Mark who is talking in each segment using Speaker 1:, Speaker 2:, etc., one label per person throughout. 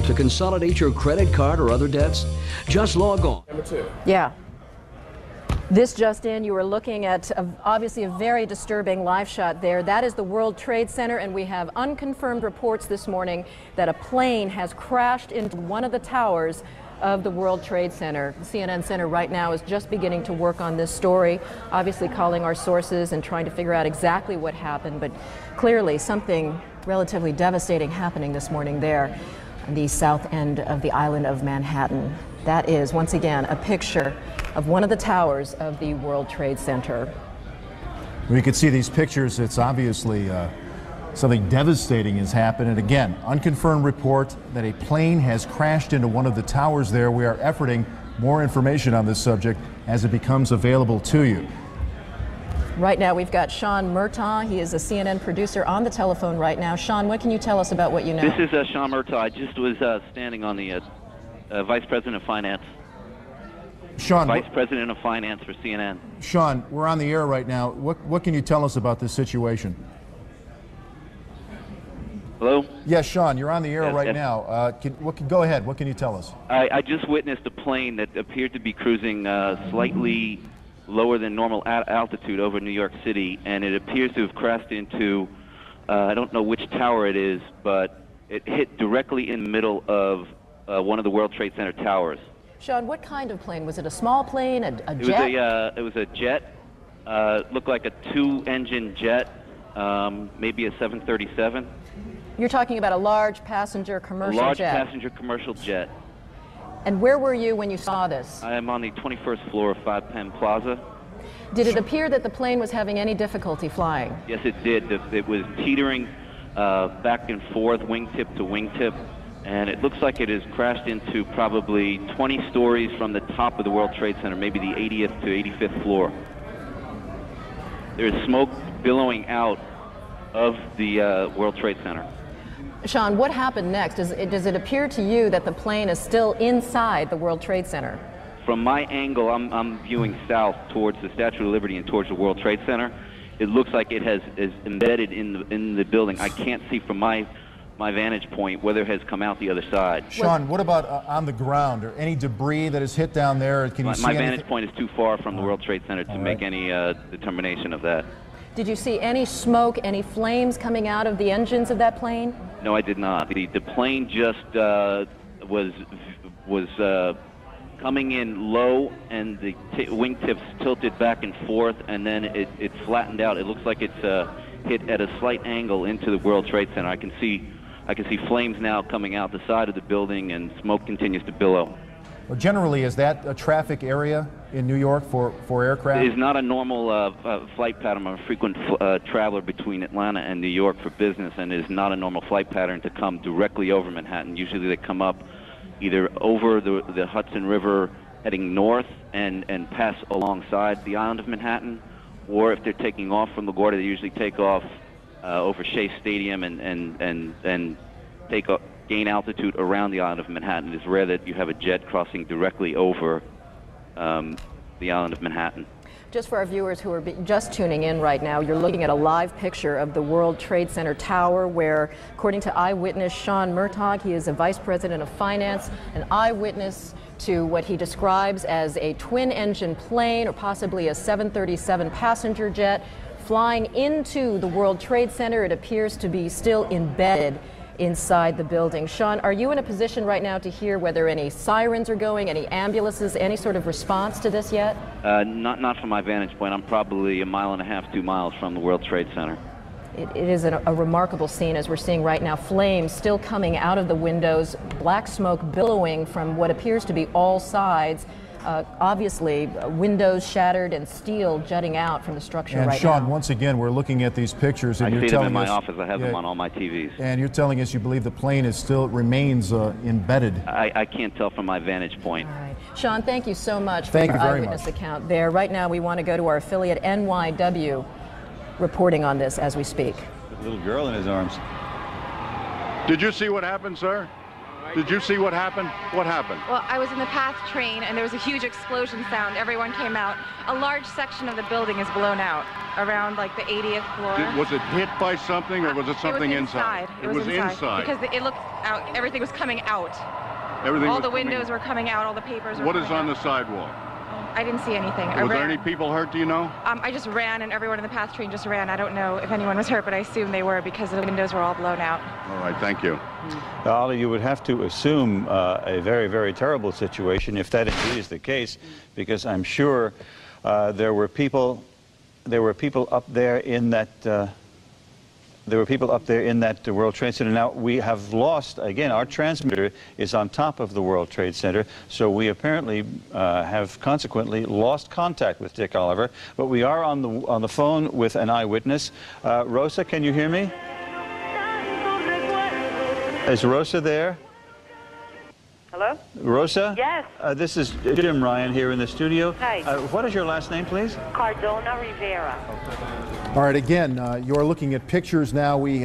Speaker 1: to consolidate your credit card or other debts? Just log on.
Speaker 2: Number 2.
Speaker 3: Yeah. This just in, you were looking at obviously a very disturbing live shot there. That is the World Trade Center, and we have unconfirmed reports this morning that a plane has crashed into one of the towers of the World Trade Center. The CNN Center right now is just beginning to work on this story, obviously calling our sources and trying to figure out exactly what happened, but clearly something relatively devastating happening this morning there on the south end of the island of Manhattan. That is, once again, a picture of one of the towers of the World Trade Center.
Speaker 4: We can see these pictures. It's obviously something devastating has happened. And again, unconfirmed report that a plane has crashed into one of the towers there. We are efforting more information on this subject as it becomes available to you.
Speaker 3: Right now we've got Sean Murtaugh. He is a CNN producer on the telephone right now. Sean, what can you tell us about what you know?
Speaker 5: This is Sean Murtaugh. I just was standing on the Vice President of Finance.
Speaker 4: Sean,
Speaker 5: Vice President of Finance for CNN.
Speaker 4: Sean, we're on the air right now. What can you tell us about this situation?
Speaker 5: Hello?
Speaker 4: Yes, Sean, you're on the air right now. Go ahead. What can you tell us?
Speaker 5: I just witnessed a plane that appeared to be cruising slightly lower than normal altitude over New York City, and it appears to have crashed into, I don't know which tower it is, but it hit directly in the middle of one of the World Trade Center towers.
Speaker 3: Sean, what kind of plane? Was it a small plane, a jet?
Speaker 5: It was a jet. Looked like a 2-engine jet, maybe a 737.
Speaker 3: You're talking about a large passenger commercial jet?
Speaker 5: A large passenger commercial jet.
Speaker 3: And where were you when you saw this?
Speaker 5: I am on the 21st floor of 5 Penn Plaza.
Speaker 3: Did it appear that the plane was having any difficulty flying?
Speaker 5: Yes, it did. It was teetering back and forth, wingtip to wingtip, and it looks like it has crashed into probably 20 stories from the top of the World Trade Center, maybe the 80th to 85th floor. There is smoke billowing out of the World Trade Center.
Speaker 3: Sean, what happened next? Does it appear to you that the plane is still inside the World Trade Center?
Speaker 5: From my angle, I'm viewing south towards the Statue of Liberty and towards the World Trade Center. It looks like it is embedded in the building. I can't see from my vantage point whether it has come out the other side.
Speaker 4: Sean, what about on the ground? Or any debris that is hit down there? Can you see
Speaker 5: my
Speaker 4: anything?
Speaker 5: vantage point is too far from the World Trade Center to make any determination of that.
Speaker 3: Did you see any smoke, any flames coming out of the engines of that plane?
Speaker 5: No, I did not. The plane just was coming in low, and the wingtips tilted back and forth, and then it flattened out. It looks like it's hit at a slight angle into the World Trade Center. I can see flames now coming out the side of the building, and smoke continues to billow.
Speaker 4: Well, generally, is that a traffic area in New York for aircraft?
Speaker 5: It is not a normal flight pattern. I'm a frequent traveler between Atlanta and New York for business, and it is not a normal flight pattern to come directly over Manhattan. Usually they come up either over the Hudson River heading north and pass alongside the island of Manhattan, or if they're taking off from LaGuardia, they usually take off over Shea Stadium and gain altitude around the island of Manhattan. It is rare that you have a jet crossing directly over the island of Manhattan.
Speaker 3: Just for our viewers who are just tuning in right now, you're looking at a live picture of the World Trade Center tower where, according to eyewitness Sean Murtaugh, he is a vice president of finance, an eyewitness to what he describes as a twin-engine plane or possibly a 737 passenger jet flying into the World Trade Center. It appears to be still embedded inside the building. Sean, are you in a position right now to hear whether any sirens are going, any ambulances, any sort of response to this yet?
Speaker 5: Not from my vantage point. I'm probably 1.5 miles, 2 miles from the World Trade Center.
Speaker 3: It is a remarkable scene as we're seeing right now. Flames still coming out of the windows, black smoke billowing from what appears to be all sides. Obviously, windows shattered and steel jutting out from the structure right now.
Speaker 4: And Sean, once again, we're looking at these pictures, and
Speaker 5: I
Speaker 4: you're
Speaker 5: see them
Speaker 4: telling
Speaker 5: in my
Speaker 4: us,
Speaker 5: office. I have them on all my TVs.
Speaker 4: And you're telling us you believe the plane remains embedded.
Speaker 5: I can't tell from my vantage point.
Speaker 3: All right. Sean, thank you so much for
Speaker 4: Thank
Speaker 3: your
Speaker 4: you very
Speaker 3: eyewitness
Speaker 4: much.
Speaker 3: account there. Right now, we want to go to our affiliate NYW reporting on this as we speak.
Speaker 6: Little girl in his arms.
Speaker 7: Did you see what happened, sir?
Speaker 2: Did you see what happened? What happened?
Speaker 6: Well, I was in the PATH train, and there was a huge explosion sound. Everyone came out. A large section of the building is blown out, around like the 80th floor.
Speaker 2: Was it hit by something, or was it something inside?
Speaker 6: It was inside. Because it looked out, everything was coming out. All the windows were coming out, all the papers were
Speaker 2: What is
Speaker 6: coming
Speaker 2: on
Speaker 6: out.
Speaker 2: the sidewalk?
Speaker 6: I didn't see anything.
Speaker 2: Was there any people hurt, do you know?
Speaker 6: I just ran, and everyone in the PATH train just ran. I don't know if anyone was hurt, but I assume they were because the windows were all blown out.
Speaker 2: All right, thank you.
Speaker 7: Ollie, you would have to assume a very, very terrible situation if that indeed is the case, because I'm sure there were people up there in that World Trade Center. Now, we have lost, again, our transmitter is on top of the World Trade Center, so we apparently have consequently lost contact with Dick Oliver, but we are on the phone with an eyewitness. Rosa, can you hear me? Is Rosa there?
Speaker 8: Hello?
Speaker 7: Rosa?
Speaker 8: Yes.
Speaker 7: This is Jim Ryan here in the studio.
Speaker 8: Hi.
Speaker 7: What is your last name, please?
Speaker 8: Cardona Rivera.
Speaker 4: All right, again, you're looking at pictures now. We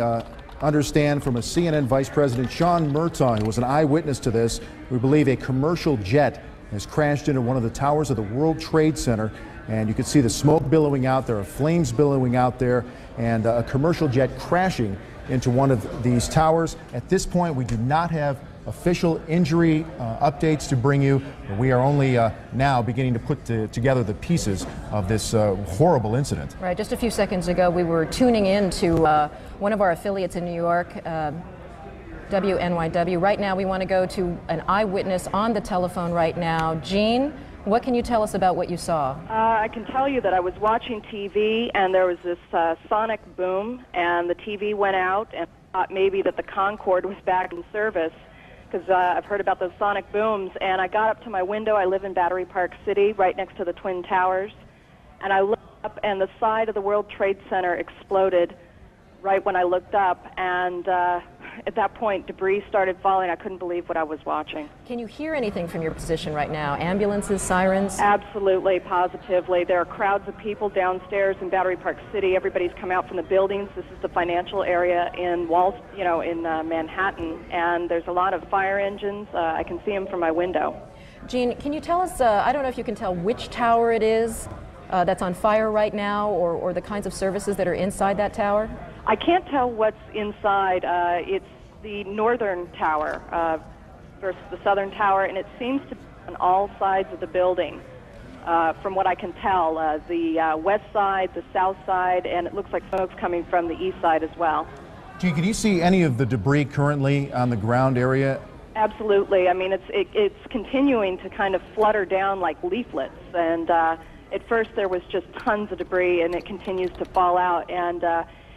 Speaker 4: understand from a CNN Vice President, Sean Murtaugh, who was an eyewitness to this. We believe a commercial jet has crashed into one of the towers of the World Trade Center, and you can see the smoke billowing out. There are flames billowing out there, and a commercial jet crashing into one of these towers. At this point, we do not have official injury updates to bring you. We are only now beginning to put together the pieces of this horrible incident.
Speaker 3: Right, just a few seconds ago, we were tuning in to one of our affiliates in New York, WNYW. Right now, we want to go to an eyewitness on the telephone right now. Jean, what can you tell us about what you saw?
Speaker 8: I can tell you that I was watching TV, and there was this sonic boom, and the TV went out, and I thought maybe that the Concorde was back in service, because I've heard about those sonic booms. And I got up to my window. I live in Battery Park City, right next to the Twin Towers, and I looked up, and the side of the World Trade Center exploded right when I looked up, and at that point, debris started falling. I couldn't believe what I was watching.
Speaker 3: Can you hear anything from your position right now? Ambulances, sirens?
Speaker 8: Absolutely, positively. There are crowds of people downstairs in Battery Park City. Everybody's come out from the buildings. This is the financial area in Manhattan, and there's a lot of fire engines. I can see them from my window.
Speaker 3: Jean, can you tell us, I don't know if you can tell which tower it is that's on fire right now, or the kinds of services that are inside that tower?
Speaker 8: I can't tell what's inside. It's the northern tower versus the southern tower, and it seems to be on all sides of the building, from what I can tell. The west side, the south side, and it looks like smoke's coming from the east side as well.
Speaker 4: Gee, can you see any of the debris currently on the ground area?
Speaker 8: Absolutely. I mean, it's continuing to kind of flutter down like leaflets, and at first there was just tons of debris, and it continues to fall out, and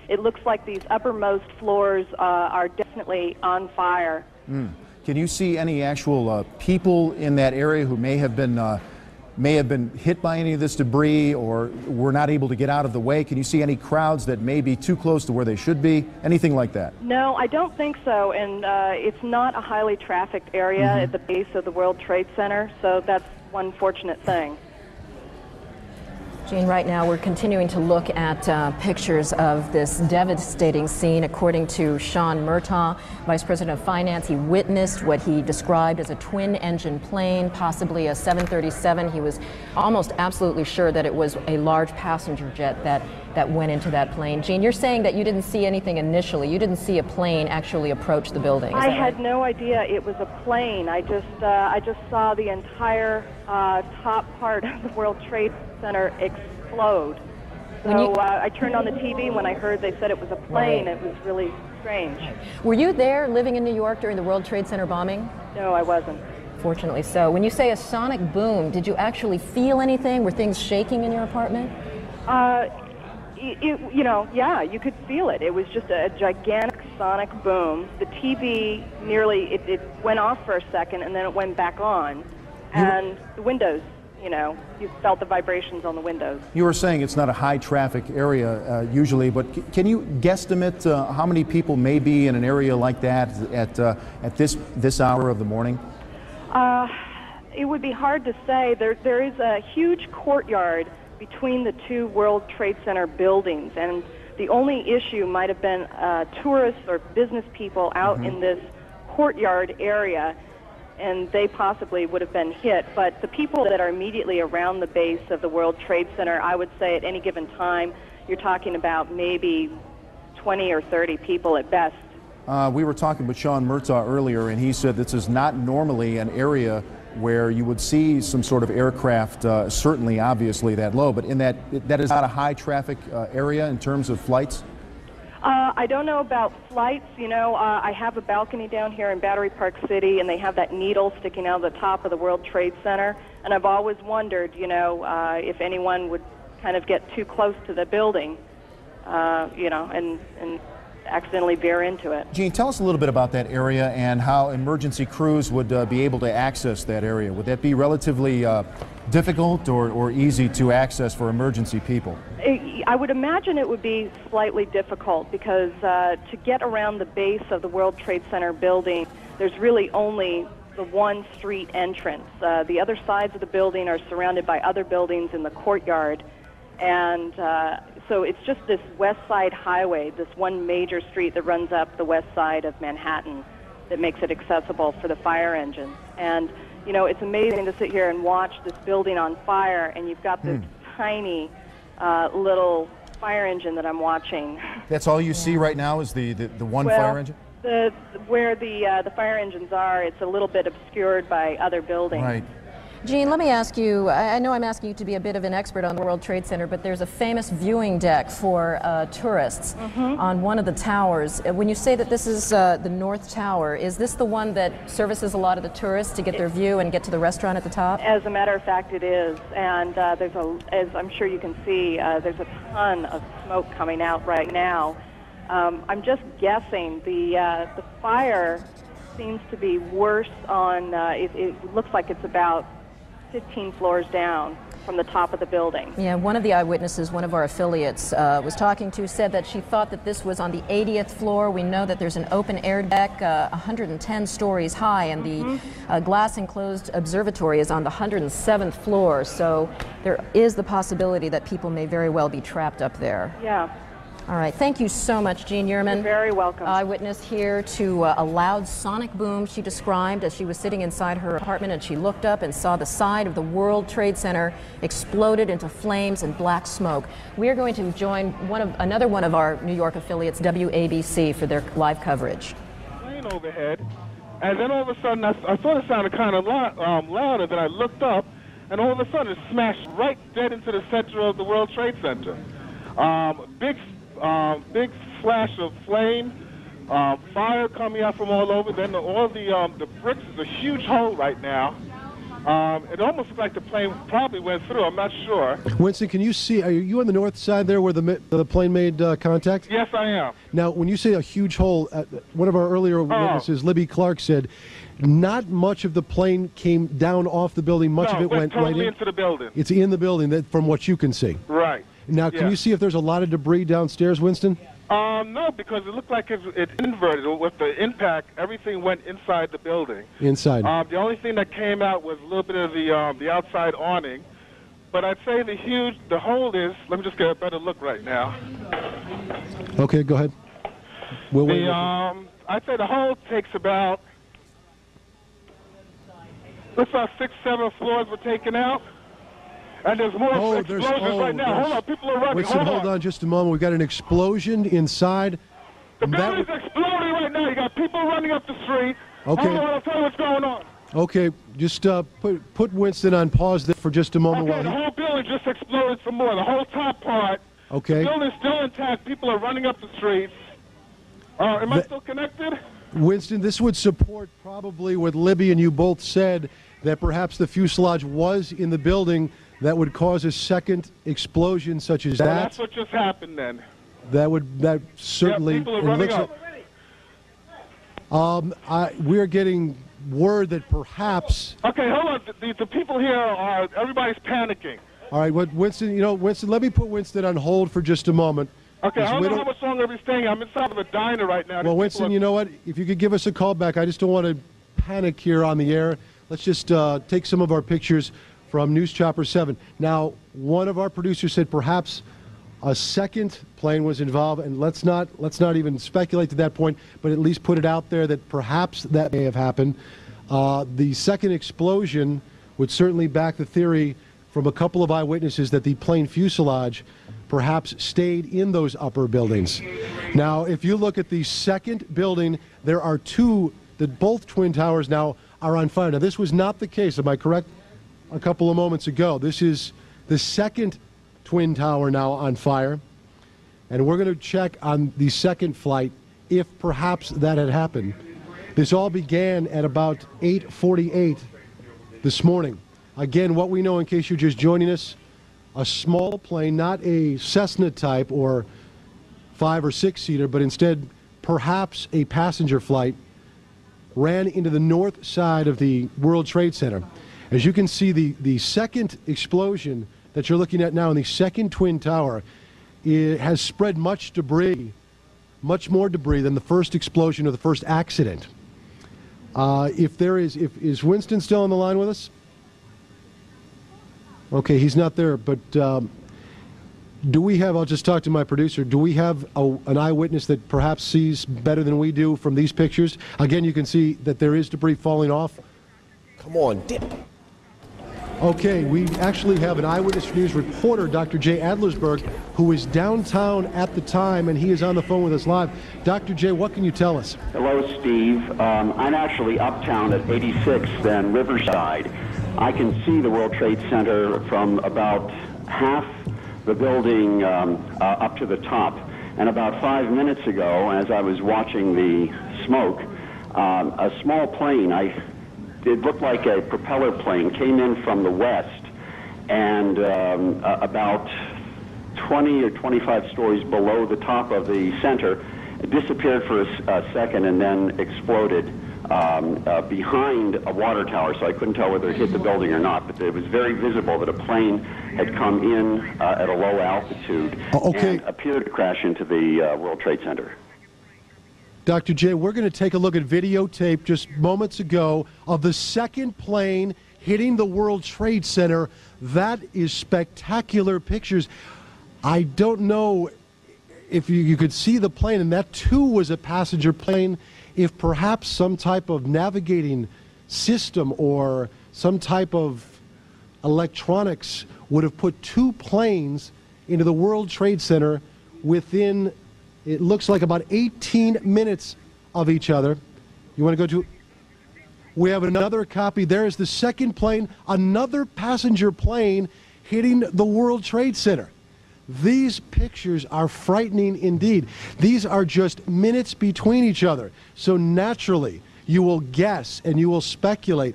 Speaker 8: it looks like these uppermost floors are definitely on fire.
Speaker 4: Can you see any actual people in that area who may have been hit by any of this debris, or were not able to get out of the way? Can you see any crowds that may be too close to where they should be? Anything like that?
Speaker 8: No, I don't think so, and it's not a highly trafficked area at the base of the World Trade Center, so that's one fortunate thing.
Speaker 3: Jean, right now we're continuing to look at pictures of this devastating scene. According to Sean Murtaugh, Vice President of Finance, he witnessed what he described as a twin-engine plane, possibly a 737. He was almost absolutely sure that it was a large passenger jet that went into that plane. Jean, you're saying that you didn't see anything initially. You didn't see a plane actually approach the building.
Speaker 8: I had no idea it was a plane. I just saw the entire top part of the World Trade Center explode. So I turned on the TV when I heard they said it was a plane. It was really strange.
Speaker 3: Were you there living in New York during the World Trade Center bombing?
Speaker 8: No, I wasn't.
Speaker 3: Fortunately so. When you say a sonic boom, did you actually feel anything? Were things shaking in your apartment?
Speaker 8: Yeah, you could feel it. It was just a gigantic sonic boom. The TV it went off for a second, and then it went back on. And the windows, you felt the vibrations on the windows.
Speaker 4: You were saying it's not a high traffic area usually, but can you guesstimate how many people may be in an area like that at this hour of the morning?
Speaker 8: It would be hard to say. There is a huge courtyard between the two World Trade Center buildings, and the only issue might have been tourists or business people out in this courtyard area, and they possibly would have been hit. But the people that are immediately around the base of the World Trade Center, I would say at any given time, you're talking about maybe 20 or 30 people at best.
Speaker 4: We were talking with Sean Murtaugh earlier, and he said this is not normally an area where you would see some sort of aircraft, certainly, obviously, that low, but in that is not a high traffic area in terms of flights?
Speaker 8: I don't know about flights. You know, I have a balcony down here in Battery Park City, and they have that needle sticking out of the top of the World Trade Center. And I've always wondered, you know, if anyone would kind of get too close to the building, you know, and accidentally veer into it.
Speaker 4: Gene, tell us a little bit about that area and how emergency crews would be able to access that area. Would that be relatively difficult or easy to access for emergency people?
Speaker 8: I would imagine it would be slightly difficult because to get around the base of the World Trade Center building, there's really only the one street entrance. The other sides of the building are surrounded by other buildings in the courtyard, and so it's just this west side highway, this one major street that runs up the west side of Manhattan that makes it accessible for the fire engines. And, you know, it's amazing to sit here and watch this building on fire, and you've got this tiny little fire engine that I'm watching.
Speaker 4: That's all you see right now is the one fire engine?
Speaker 8: Where the fire engines are, it's a little bit obscured by other buildings.
Speaker 4: Right.
Speaker 3: Gene, let me ask you, I know I'm asking you to be a bit of an expert on the World Trade Center, but there's a famous viewing deck for tourists on one of the towers. When you say that this is the North Tower, is this the one that services a lot of the tourists to get their view and get to the restaurant at the top?
Speaker 8: As a matter of fact, it is. And there's as I'm sure you can see, there's a ton of smoke coming out right now. I'm just guessing the fire seems to be worse on, it looks like it's about 15 floors down from the top of the building.
Speaker 3: Yeah, one of the eyewitnesses, one of our affiliates was talking to, said that she thought that this was on the 80th floor. We know that there's an open air deck 110 stories high, and the glass enclosed observatory is on the 107th floor. So there is the possibility that people may very well be trapped up there.
Speaker 8: Yeah.
Speaker 3: All right, thank you so much, Jean Yearman.
Speaker 8: You're very welcome.
Speaker 3: Eyewitness here to a loud sonic boom she described as she was sitting inside her apartment, and she looked up and saw the side of the World Trade Center exploded into flames and black smoke. We are going to join another one of our New York affiliates, WABC, for their live coverage.
Speaker 9: Plane overhead, and then all of a sudden I thought it sounded kind of louder. Then I looked up, and all of a sudden it smashed right dead into the center of the World Trade Center. Big flash of flame, fire coming out from all over. Then all the bricks is a huge hole right now. It almost looks like the plane probably went through. I'm not sure.
Speaker 10: Winston, can you see? Are you on the north side there where the plane made contact?
Speaker 9: Yes, I am.
Speaker 10: Now, when you say a huge hole, one of our earlier witnesses, Libby Clark, said not much of the plane came down off the building. Much of it went
Speaker 9: totally
Speaker 10: right
Speaker 9: into the building.
Speaker 10: It's in the building, from what you can see.
Speaker 9: Right.
Speaker 10: Now, can you see if there's a lot of debris downstairs, Winston?
Speaker 9: No, because it looked like it's inverted. With the impact, everything went inside the building.
Speaker 10: Inside.
Speaker 9: The only thing that came out was a little bit of the outside awning. But I'd say the hole is, let me just get a better look right now.
Speaker 10: Okay, go ahead. We'll wait.
Speaker 9: I'd say the hole takes about, looks like 6, 7 floors were taken out. And there's more explosions right now. Hold on, people are running.
Speaker 10: Winston, hold on just a moment. We've got an explosion inside.
Speaker 9: The building's exploding right now. You got people running up the street.
Speaker 10: Okay.
Speaker 9: Hold on, I'll tell you what's going on.
Speaker 10: Okay, just put Winston on pause there for just a moment.
Speaker 9: Okay, the whole building just exploded some more. The whole top part.
Speaker 10: Okay.
Speaker 9: The building's still intact. People are running up the streets. Am I still connected?
Speaker 10: Winston, this would support probably what Libby and you both said, that perhaps the fuselage was in the building. That would cause a second explosion such as that.
Speaker 9: That's what just happened then.
Speaker 10: That certainly.
Speaker 9: Yeah, people are running
Speaker 10: up. We're getting word that perhaps.
Speaker 9: Okay, hold on. The people here everybody's panicking.
Speaker 10: All right, Winston, Winston, let me put Winston on hold for just a moment.
Speaker 9: Okay, I don't know how much longer we're staying. I'm inside of a diner right now.
Speaker 10: Well, Winston, you know what? If you could give us a call back, I just don't want to panic here on the air. Let's just take some of our pictures from News Chopper 7. Now, one of our producers said perhaps a second plane was involved, and let's not even speculate to that point, but at least put it out there that perhaps that may have happened. The second explosion would certainly back the theory from a couple of eyewitnesses that the plane fuselage perhaps stayed in those upper buildings. Now, if you look at the second building, there are two, that both twin towers now are on fire. Now, this was not the case, am I correct? A couple of moments ago. This is the second twin tower now on fire, and we're going to check on the second flight if perhaps that had happened. This all began at about 8:48 this morning. Again, what we know, in case you're just joining us, a small plane, not a Cessna type or 5 or 6 seater, but instead perhaps a passenger flight, ran into the north side of the World Trade Center. As you can see, the second explosion that you're looking at now in the second twin tower, it has spread much debris, much more debris than the first explosion or the first accident. Is Winston still on the line with us? Okay, he's not there, but do we have, I'll just talk to my producer, do we have an eyewitness that perhaps sees better than we do from these pictures? Again, you can see that there is debris falling off.
Speaker 11: Come on, dip.
Speaker 10: Okay, we actually have an Eyewitness News reporter, Dr. Jay Adlersberg, who is downtown at the time, and he is on the phone with us live. Dr. Jay, what can you tell us?
Speaker 12: Hello, Steve. I'm actually uptown at 86th and Riverside. I can see the World Trade Center from about half the building up to the top. And about 5 minutes ago, as I was watching the smoke, a small plane, it looked like a propeller plane, came in from the west, and about 20 or 25 stories below the top of the center, it disappeared for a second and then exploded behind a water tower, so I couldn't tell whether it hit the building or not, but it was very visible that a plane had come in at a low altitude and appeared to crash into the World Trade Center.
Speaker 10: Dr. J, we're going to take a look at videotape just moments ago of the second plane hitting the World Trade Center. That is spectacular pictures. I don't know if you could see the plane, and that too was a passenger plane, if perhaps some type of navigating system or some type of electronics would have put two planes into the World Trade Center within, it looks like, about 18 minutes of each other. You want to go to? We have another copy. There is the second plane, another passenger plane hitting the World Trade Center. These pictures are frightening indeed. These are just minutes between each other. So naturally, you will guess and you will speculate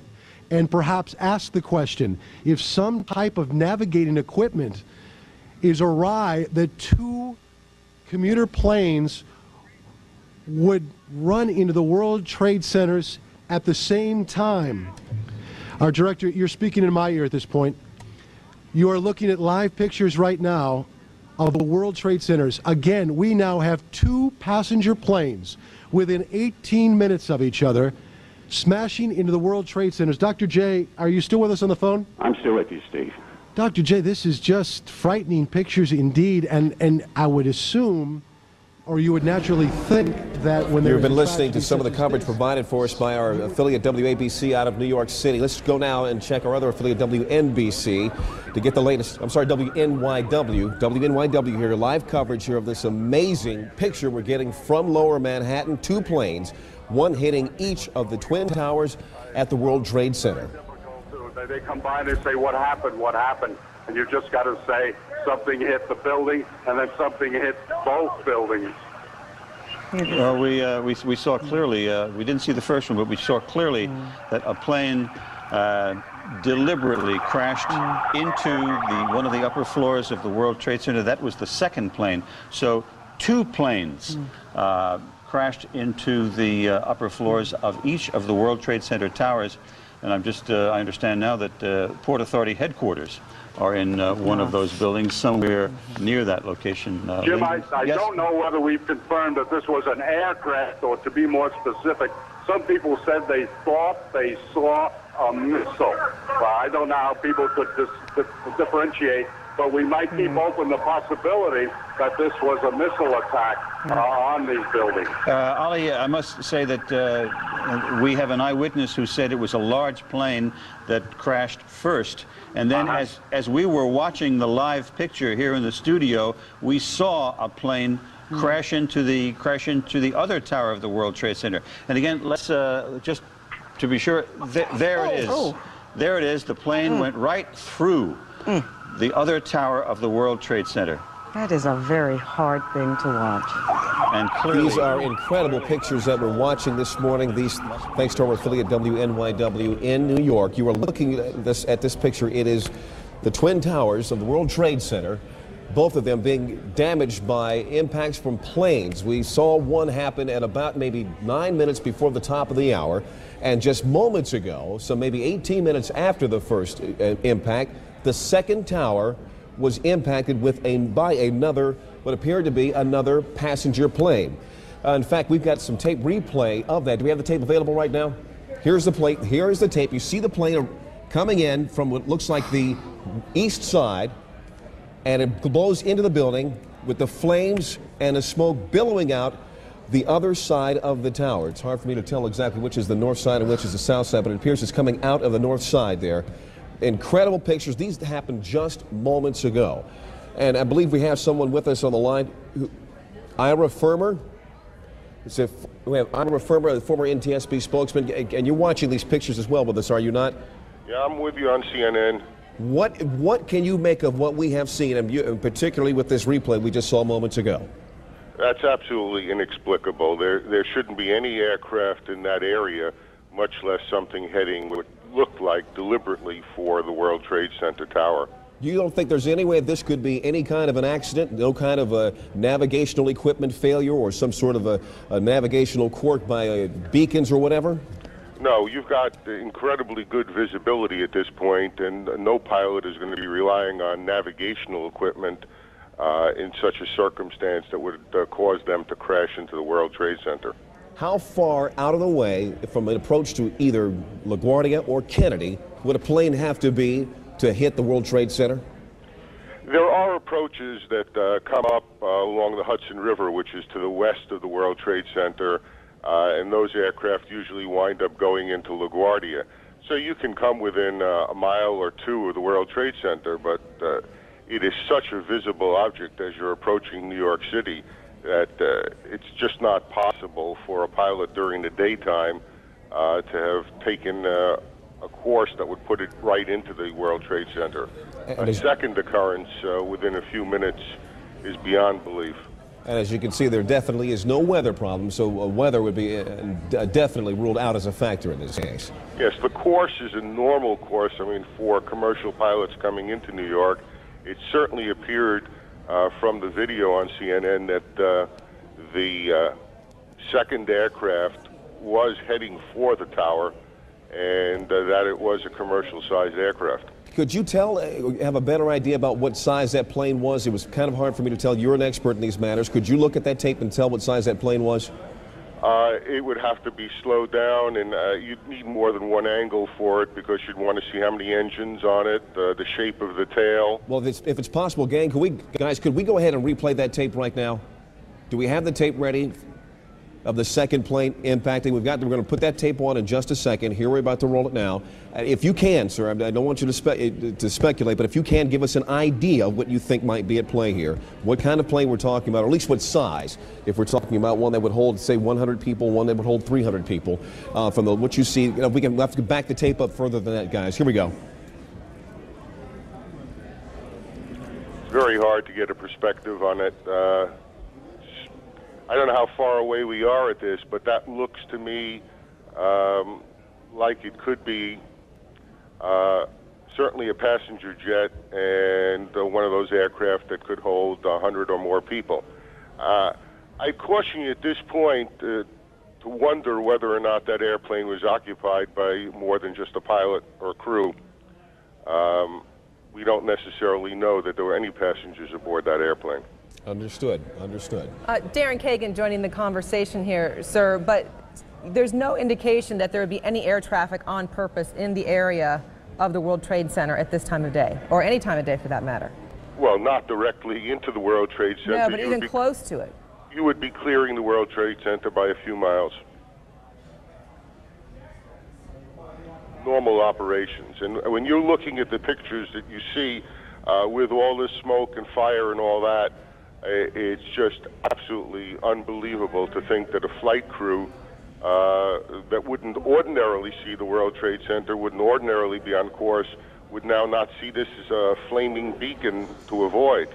Speaker 10: and perhaps ask the question, if some type of navigating equipment is awry, that two commuter planes would run into the World Trade Centers at the same time. Our director, you're speaking in my ear at this point. You are looking at live pictures right now of the World Trade Centers. Again, we now have two passenger planes within 18 minutes of each other smashing into the World Trade Centers. Dr. J, are you still with us on the phone?
Speaker 12: I'm still with you, Steve.
Speaker 10: Dr. J, this is just frightening pictures indeed, and I would assume, or you would naturally think, that when
Speaker 11: you've been listening to some of the coverage provided for us by our affiliate WABC out of New York City. Let's go now and check our other affiliate WNBC to get the latest. I'm sorry, WNYW here, live coverage here of this amazing picture we're getting from Lower Manhattan. Two planes, one hitting each of the twin towers at the World Trade Center.
Speaker 2: They come by and they say, what happened, what happened? And you just got to say something hit the building and then something hit both buildings.
Speaker 7: Well, we saw clearly, we didn't see the first one, but we saw clearly that a plane deliberately crashed into one of the upper floors of the World Trade Center. That was the second plane. So two planes crashed into the upper floors of each of the World Trade Center towers. And I understand now that Port Authority headquarters are in one of those buildings somewhere near that location.
Speaker 2: Jim, I don't know whether we've confirmed that this was an aircraft, or to be more specific, some people said they thought they saw a missile. Well, I don't know how people could differentiate but we might keep open the possibility that this was a missile attack on these buildings.
Speaker 7: Ali, I must say that we have an eyewitness who said it was a large plane that crashed first. And then as we were watching the live picture here in the studio, we saw a plane crash into the other tower of the World Trade Center. And again, let's just to be sure, there it is. There it is. The plane went right through the other tower of the World Trade Center.
Speaker 13: That is a very hard thing to watch.
Speaker 7: And clearly,
Speaker 11: these are incredible pictures that we're watching this morning. These, thanks to our affiliate WNYW in New York. You are looking at this picture. It is the Twin Towers of the World Trade Center, both of them being damaged by impacts from planes. We saw one happen at about maybe 9 minutes before the top of the hour. And just moments ago, so maybe 18 minutes after the first impact, the second tower was impacted by another, what appeared to be another passenger plane. In fact, we've got some tape replay of that. Do we have the tape available right now? Here's the plate. Here is the tape. You see the plane coming in from what looks like the east side, and it blows into the building with the flames and the smoke billowing out the other side of the tower. It's hard for me to tell exactly which is the north side and which is the south side, but it appears it's coming out of the north side there. Incredible pictures. These happened just moments ago. And I believe we have someone with us on the line. Ira Firmer. We have Ira Firmer, the former NTSB spokesman. And you're watching these pictures as well with us, are you not?
Speaker 14: Yeah, I'm with you on CNN.
Speaker 11: What can you make of what we have seen, and particularly with this replay we just saw moments ago?
Speaker 14: That's absolutely inexplicable. There shouldn't be any aircraft in that area, much less something heading what looked like deliberately for the World Trade Center tower.
Speaker 11: You don't think there's any way this could be any kind of an accident, no kind of a navigational equipment failure or some sort of a navigational quirk by beacons or whatever?
Speaker 14: No, you've got incredibly good visibility at this point, and no pilot is going to be relying on navigational equipment in such a circumstance that would cause them to crash into the World Trade Center.
Speaker 11: How far out of the way from an approach to either LaGuardia or Kennedy would a plane have to be to hit the World Trade Center?
Speaker 14: There are approaches that come up along the Hudson River, which is to the west of the World Trade Center, and those aircraft usually wind up going into LaGuardia. So you can come within a mile or two of the World Trade Center, but it is such a visible object as you're approaching New York City that it's just not possible for a pilot during the daytime to have taken a course that would put it right into the World Trade Center. A second occurrence within a few minutes is beyond belief.
Speaker 11: And as you can see, there definitely is no weather problem, so weather would be definitely ruled out as a factor in this case.
Speaker 14: Yes, the course is a normal course. I mean, for commercial pilots coming into New York, it certainly appeared from the video on CNN that the second aircraft was heading for the tower and that it was a commercial-sized aircraft.
Speaker 11: Could you have a better idea about what size that plane was? It was kind of hard for me to tell. You're an expert in these matters. Could you look at that tape and tell what size that plane was?
Speaker 14: It would have to be slowed down, and you'd need more than one angle for it because you'd want to see how many engines on it, the shape of the tail.
Speaker 11: Well, if it's possible, gang, could we go ahead and replay that tape right now? Do we have the tape ready of the second plane impacting? We're going to put that tape on in just a second. Here, we're about to roll it now. If you can, sir, I don't want you to speculate, but if you can give us an idea of what you think might be at play here, what kind of plane we're talking about, or at least what size, if we're talking about one that would hold, say, 100 people, one that would hold 300 people, from what you see, we'll have to back the tape up further than that, guys. Here we go.
Speaker 14: It's very hard to get a perspective on it. I don't know how far away we are at this, but that looks to me like it could be certainly a passenger jet and one of those aircraft that could hold 100 or more people. I caution you at this point to wonder whether or not that airplane was occupied by more than just a pilot or crew. We don't necessarily know that there were any passengers aboard that airplane.
Speaker 11: Understood.
Speaker 13: Darren Kagan joining the conversation here, sir, but there's no indication that there would be any air traffic on purpose in the area of the World Trade Center at this time of day, or any time of day for that matter.
Speaker 14: Well, not directly into the World Trade Center.
Speaker 13: No, but even close to it.
Speaker 14: You would be clearing the World Trade Center by a few miles. Normal operations. And when you're looking at the pictures that you see with all this smoke and fire and all that, it's just absolutely unbelievable to think that a flight crew that wouldn't ordinarily see the World Trade Center, wouldn't ordinarily be on course, would now not see this as a flaming beacon to avoid.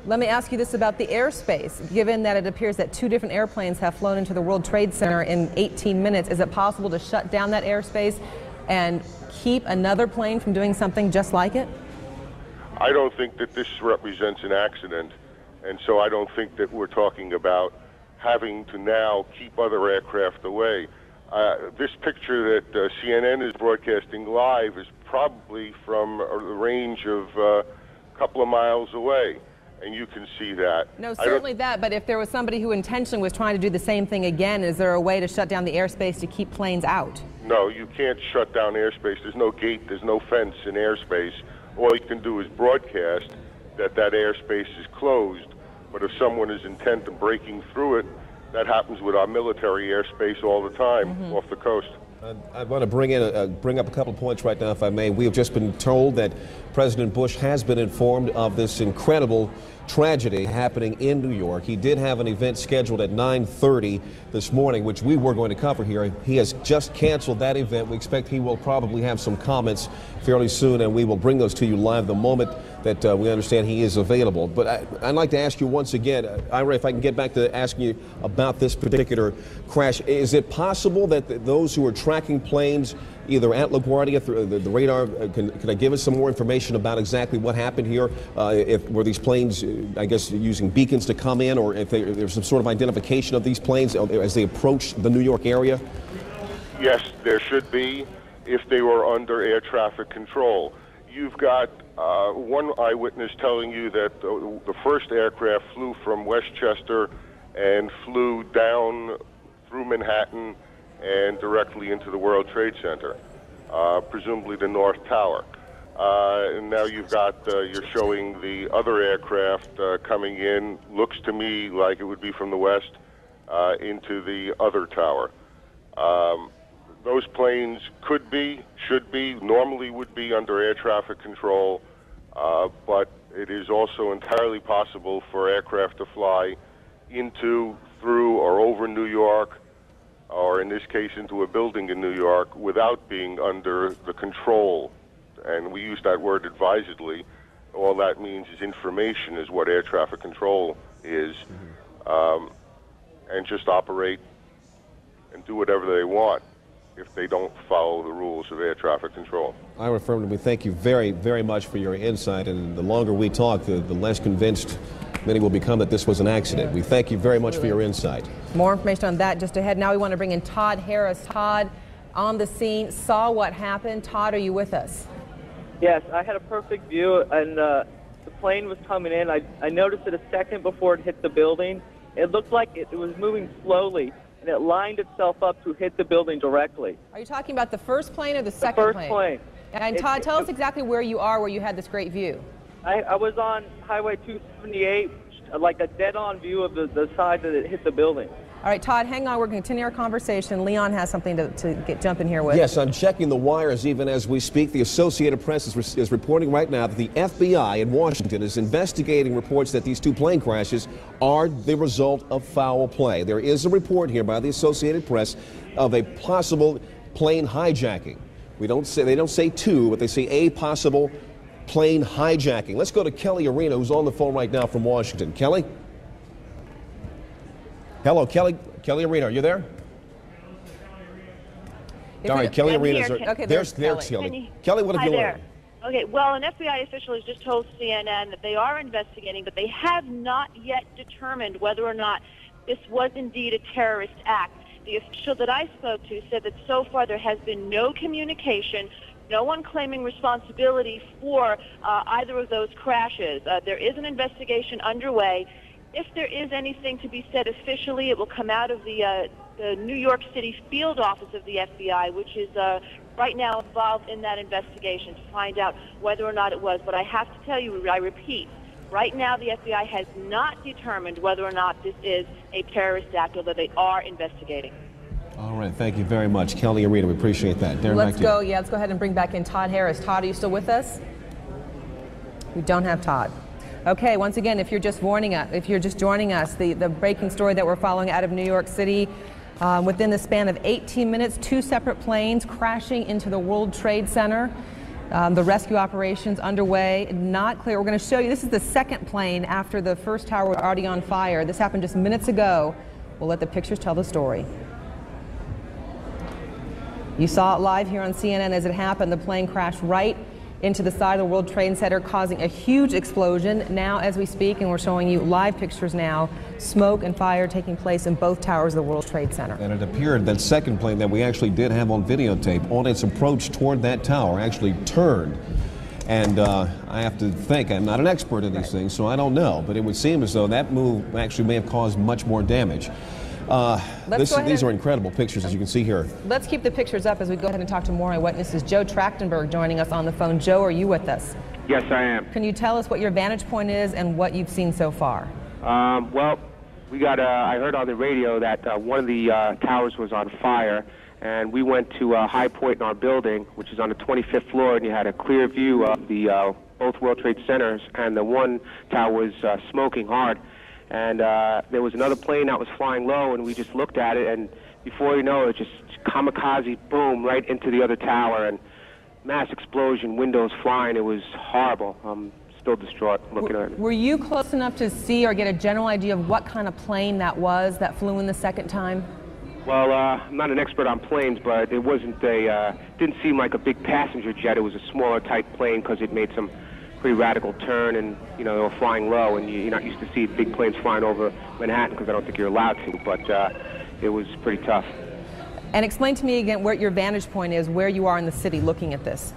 Speaker 13: Let me ask you this about the airspace. Given that it appears that 2 different airplanes have flown into the World Trade Center in 18 minutes, is it possible to shut down that airspace and keep another plane from doing something just like it?
Speaker 14: I don't think that this represents an accident, and so I don't think that we're talking about having to now keep other aircraft away. This picture that CNN is broadcasting live is probably from a range of a couple of miles away, and you can see that.
Speaker 13: No, certainly that, but if there was somebody who intentionally was trying to do the same thing again, is there a way to shut down the airspace to keep planes out?
Speaker 14: No, you can't shut down airspace. There's no gate, there's no fence in airspace. All you can do is broadcast that that airspace is closed, but if someone is intent on breaking through it, that happens with our military airspace all the time off the coast.
Speaker 11: I want to bring up a couple of points right now, if I may. We have just been told that President Bush has been informed of this incredible tragedy happening in New York. He did have an event scheduled at 9:30 this morning, which we were going to cover here. He has just canceled that event. We expect he will probably have some comments fairly soon, and we will bring those to you live the moment that we understand he is available. But I'd like to ask you once again, Ira, if I can get back to asking you about this particular crash. Is it possible that those who are tracking planes either at LaGuardia through the radar, can I give us some more information about exactly what happened here? Were these planes, I guess, using beacons to come in, or if there's some sort of identification of these planes as they approach the New York area?
Speaker 14: Yes, there should be if they were under air traffic control. You've got one eyewitness telling you that the first aircraft flew from Westchester and flew down through Manhattan and directly into the World Trade Center, presumably the North Tower. And now you've got, you're showing the other aircraft coming in, looks to me like it would be from the west, into the other tower. Those planes could be, should be, normally would be under air traffic control, but it is also entirely possible for aircraft to fly into, through, or over New York, or in this case into a building in New York, without being under the control. And we use that word advisedly. All that means is information is what air traffic control is, and just operate and do whatever they want if they don't follow the rules of air traffic control.
Speaker 11: Ira Furman, we thank you very, very much for your insight, and the longer we talk, the less convinced many will become that this was an accident. We thank you very much for your insight.
Speaker 13: More information on that just ahead. Now we want to bring in Todd Harris. Todd, on the scene, saw what happened. Todd, are you with us?
Speaker 15: Yes, I had a perfect view, and the plane was coming in. I noticed it a second before it hit the building. It looked like it was moving slowly, and it lined itself up to hit the building directly.
Speaker 13: Are you talking about the first plane or the second plane?
Speaker 15: The first plane.
Speaker 13: And Todd, tell us exactly where you are, where you had this great view.
Speaker 15: I was on Highway 278, like a dead-on view of the side that it hit the building.
Speaker 13: All right, Todd, hang on. We're going to continue our conversation. Leon has something to jump in here with.
Speaker 11: Yes, I'm checking the wires even as we speak. The Associated Press is reporting right now that the FBI in Washington is investigating reports that these 2 plane crashes are the result of foul play. There is a report here by the Associated Press of a possible plane hijacking. They don't say 2, but they say a possible plane hijacking. Let's go to Kelly Arena, who's on the phone right now from Washington. Kelly? Hello, Kelly. Kelly Arena, are you there? All right, Kelly Arena.
Speaker 13: Okay,
Speaker 11: there's Kelly. Kelly, what have you learned?
Speaker 16: Okay, well, an FBI official has just told CNN that they are investigating, but they have not yet determined whether or not this was indeed a terrorist act. The official that I spoke to said that so far there has been no communication, no one claiming responsibility for either of those crashes. There is an investigation underway. If there is anything to be said officially, it will come out of the the New York City field office of the FBI, which is right now involved in that investigation to find out whether or not it was. But I have to tell you, I repeat, right now the FBI has not determined whether or not this is a terrorist act, although they are investigating.
Speaker 11: All right, thank you very much, Kelly and Rita. We appreciate that. Darren,
Speaker 13: Let's
Speaker 11: back to you.
Speaker 13: go. Yeah, let's go ahead and bring back in Todd Harris. Todd, are you still with us? We don't have Todd. Okay, once again, if you're just joining us, the breaking story that we're following out of New York City, within the span of 18 minutes, 2 separate planes crashing into the World Trade Center. The rescue operations underway, not clear. We're going to show you, this is the second plane after the first tower was already on fire. This happened just minutes ago. We'll let the pictures tell the story. You saw it live here on CNN as it happened. The plane crashed right into the side of the World Trade Center, causing a huge explosion. Now, as we speak, and we're showing you live pictures now, smoke and fire taking place in both towers of the World Trade Center.
Speaker 11: And it appeared that second plane that we actually did have on videotape, on its approach toward that tower, actually turned. And I have to think, I'm not an expert in these things, so I don't know, but it would seem as though that move actually may have caused much more damage. These are incredible pictures, as you can see here.
Speaker 13: Let's keep the pictures up as we go ahead and talk to more eyewitnesses. Joe Trachtenberg joining us on the phone. Joe, are you with us?
Speaker 17: Yes, I am.
Speaker 13: Can you tell us what your vantage point is and what you've seen so far?
Speaker 17: Well, we got. I heard on the radio that one of the towers was on fire, and we went to High Point in our building, which is on the 25th floor, and you had a clear view of the both World Trade Centers, and the one tower was smoking hard. And there was another plane that was flying low, and we just looked at it, and before you know it, just kamikaze, boom, right into the other tower, and mass explosion, windows flying. It was horrible. I'm still distraught looking at it.
Speaker 13: Were you close enough to see or get a general idea of what kind of plane that was that flew in the second time?
Speaker 17: Well, I'm not an expert on planes, but it wasn't didn't seem like a big passenger jet. It was a smaller type plane because it made some pretty radical turn, and you know, they were flying low, and you're not used to see big planes flying over Manhattan because I don't think you're allowed to, but it was pretty tough.
Speaker 13: And explain to me again what your vantage point is, where you are in the city looking at this.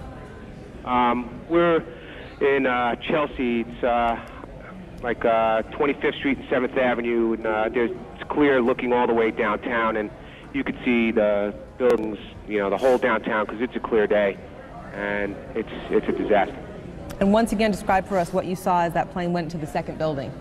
Speaker 17: We're in Chelsea. It's like 25th Street and 7th Avenue, and it's clear looking all the way downtown, and you could see the buildings, you know, the whole downtown, because it's a clear day, and it's a disaster.
Speaker 13: And once again, describe for us what you saw as that plane went to the second building.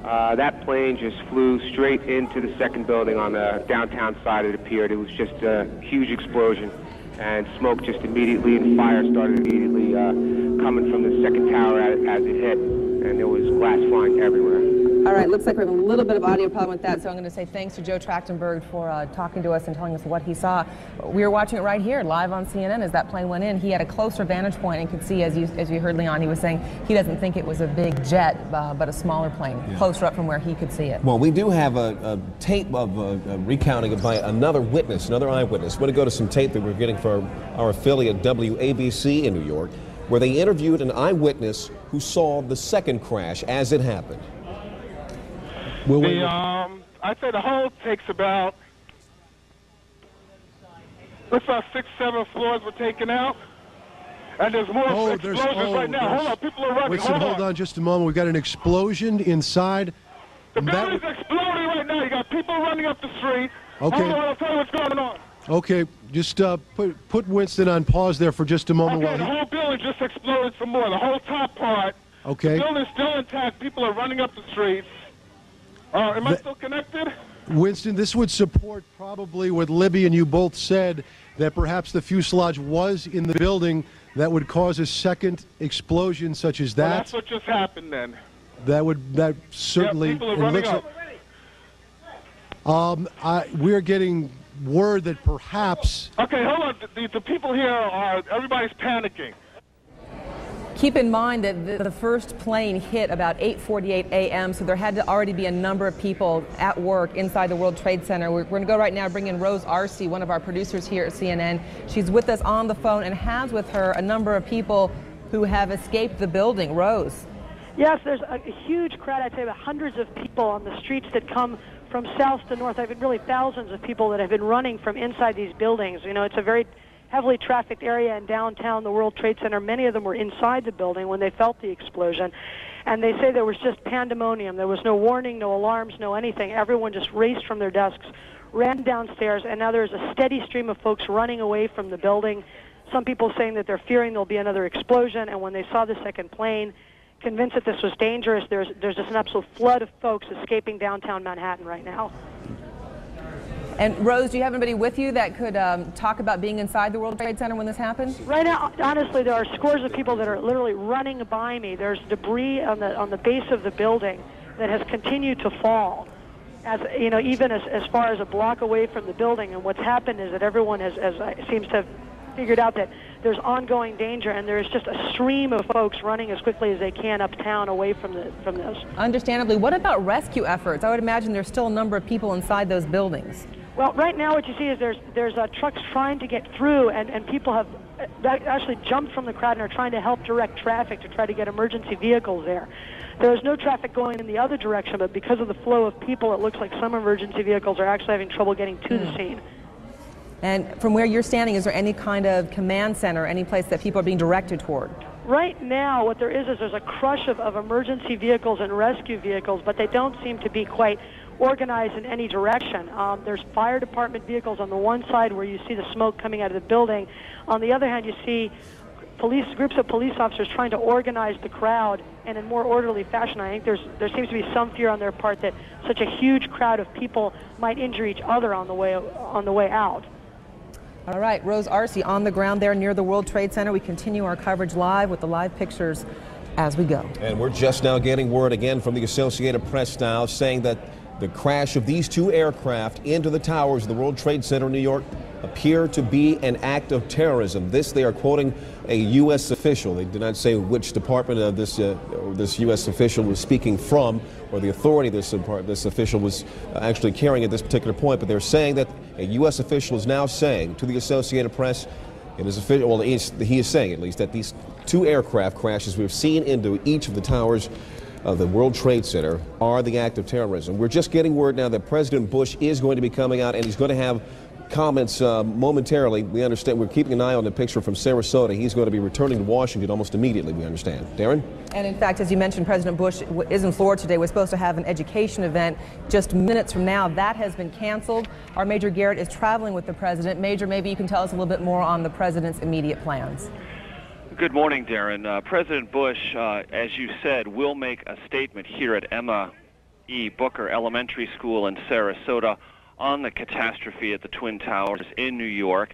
Speaker 17: That plane just flew straight into the second building on the downtown side, it appeared. It was just a huge explosion, and smoke just immediately, and fire started immediately coming from the second tower as it hit, and there was glass flying everywhere.
Speaker 13: All right, looks like we have a little bit of audio problem with that, so I'm going to say thanks to Joe Trachtenberg for talking to us and telling us what he saw. We were watching it right here, live on CNN, as that plane went in. He had a closer vantage point and could see, as you heard Leon, he was saying he doesn't think it was a big jet, but a smaller plane, closer up from where he could see it.
Speaker 11: Well, we do have a tape of a recounting by another witness, another eyewitness. We're going to go to some tape that we're getting from our affiliate WABC in New York, where they interviewed an eyewitness who saw the second crash as it happened.
Speaker 9: I'd say the whole takes about, looks like 6, 7 floors were taken out. And there's more explosions right now. Hold on, people are running.
Speaker 10: Winston, hold on just a moment. We've got an explosion inside.
Speaker 9: The building's exploding right now. You got people running up the street.
Speaker 10: Okay.
Speaker 9: Hold on, I'll tell you what's going on.
Speaker 10: Okay, just put Winston on pause there for just a moment.
Speaker 9: Okay, the whole building just exploded some more. The whole top part.
Speaker 10: Okay.
Speaker 9: The building's still intact. People are running up the streets. Am I still connected?
Speaker 10: Winston, this would support probably what Libby and you both said, that perhaps the fuselage was in the building that would cause a second explosion such as that.
Speaker 9: Well, that's what just happened then.
Speaker 10: That certainly.
Speaker 9: Yeah, people are running up.
Speaker 10: We're getting word that perhaps.
Speaker 9: Okay, hold on. The people here everybody's panicking.
Speaker 13: Keep in mind that the first plane hit about 8:48 a.m., so there had to already be a number of people at work inside the World Trade Center. We're going to go right now, bring in Rose Arce, one of our producers here at CNN. She's with us on the phone and has with her a number of people who have escaped the building. Rose.
Speaker 18: Yes, there's a huge crowd. I'd say about hundreds of people on the streets that come from south to north. I've been really thousands of people that have been running from inside these buildings. You know, it's a very heavily trafficked area in downtown, the World Trade Center. Many of them were inside the building when they felt the explosion. And they say there was just pandemonium. There was no warning, no alarms, no anything. Everyone just raced from their desks ran downstairs, and now there's a steady stream of folks running away from the building. Some people saying that they're fearing there'll be another explosion, and when they saw the second plane, convinced that this was dangerous, there's just an absolute flood of folks escaping downtown Manhattan right now.
Speaker 13: And Rose, do you have anybody with you that could talk about being inside the World Trade Center when this happened?
Speaker 18: Right now, honestly, there are scores of people that are literally running by me. There's debris on the base of the building that has continued to fall, as you know, even as far as a block away from the building. And what's happened is that everyone seems to have figured out that there's ongoing danger, and there's just a stream of folks running as quickly as they can uptown away from this.
Speaker 13: Understandably. What about rescue efforts? I would imagine there's still a number of people inside those buildings.
Speaker 18: Well, right now what you see is there's trucks trying to get through, and people have actually jumped from the crowd and are trying to help direct traffic to try to get emergency vehicles there. There is no traffic going in the other direction, but because of the flow of people, it looks like some emergency vehicles are actually having trouble getting to the scene.
Speaker 13: And from where you're standing, is there any kind of command center, any place that people are being directed toward?
Speaker 18: Right now, what there is there's a crush of emergency vehicles and rescue vehicles, but they don't seem to be quite organized in any direction. There's fire department vehicles on the one side where you see the smoke coming out of the building. On the other hand, you see groups of police officers trying to organize the crowd in a more orderly fashion. I think there seems to be some fear on their part that such a huge crowd of people might injure each other on the way out.
Speaker 13: All right, Rose Arce on the ground there near the World Trade Center. We continue our coverage live with the live pictures as we go.
Speaker 11: And we're just now getting word again from the Associated Press now saying that the crash of these two aircraft into the towers of the World Trade Center in New York appear to be an act of terrorism. This, they are quoting a U.S. official. They did not say which department of this U.S. official was speaking from, or the authority this official was actually carrying at this particular point, but they're saying that a U.S. official is now saying to the Associated Press, it is official, well, he is saying at least, that these two aircraft crashes we've seen into each of the towers of the World Trade Center are the act of terrorism. We're just getting word now that President Bush is going to be coming out, and he's going to have comments momentarily. We understand, we're keeping an eye on the picture from Sarasota. He's going to be returning to Washington almost immediately, we understand. Darren?
Speaker 13: And in fact, as you mentioned, President Bush is in Florida today. We're supposed to have an education event just minutes from now. That has been canceled. Our Major Garrett is traveling with the president. Major, maybe you can tell us a little bit more on the president's immediate plans.
Speaker 5: Good morning, Darren. President Bush, as you said, will make a statement here at Emma E. Booker Elementary School in Sarasota on the catastrophe at the Twin Towers in New York.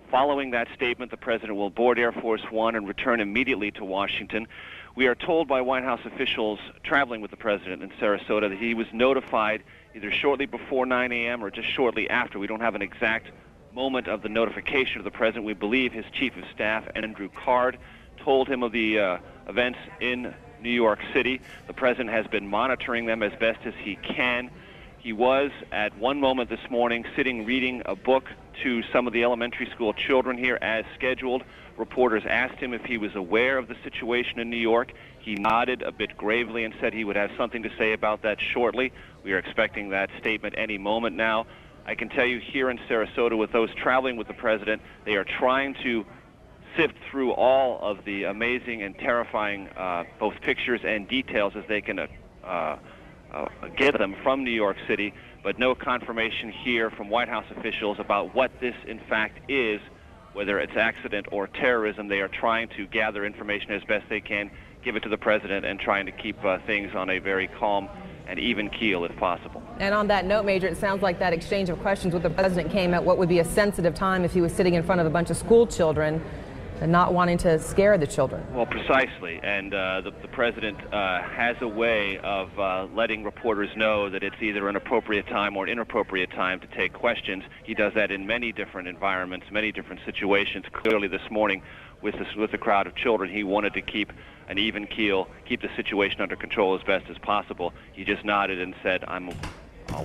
Speaker 5: Following that statement, the president will board Air Force One and return immediately to Washington. We are told by White House officials traveling with the president in Sarasota that he was notified either shortly before 9 a.m. or just shortly after. We don't have an exact moment of the notification of the president. We believe his chief of staff, Andrew Card, told him of the events in New York City. The president has been monitoring them as best as he can. He was, at one moment this morning, sitting reading a book to some of the elementary school children here as scheduled. Reporters asked him if he was aware of the situation in New York. He nodded a bit gravely and said he would have something to say about that shortly. We are expecting that statement any moment now. I can tell you here in Sarasota, with those traveling with the president, they are trying to sift through all of the amazing and terrifying both pictures and details as they can get them from New York City, but no confirmation here from White House officials about what this in fact is, whether it's accident or terrorism. They are trying to gather information as best they can, give it to the president, and trying to keep things on a very calm and even keel if possible.
Speaker 13: And on that note, Major, it sounds like that exchange of questions with the president came at what would be a sensitive time if he was sitting in front of a bunch of school children and not wanting to scare the children.
Speaker 5: Well, precisely. And the president has a way of letting reporters know that it's either an appropriate time or an inappropriate time to take questions. He does that in many different environments, many different situations. Clearly this morning with a crowd of children, he wanted to keep an even keel, keep the situation under control as best as possible. He just nodded and said,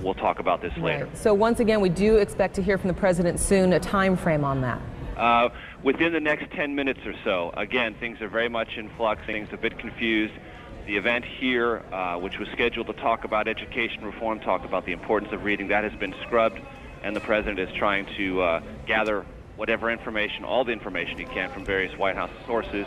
Speaker 5: we'll talk about this later.
Speaker 13: Right. So once again, we do expect to hear from the president soon. A time frame on that?
Speaker 5: Within the next 10 minutes or so. Again, things are very much in flux, things are a bit confused. The event here, which was scheduled to talk about education reform, talk about the importance of reading, that has been scrubbed, and the president is trying to gather whatever information, all the information he can from various White House sources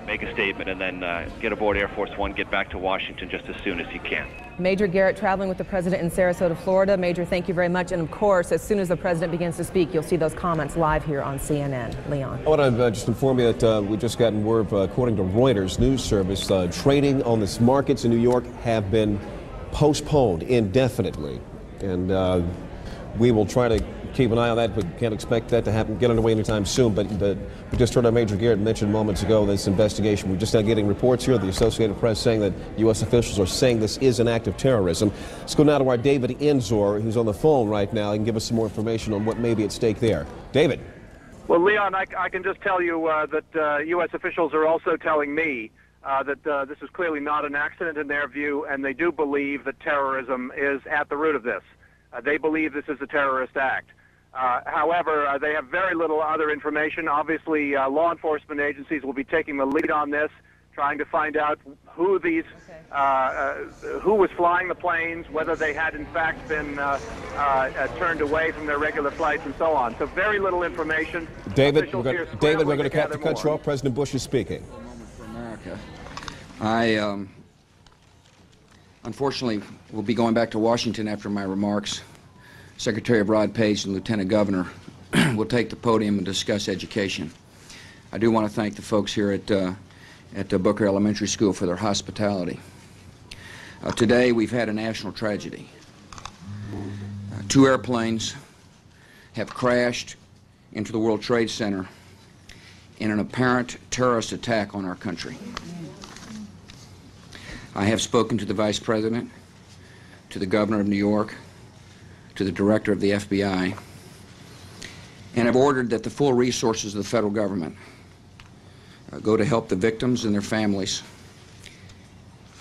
Speaker 19: make a statement, and then get aboard Air Force One, get back to Washington just as soon as you can.
Speaker 13: Major Garrett traveling with the president in Sarasota, Florida. Major, thank you very much. And of course, as soon as the president begins to speak, you'll see those comments live here on CNN. Leon.
Speaker 11: I want to just inform you that we've just gotten word, according to Reuters news service, trading on the markets in New York have been postponed indefinitely. And we will try to keep an eye on that, but can't expect that to happen, get underway anytime soon. But we just heard our Major Garrett mention moments ago this investigation. We're just now getting reports here, the Associated Press, saying that U.S. officials are saying this is an act of terrorism. Let's go now to our David Enzor, who's on the phone right now, and give us some more information on what may be at stake there. David.
Speaker 20: Well, Leon, I can just tell you that U.S. officials are also telling me that this is clearly not an accident in their view, and they do believe that terrorism is at the root of this. They believe this is a terrorist act. However, they have very little other information. Obviously, law enforcement agencies will be taking the lead on this, trying to find out who was flying the planes, whether they had in fact been turned away from their regular flights, and so on. So very little information.
Speaker 11: David, we're going to have to cut you off. President Bush is speaking.
Speaker 21: For America, I unfortunately will be going back to Washington after my remarks. Secretary of Rod Page and Lieutenant Governor will take the podium and discuss education. I do want to thank the folks here at Booker Elementary School for their hospitality. Today we've had a national tragedy. 2 airplanes have crashed into the World Trade Center in an apparent terrorist attack on our country. I have spoken to the Vice President, to the Governor of New York, to the Director of the FBI, and have ordered that the full resources of the federal government go to help the victims and their families,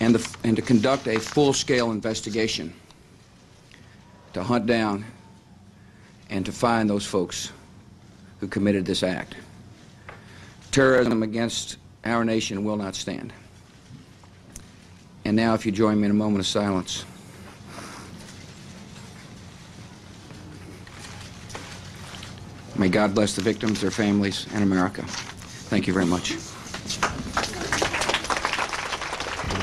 Speaker 21: and to conduct a full-scale investigation to hunt down and to find those folks who committed this act. Terrorism against our nation will not stand. And now, if you join me in a moment of silence. May God bless the victims, their families, and America. Thank you very much.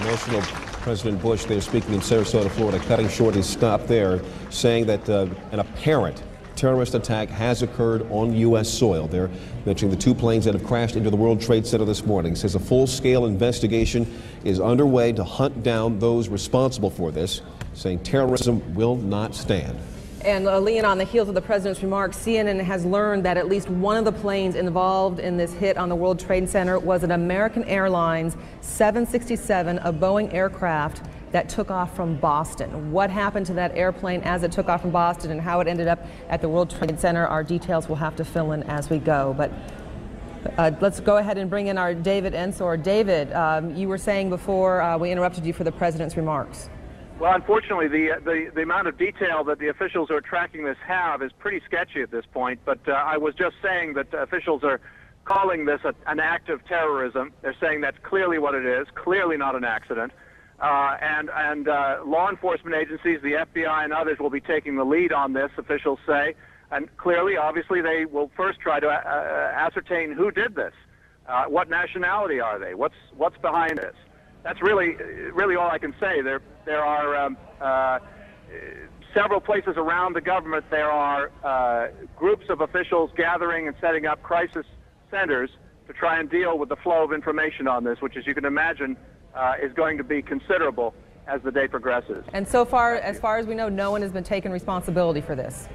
Speaker 11: Emotional President Bush there speaking in Sarasota, Florida, cutting short his stop there, saying that an apparent terrorist attack has occurred on U.S. soil. They're mentioning the 2 planes that have crashed into the World Trade Center this morning. He says a full-scale investigation is underway to hunt down those responsible for this, saying terrorism will not stand.
Speaker 13: And Leon, on the heels of the president's remarks, CNN has learned that at least one of the planes involved in this hit on the World Trade Center was an American Airlines 767, a Boeing aircraft that took off from Boston. What happened to that airplane as it took off from Boston and how it ended up at the World Trade Center, our details will have to fill in as we go. But let's go ahead and bring in our David Enzor. David, you were saying before we interrupted you for the president's remarks.
Speaker 20: Well, unfortunately, the amount of detail that the officials who are tracking this have is pretty sketchy at this point. But I was just saying that officials are calling this an act of terrorism. They're saying that's clearly what it is, clearly not an accident. And law enforcement agencies, the FBI and others, will be taking the lead on this, officials say. And clearly, obviously, they will first try to ascertain who did this. What nationality are they? What's behind this? That's really all I can say. There are several places around the government. There are groups of officials gathering and setting up crisis centers to try and deal with the flow of information on this, which, as you can imagine, is going to be considerable as the day progresses.
Speaker 13: And so far, as we know, no one has been taking responsibility for this.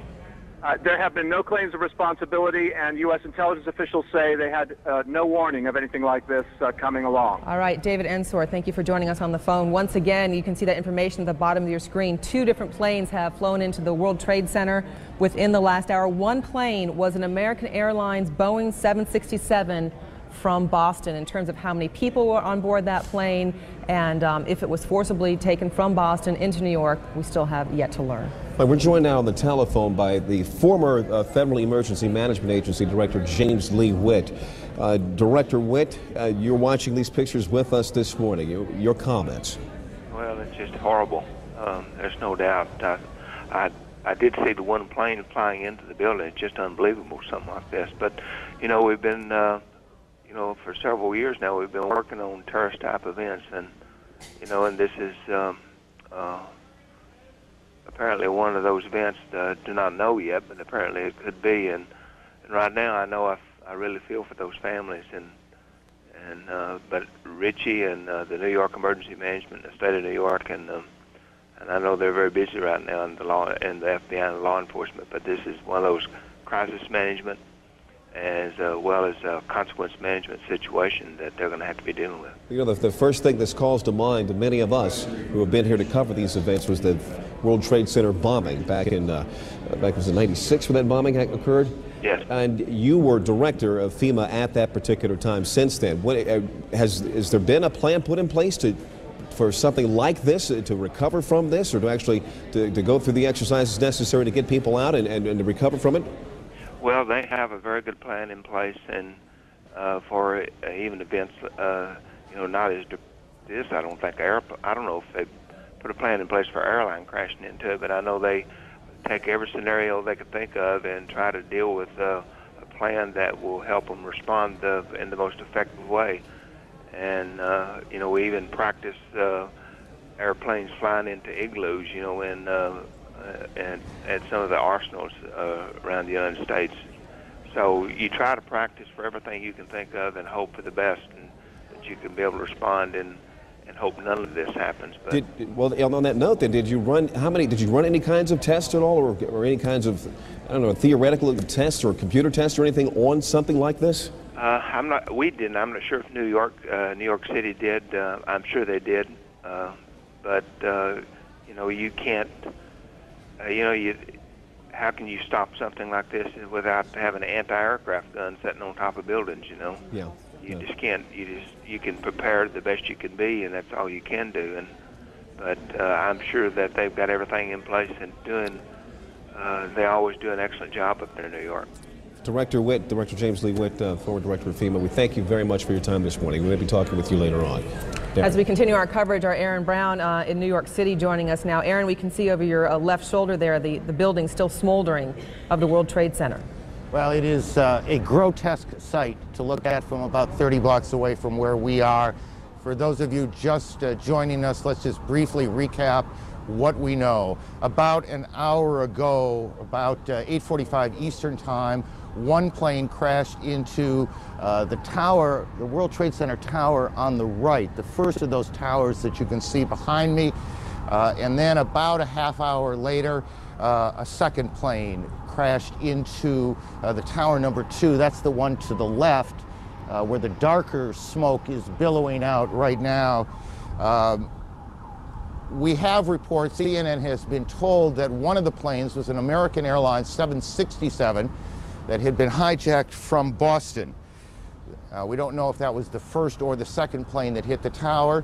Speaker 20: There have been no claims of responsibility, and U.S. intelligence officials say they had no warning of anything like this coming along.
Speaker 13: All right, David Enzor, thank you for joining us on the phone. Once again, you can see that information at the bottom of your screen. 2 different planes have flown into the World Trade Center within the last hour. One plane was an American Airlines Boeing 767 from Boston. In terms of how many people were on board that plane and if it was forcibly taken from Boston into New York, we still have yet to learn.
Speaker 11: We're joined now on the telephone by the former Federal Emergency Management Agency Director James Lee Witt. Director Witt, you're watching these pictures with us this morning. Your comments?
Speaker 22: Well, it's just horrible. There's no doubt. I did see the one plane flying into the building. It's just unbelievable, something like this. But, you know, we've been for several years now, we've been working on terrorist type events, and and this is apparently one of those events. Do not know yet, but apparently it could be. And right now, I know I really feel for those families, but Richie and the New York Emergency Management, the state of New York, and I know they're very busy right now in the law and the FBI and law enforcement. But this is one of those crisis management as well as consequence management situation that they're going to have to be dealing with.
Speaker 11: The first thing that calls to mind to many of us who have been here to cover these events was the World Trade Center bombing back was in '96 when that bombing occurred.
Speaker 22: Yes.
Speaker 11: And you were director of FEMA at that particular time. Since then, has there been a plan put in place for something like this, to recover from this, or to go through the exercises necessary to get people out and to recover from it?
Speaker 22: Well, they have a very good plan in place, and for even events, not as this. I don't think I don't know if they put a plan in place for airline crashing into it, but I know they take every scenario they could think of and try to deal with a plan that will help them respond in the most effective way. And we even practice airplanes flying into igloos, and at some of the arsenals around the United States. So you try to practice for everything you can think of and hope for the best, and that you can be able to respond and hope none of this happens. But
Speaker 11: on that note, then, did you run any kinds of tests at all, or any kinds of, theoretical tests or computer tests or anything on something like this?
Speaker 22: We didn't. I'm not sure if New York City did. I'm sure they did. But you can't. How can you stop something like this without having an anti-aircraft gun sitting on top of buildings?
Speaker 11: Yeah.
Speaker 22: You just can't. You can prepare the best you can be, and that's all you can do. But I'm sure that they've got everything in place and doing. They always do an excellent job up there in New York.
Speaker 11: Director James Lee Witt, former director of FEMA, we thank you very much for your time this morning. We may be talking with you later on. Darren.
Speaker 13: As we continue our coverage, our Aaron Brown in New York City joining us now. Aaron, we can see over your left shoulder there the building still smoldering of the World Trade Center.
Speaker 1: Well, it is a grotesque sight to look at from about 30 blocks away from where we are. For those of you just joining us, let's just briefly recap what we know. About an hour ago, about 8:45 Eastern Time, one plane crashed into the tower, the World Trade Center tower on the right, the first of those towers that you can see behind me. And then about a half hour later, a second plane crashed into the tower number 2. That's the one to the left, where the darker smoke is billowing out right now. We have reports, CNN has been told that one of the planes was an American Airlines 767 that had been hijacked from Boston. We don't know if that was the first or the second plane that hit the tower,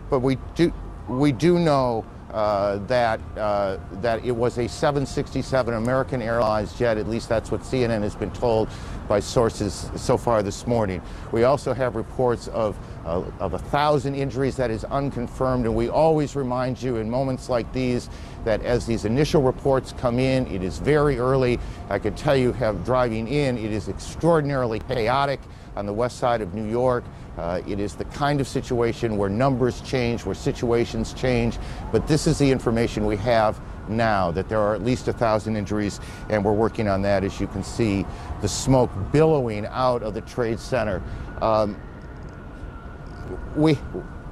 Speaker 1: but we do know that it was a 767 American Airlines jet. At least that's what CNN has been told by sources so far this morning. We also have reports of 1,000 injuries. That is unconfirmed, and we always remind you in moments like these that as these initial reports come in, it is very early. I can tell you, driving in, it is extraordinarily chaotic on the west side of New York. It is the kind of situation where numbers change, where situations change, but this is the information we have now, that there are at least 1,000 injuries, and we're working on that. As you can see, the smoke billowing out of the Trade Center.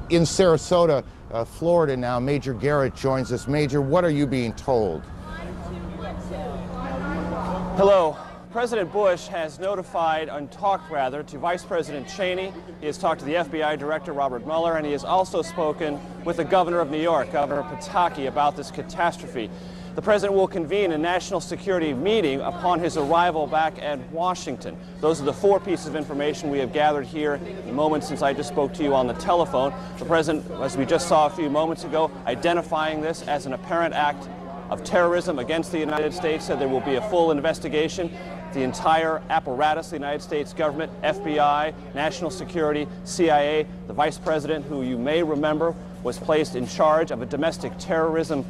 Speaker 1: In Sarasota, Florida now, Major Garrett joins us. Major, what are you being told?
Speaker 6: Hello. President Bush has notified, and talked rather, to Vice President Cheney. He has talked to the FBI Director Robert Mueller, and he has also spoken with the Governor of New York, Governor Pataki, about this catastrophe. The President will convene a national security meeting upon his arrival back at Washington. Those are the 4 pieces of information we have gathered here in the moments since I just spoke to you on the telephone. The President, as we just saw a few moments ago, identifying this as an apparent act of terrorism against the United States, said there will be a full investigation. The entire apparatus, the United States government, FBI, national security, CIA, the Vice President, who you may remember was placed in charge of a domestic terrorism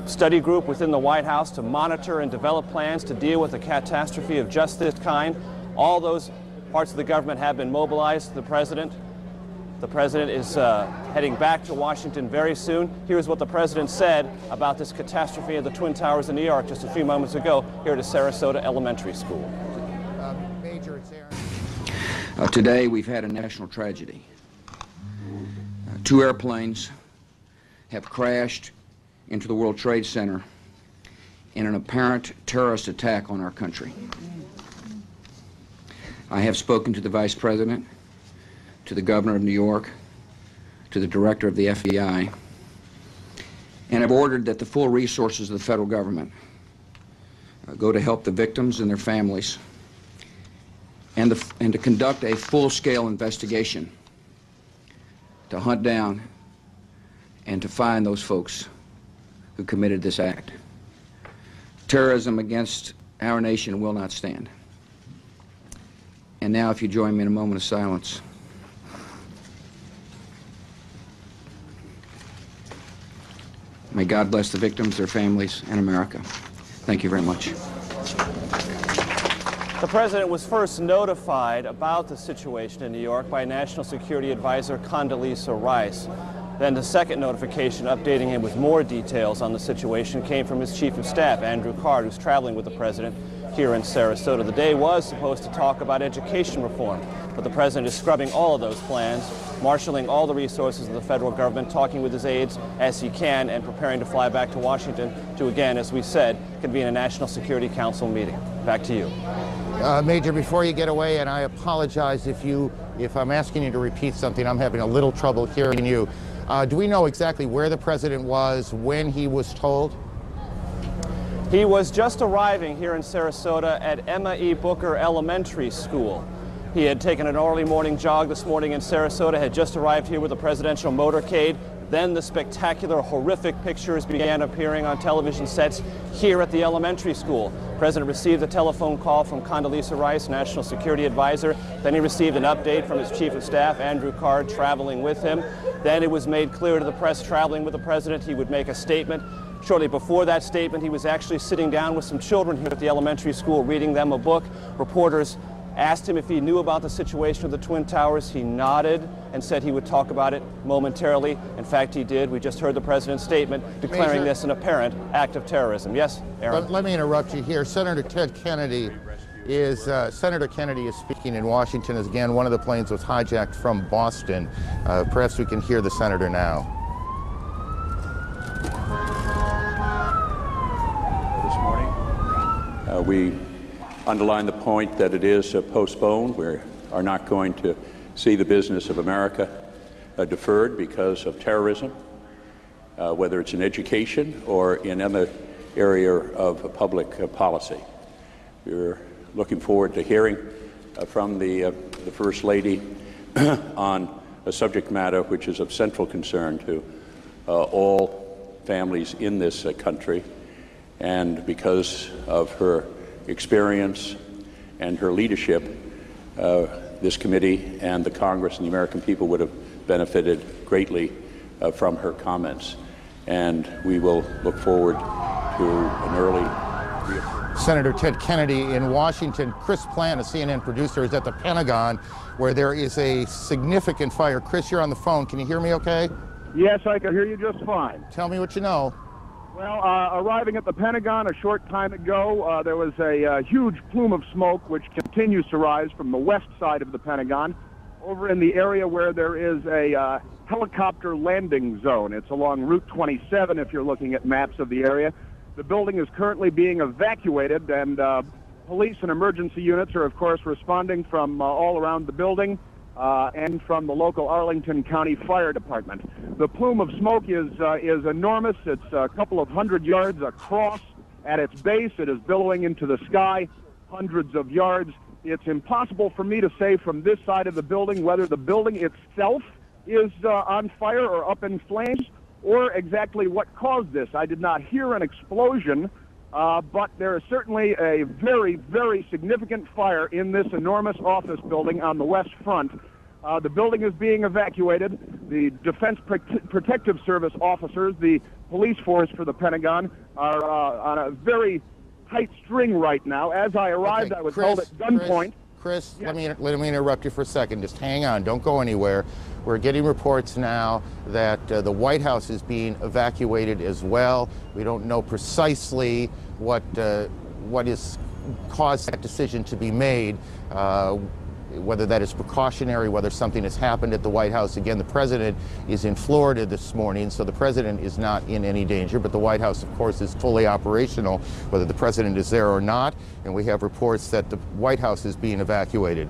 Speaker 6: study group within the White House to monitor and develop plans to deal with a catastrophe of just this kind. All those Parts of the government have been mobilized. The president is heading back to Washington very soon. Here's what the president said about this catastrophe at the Twin Towers in New York just a few moments ago here at a Sarasota elementary school.
Speaker 1: Major, it's Aaron.
Speaker 21: Today we've had a national tragedy. 2 airplanes have crashed into the World Trade Center in an apparent terrorist attack on our country. I have spoken to the Vice President, to the Governor of New York, to the Director of the FBI, and have ordered that the full resources of the federal government go to help the victims and their families, and to conduct a full-scale investigation to hunt down and to find those folks who committed this act. Terrorism against our nation will not stand. And now, if you join me in a moment of silence. May God bless the victims, their families, and America. Thank you very much.
Speaker 6: The president was first notified about the situation in New York by National Security Advisor Condoleezza Rice. Then the second notification updating him with more details on the situation came from his chief of staff, Andrew Card, who's traveling with the president here in Sarasota. The day was supposed to talk about education reform, but the president is scrubbing all of those plans, marshaling all the resources of the federal government, talking with his aides as he can, and preparing to fly back to Washington to, again, as we said, convene a National Security Council meeting. Back to you.
Speaker 1: Major, before you get away, and I apologize if I'm asking you to repeat something, I'm having a little trouble hearing you. Do we know exactly where the president was when he was told?
Speaker 6: He was just arriving here in Sarasota at Emma E. Booker Elementary School. He had taken an early morning jog this morning in Sarasota, had just arrived here with a presidential motorcade. Then the spectacular, horrific pictures began appearing on television sets here at the elementary school. The president received a telephone call from Condoleezza Rice, National Security Advisor. Then he received an update from his chief of staff, Andrew Card, traveling with him. Then it was made clear to the press, traveling with the president, he would make a statement. Shortly before that statement, he was actually sitting down with some children here at the elementary school, reading them a book. Reporters asked him if he knew about the situation of the Twin Towers. He nodded and said he would talk about it momentarily. In fact, he did. We just heard the president's statement declaring
Speaker 1: Major,
Speaker 6: this an apparent act of terrorism. Yes, Aaron?
Speaker 1: Let me interrupt you here. Senator Kennedy is speaking in Washington as, again, one of the planes was hijacked from Boston. Perhaps we can hear the senator now.
Speaker 4: This morning, we underline the point that it is postponed. We are not going to see the business of America deferred because of terrorism, whether it's in education or in other area of public policy. We're looking forward to hearing from the First Lady on a subject matter which is of central concern to all families in this country, and because of her experience and her leadership, this committee and the Congress and the American people would have benefited greatly from her comments. And we will look forward to an early...
Speaker 1: Senator Ted Kennedy in Washington. Chris Plant, a CNN producer, is at the Pentagon, where there is a significant fire. Chris, you're on the phone. Can you hear me okay?
Speaker 8: Yes, I can hear you just fine.
Speaker 1: Tell me what you know.
Speaker 8: Well, arriving at the Pentagon a short time ago, there was a huge plume of smoke which continues to rise from the west side of the Pentagon over in the area where there is a helicopter landing zone. It's along Route 27 if you're looking at maps of the area. The building is currently being evacuated, and police and emergency units are, of course, responding from all around the building and from the local Arlington County Fire Department. The plume of smoke is enormous. It's a couple of 100 yards across at its base. It is billowing into the sky hundreds of yards. It's impossible for me to say from this side of the building whether the building itself is on fire or up in flames, or exactly what caused this. I did not hear an explosion, but there is certainly a very, very significant fire in this enormous office building on the west front. The building is being evacuated. The Defense Protective Service officers, the police force for the Pentagon, are on a very tight string right now. As I arrived, I was held at gunpoint.
Speaker 1: Chris, let me interrupt you for a second. Just hang on. Don't go anywhere. We're getting reports now that the White House is being evacuated as well. We don't know precisely what has caused that decision to be made. Whether that is precautionary, whether something has happened at the White House. Again, the president is in Florida this morning, so the president is not in any danger, but the White House, of course, is fully operational, whether the president is there or not, and we have reports that the White House is being evacuated.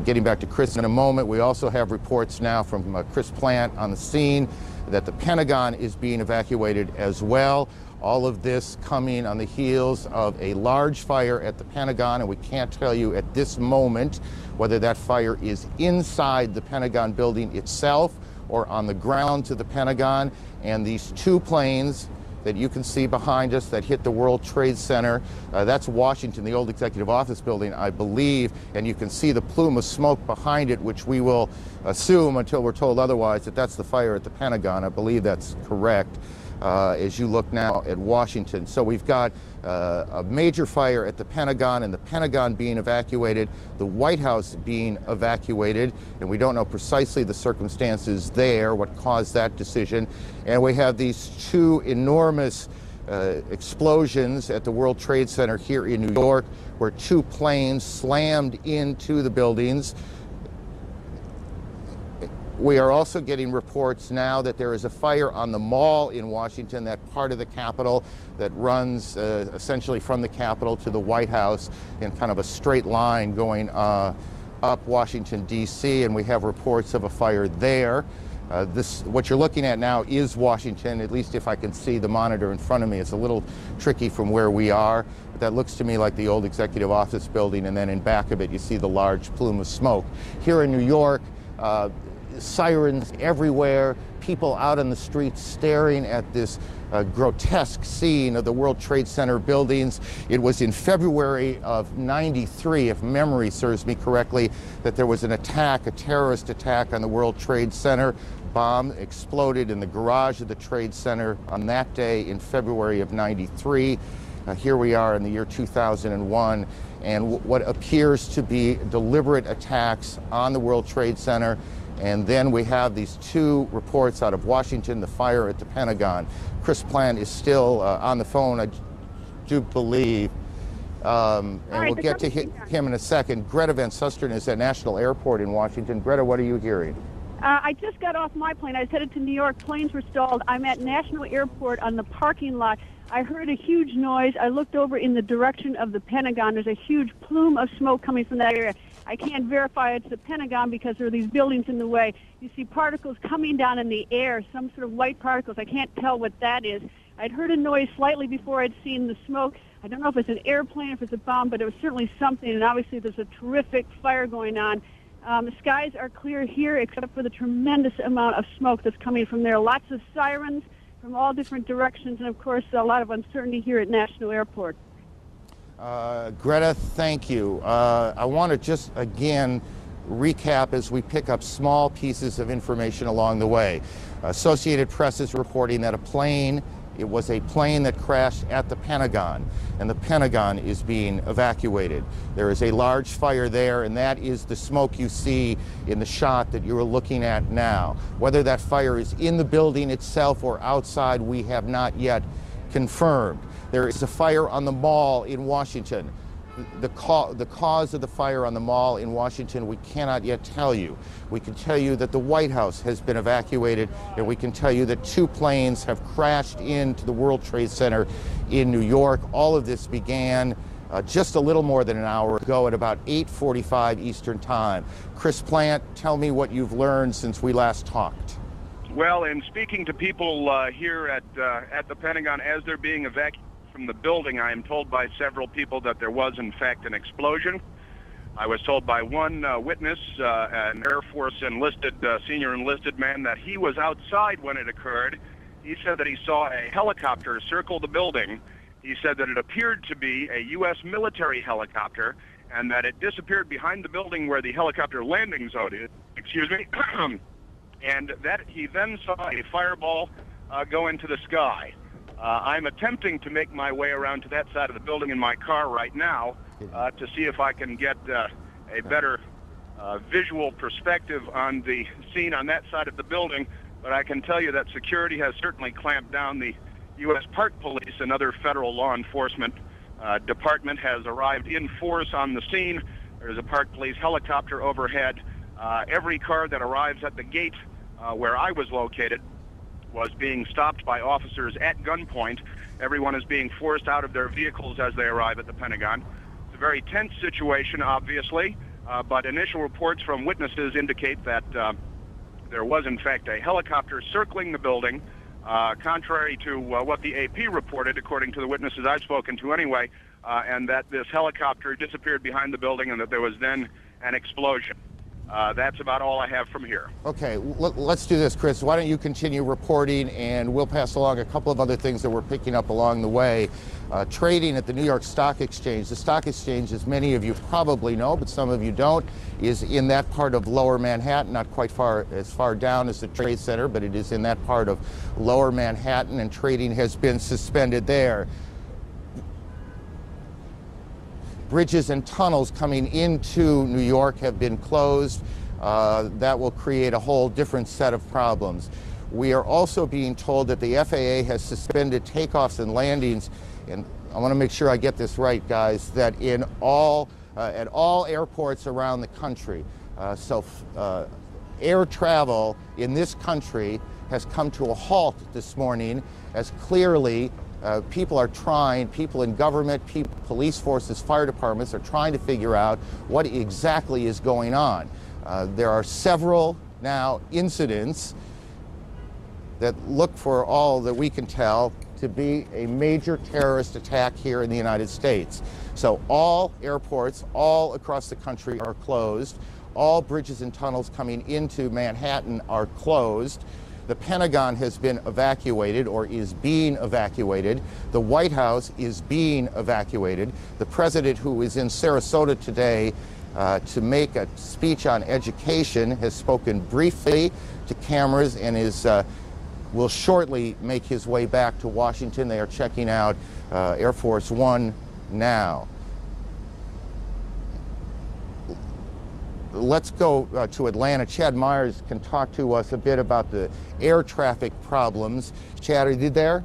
Speaker 1: Getting back to Chris in a moment, we also have reports now from Chris Plant on the scene that the Pentagon is being evacuated as well. All of this coming on the heels of a large fire at the Pentagon, and we can't tell you at this moment whether that fire is inside the Pentagon building itself or on the ground to the Pentagon. And these two planes that you can see behind us that hit the World Trade Center, that's Washington, the old executive office building, I believe, and you can see the plume of smoke behind it, which we will assume until we're told otherwise that that's the fire at the Pentagon. I believe that's correct. As you look now at Washington. So we've got a major fire at the Pentagon, and the Pentagon being evacuated, the White House being evacuated, and we don't know precisely the circumstances there, what caused that decision. And we have these two enormous explosions at the World Trade Center here in New York, where two planes slammed into the buildings. We are also getting reports now that there is a fire on the Mall in Washington, that part of the Capitol that runs essentially from the Capitol to the White House in kind of a straight line going up Washington, D.C., and we have reports of a fire there. What you're looking at now is Washington, at least if I can see the monitor in front of me. It's a little tricky from where we are, but that looks to me like the old executive office building, and then in back of it you see the large plume of smoke. Here in New York, sirens everywhere, people out on the streets staring at this grotesque scene of the World Trade Center buildings. It was in February of '93, if memory serves me correctly, that there was an attack, a terrorist attack on the World Trade Center. Bomb exploded in the garage of the Trade Center on that day in February of '93. Here we are in the year 2001, and what appears to be deliberate attacks on the World Trade Center. And then we have these two reports out of Washington, the fire at the Pentagon. Chris Plant is still on the phone, I do believe. And we'll get to him in a second. Greta Van Susteren is at National Airport in Washington. Greta, what are you hearing?
Speaker 3: I just got off my plane. I was headed to New York. Planes were stalled. I'm at National Airport on the parking lot. I heard a huge noise. I looked over in the direction of the Pentagon. There's a huge plume of smoke coming from that area. I can't verify it's the Pentagon because there are these buildings in the way. You see particles coming down in the air, some sort of white particles. I can't tell what that is. I'd heard a noise slightly before I'd seen the smoke. I don't know if it's an airplane, if it's a bomb, but it was certainly something, and obviously there's a terrific fire going on. The skies are clear here except for the tremendous amount of smoke that's coming from there. Lots of sirens from all different directions, and of course a lot of uncertainty here at National Airport.
Speaker 1: Greta, thank you. I want to just again recap as we pick up small pieces of information along the way. Associated Press is reporting that it was a plane that crashed at the Pentagon, and the Pentagon is being evacuated. There is a large fire there, and that is the smoke you see in the shot that you are looking at now. Whether that fire is in the building itself or outside, we have not yet confirmed. There is a fire on the Mall in Washington. The cause of the fire on the Mall in Washington, we cannot yet tell you. We can tell you that the White House has been evacuated, and we can tell you that two planes have crashed into the World Trade Center in New York. All of this began just a little more than an hour ago at about 8:45 Eastern Time. Chris Plant, tell me what you've learned since we last talked.
Speaker 12: Well, in speaking to people here at the Pentagon as they're being evacuated from the building, I am told by several people that there was, in fact, an explosion. I was told by one witness, an Air Force senior enlisted man, that he was outside when it occurred. He said that he saw a helicopter circle the building. He said that it appeared to be a U.S. military helicopter, and that it disappeared behind the building where the helicopter landing zone is. Excuse me. And that he then saw a fireball go into the sky. I'm attempting to make my way around to that side of the building in my car right now to see if I can get a better visual perspective on the scene on that side of the building, but I can tell you that security has certainly clamped down. The U.S. Park Police, another federal law enforcement department, has arrived in force on the scene. There's a Park Police helicopter overhead. Every car that arrives at the gate where I was located was being stopped by officers at gunpoint. Everyone is being forced out of their vehicles as they arrive at the Pentagon. It's a very tense situation, obviously, but initial reports from witnesses indicate that there was, in fact, a helicopter circling the building, contrary to what the AP reported, according to the witnesses I've spoken to anyway, and that this helicopter disappeared behind the building and that there was then an explosion. That's about all I have from here.
Speaker 1: Okay, let's do this, Chris. Why don't you continue reporting, and we'll pass along a couple of other things that we're picking up along the way. Trading at the New York Stock Exchange. The Stock Exchange, as many of you probably know, but some of you don't, is in that part of Lower Manhattan, not quite as far down as the Trade Center, but it is in that part of Lower Manhattan, and trading has been suspended there. Bridges and tunnels coming into New York have been closed. That will create a whole different set of problems. We are also being told that the FAA has suspended takeoffs and landings, and I want to make sure I get this right, guys, that at all airports around the country. Air travel in this country has come to a halt this morning, as clearly people in government, police forces, fire departments are trying to figure out what exactly is going on. There are several now incidents that look, for all that we can tell, to be a major terrorist attack here in the United States. So all airports all across the country are closed. All bridges and tunnels coming into Manhattan are closed. The Pentagon has been evacuated, or is being evacuated. The White House is being evacuated. The president, who is in Sarasota today to make a speech on education, has spoken briefly to cameras and will shortly make his way back to Washington. They are checking out Air Force One now. Let's go to Atlanta. Chad Myers can talk to us a bit about the air traffic problems. Chad, are you there?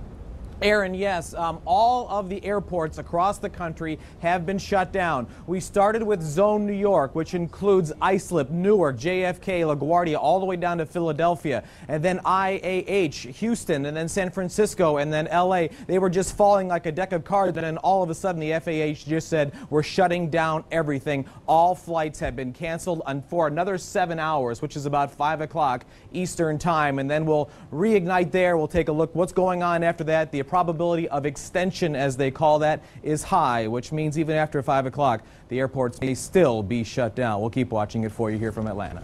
Speaker 2: Aaron, yes. All of the airports across the country have been shut down. We started with Zone New York, which includes Islip, Newark, JFK, LaGuardia, all the way down to Philadelphia, and then IAH, Houston, and then San Francisco, and then LA. They were just falling like a deck of cards, and then all of a sudden the FAA just said, we're shutting down everything. All flights have been canceled for another 7 hours, which is about 5 o'clock Eastern time, and then we'll reignite there. We'll take a look what's going on after that. The probability of extension, as they call that, is high, which means even after 5 o'clock, the airports may still be shut down. We'll keep watching it for you here from Atlanta.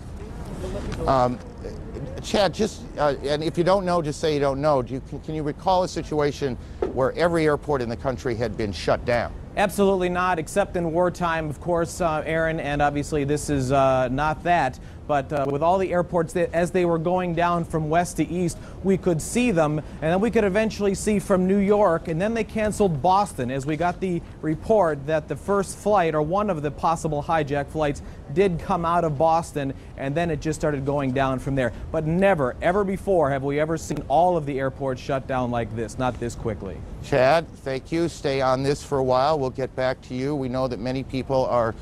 Speaker 1: Chad, and if you don't know, just say you don't know. Can you recall a situation where every airport in the country had been shut down?
Speaker 2: Absolutely not, except in wartime, of course, Aaron, and obviously this is not that. But with all the airports, as they were going down from west to east, we could see them, and then we could eventually see from New York, and then they canceled Boston, as we got the report that the first flight, or one of the possible hijack flights, did come out of Boston, and then it just started going down from there. But never, ever before have we ever seen all of the airports shut down like this, not this quickly.
Speaker 1: Chad, thank you. Stay on this for a while. We'll get back to you. We know that many people are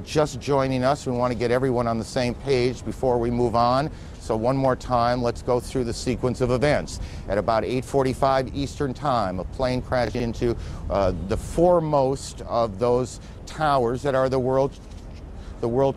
Speaker 1: just joining us. We want to get everyone on the same page before we move on. So one more time, let's go through the sequence of events. At about 8:45 Eastern Time, a plane crashed into the foremost of those towers that are the World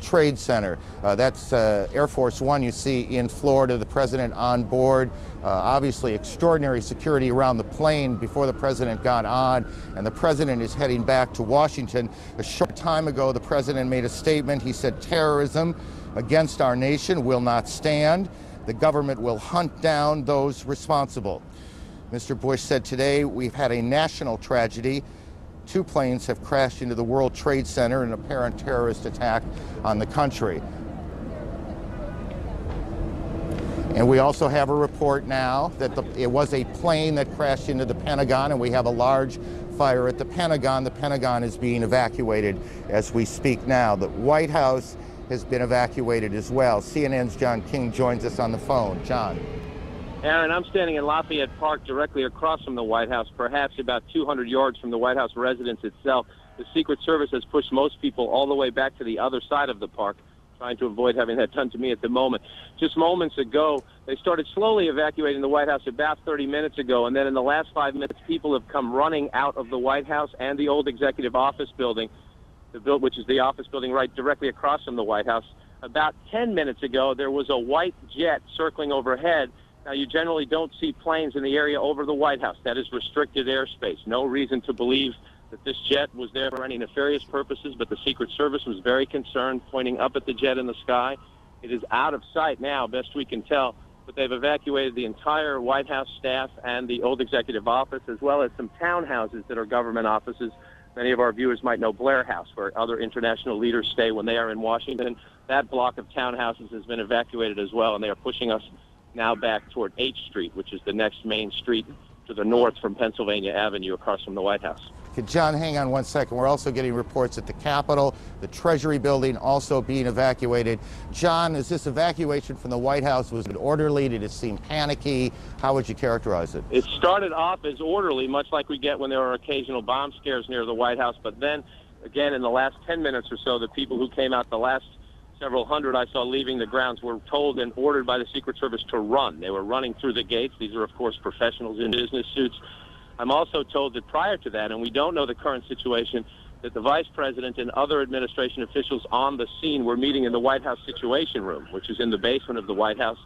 Speaker 1: Trade Center. That's Air Force One you see in Florida, the president on board. Obviously extraordinary security around the plane before the president got on, and the president is heading back to Washington. A short time ago, the president made a statement. He said, terrorism against our nation will not stand. The government will hunt down those responsible. Mr. Bush said today, we've had a national tragedy. 2 planes have crashed into the World Trade Center in an apparent terrorist attack on the country. And we also have a report now that it was a plane that crashed into the Pentagon, and we have a large fire at the Pentagon. The Pentagon is being evacuated as we speak now. The White House has been evacuated as well. CNN's John King joins us on the phone. John.
Speaker 7: Aaron, I'm standing in Lafayette Park directly across from the White House, perhaps about 200 yards from the White House residence itself. The Secret Service has pushed most people all the way back to the other side of the park, trying to avoid having that done to me at the moment. Just moments ago, they started slowly evacuating the White House about 30 minutes ago, and then in the last 5 minutes, people have come running out of the White House and the old Executive Office building, which is the office building right directly across from the White House. About 10 minutes ago, there was a white jet circling overhead. Now, you generally don't see planes in the area over the White House. That is restricted airspace. No reason to believe that this jet was there for any nefarious purposes, but the Secret Service was very concerned, pointing up at the jet in the sky. It is out of sight now, best we can tell, but they've evacuated the entire White House staff and the old Executive Office, as well as some townhouses that are government offices. Many of our viewers might know Blair House, where other international leaders stay when they are in Washington. That block of townhouses has been evacuated as well, and they are pushing us now back toward H Street, which is the next main street to the north from Pennsylvania Avenue across from the White House.
Speaker 1: Okay, John, hang on one second. We're also getting reports at the Capitol, the Treasury building also being evacuated. John, is this evacuation from the White House, was it orderly? Did it seem panicky? How would you characterize it?
Speaker 7: It started off as orderly, much like we get when there are occasional bomb scares near the White House, but then, again, in the last 10 minutes or so, the people who came out the last several hundred I saw leaving the grounds were told and ordered by the Secret Service to run. They were running through the gates. These are, of course, professionals in business suits. I'm also told that prior to that, and we don't know the current situation, that the Vice President and other administration officials on the scene were meeting in the White House Situation Room, which is in the basement of the White House.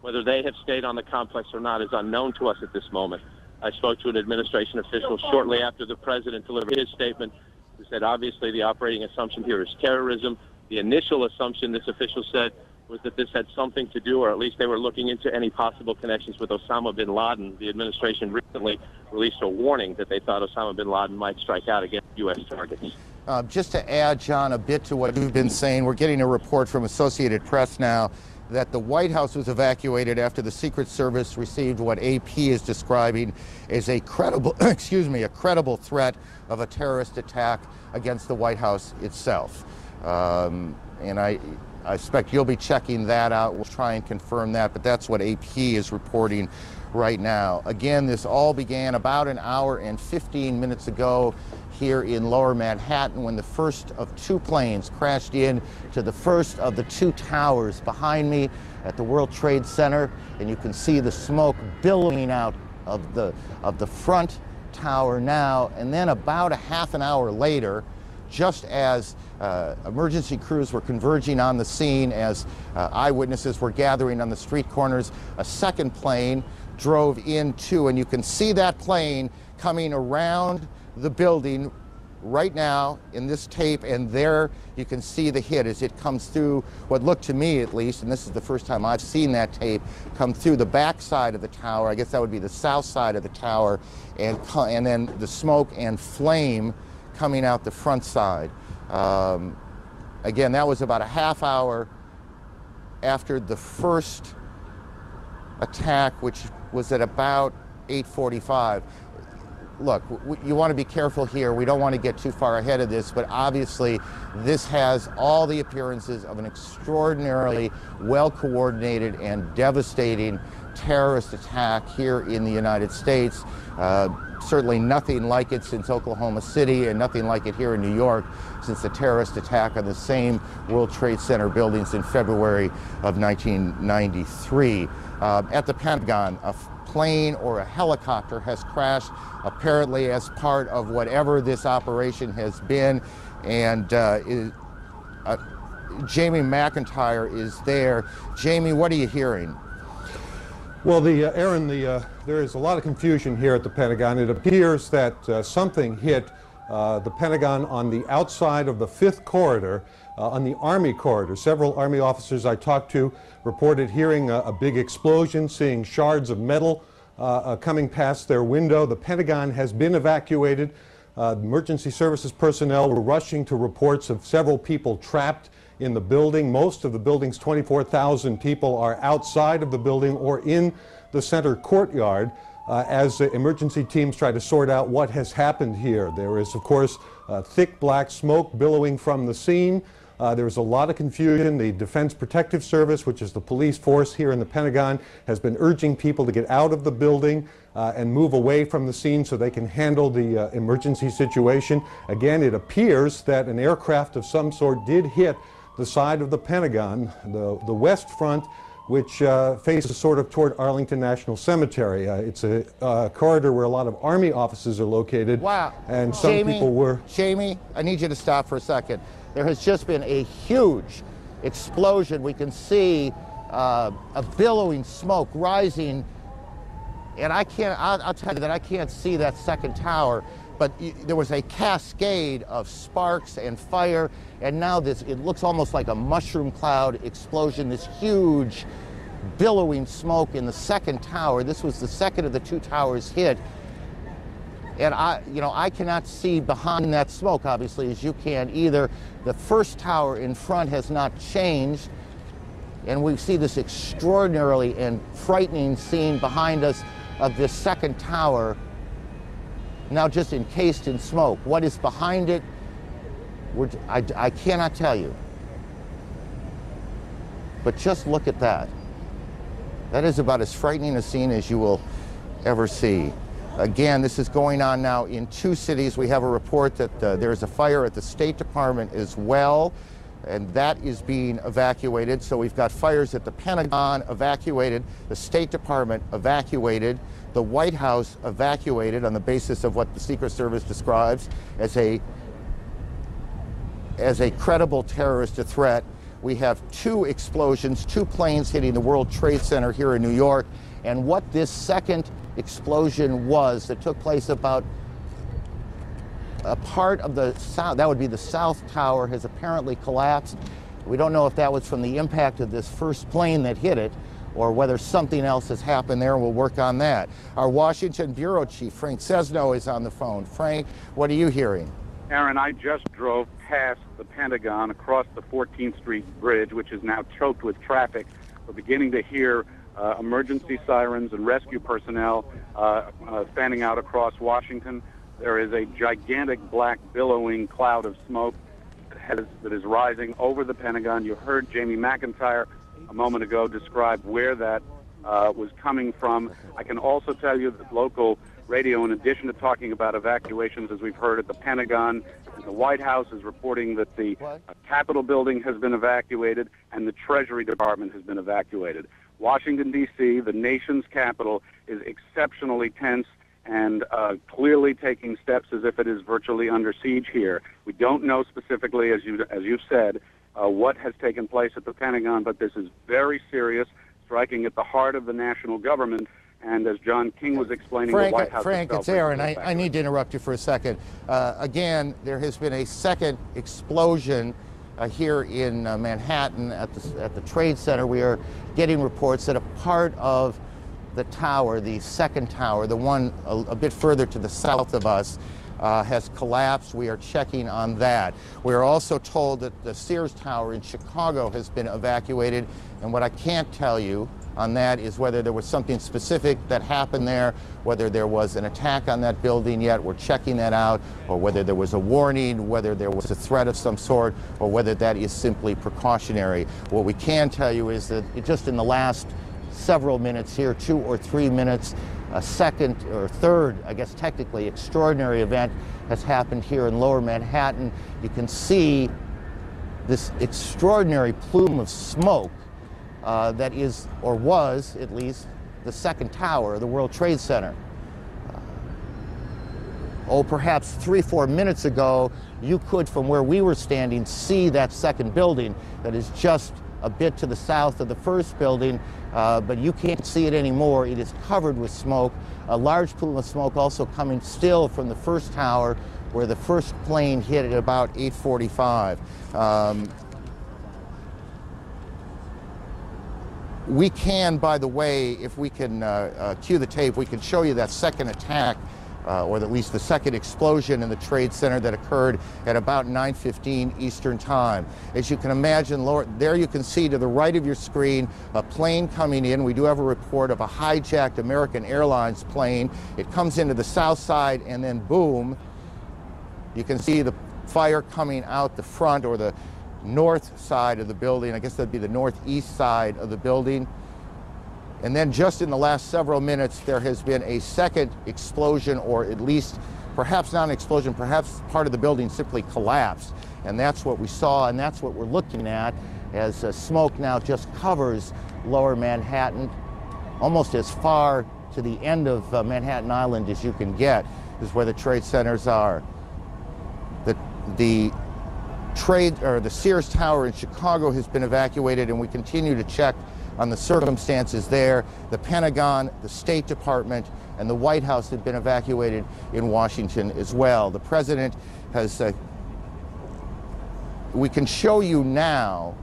Speaker 7: Whether they have stayed on the complex or not is unknown to us at this moment. I spoke to an administration official shortly after the President delivered his statement, who said obviously the operating assumption here is terrorism. The initial assumption, this official said, was that this had something to do, or at least they were looking into any possible connections with Osama bin Laden. The administration recently released a warning that they thought Osama bin Laden might strike out against U.S. targets.
Speaker 1: Just to add, John, a bit to what you've been saying, we're getting a report from Associated Press now that the White House was evacuated after the Secret Service received what AP is describing as a credible, a credible threat of a terrorist attack against the White House itself. And I expect you'll be checking that out. We'll try and confirm that, but that's what AP is reporting right now. Again, this all began about an hour and 15 minutes ago here in Lower Manhattan when the first of two planes crashed in to the first of the two towers behind me at the World Trade Center, and you can see the smoke billowing out of the front tower now. And then about a half an hour later, just as emergency crews were converging on the scene, as eyewitnesses were gathering on the street corners, a second plane drove in too, and you can see that plane coming around the building right now in this tape, and there you can see the hit as it comes through what looked to me, at least, and this is the first time I've seen that tape, come through the back side of the tower. I guess that would be the south side of the tower, and then the smoke and flame coming out the front side. Again, that was about a half hour after the first attack, which was at about 8:45. Look, you want to be careful here. We don't want to get too far ahead of this, but obviously this has all the appearances of an extraordinarily well-coordinated and devastating terrorist attack here in the United States. Certainly nothing like it since Oklahoma City, and nothing like it here in New York since the terrorist attack on the same World Trade Center buildings in February of 1993. At the Pentagon, a plane or a helicopter has crashed, apparently as part of whatever this operation has been, and Jamie McIntyre is there. Jamie, what are you hearing?
Speaker 14: Well, Aaron, there is a lot of confusion here at the Pentagon. It appears that something hit the Pentagon on the outside of the 5th corridor, on the Army corridor. Several Army officers I talked to reported hearing a big explosion, seeing shards of metal coming past their window. The Pentagon has been evacuated. Emergency services personnel were rushing to reports of several people trapped in the building. Most of the building's 24,000 people are outside of the building or in the center courtyard as emergency teams try to sort out what has happened here. There is, of course, thick black smoke billowing from the scene. There's a lot of confusion. The Defense Protective Service, which is the police force here in the Pentagon, has been urging people to get out of the building and move away from the scene so they can handle the emergency situation. Again, it appears that an aircraft of some sort did hit the side of the Pentagon, the west front, which faces sort of toward Arlington National Cemetery. It's a corridor where a lot of Army offices are located.
Speaker 1: Wow.
Speaker 14: And some people were...
Speaker 1: Jamie, I need you to stop for a second. There has just been a huge explosion. We can see a billowing smoke rising, and I'll tell you that I can't see that second tower, but there was a cascade of sparks and fire, and now it looks almost like a mushroom cloud explosion, this huge billowing smoke in the second tower. This was the second of the two towers hit. And I cannot see behind that smoke, obviously, as you can either. The first tower in front has not changed, and we see this extraordinarily and frightening scene behind us of this second tower, now just encased in smoke. What is behind it, I cannot tell you. But just look at that. That is about as frightening a scene as you will ever see. Again, this is going on now in two cities. We have a report that there is a fire at the State Department as well, and that is being evacuated. So we've got fires at the Pentagon evacuated, the State Department evacuated, the White House evacuated on the basis of what the Secret Service describes as a credible terrorist threat. We have two explosions, two planes hitting the World Trade Center here in New York, and what this second explosion was that took place about a part of the south, that would be the South Tower, has apparently collapsed. We don't know if that was from the impact of this first plane that hit it or whether something else has happened there, and we'll work on that. Our Washington Bureau Chief, Frank Cesno, is on the phone. Frank, what are you hearing?
Speaker 12: Aaron, I just drove past the Pentagon across the 14th Street Bridge, which is now choked with traffic. We're beginning to hear emergency sirens and rescue personnel fanning out across Washington. There is a gigantic black billowing cloud of smoke that is rising over the Pentagon. You heard Jamie McIntyre a moment ago describe where that was coming from. I can also tell you that local radio, in addition to talking about evacuations, as we've heard at the Pentagon, and the White House is reporting that the Capitol building has been evacuated and the Treasury Department has been evacuated. Washington, D.C., the nation's capital, is exceptionally tense and clearly taking steps as if it is virtually under siege here. We don't know specifically, as you've said, what has taken place at the Pentagon, but this is very serious, striking at the heart of the national government. And as John King was explaining, the White House
Speaker 1: Frank, it's Aaron. I need to interrupt you for a second. Again, there has been a second explosion here in Manhattan at the Trade Center. We are getting reports that a part of the tower, the second tower, the one a bit further to the south of us, has collapsed. We are checking on that. We are also told that the Sears Tower in Chicago has been evacuated, and what I can't tell you on that is whether there was something specific that happened there, whether there was an attack on that building yet, we're checking that out, or whether there was a warning, whether there was a threat of some sort, or whether that is simply precautionary. What we can tell you is that just in the last several minutes here, 2 or 3 minutes, a second or third, I guess technically, extraordinary event has happened here in Lower Manhattan. You can see this extraordinary plume of smoke that is, or was at least, the second tower of the World Trade Center. Perhaps 3 or 4 minutes ago, you could, from where we were standing, see that second building that is just a bit to the south of the first building, but you can't see it anymore. It is covered with smoke. A large plume of smoke also coming still from the first tower, where the first plane hit at about 8:45. We can, by the way, if we can cue the tape, we can show you that second attack or at least the second explosion in the Trade Center that occurred at about 9:15 Eastern Time. As you can imagine, there you can see to the right of your screen a plane coming in. We do have a report of a hijacked American Airlines plane. It comes into the south side and then boom, you can see the fire coming out the front or the north side of the building. I guess that'd be the northeast side of the building. And then just in the last several minutes, there has been a second explosion, or at least perhaps not an explosion, perhaps part of the building simply collapsed. And that's what we saw, and that's what we're looking at as smoke now just covers lower Manhattan, almost as far to the end of Manhattan Island as you can get, is where the trade centers are. The Sears Tower in Chicago has been evacuated, and we continue to check on the circumstances there. The Pentagon, the State Department, and the White House have been evacuated in Washington as well. The president has, we can show you now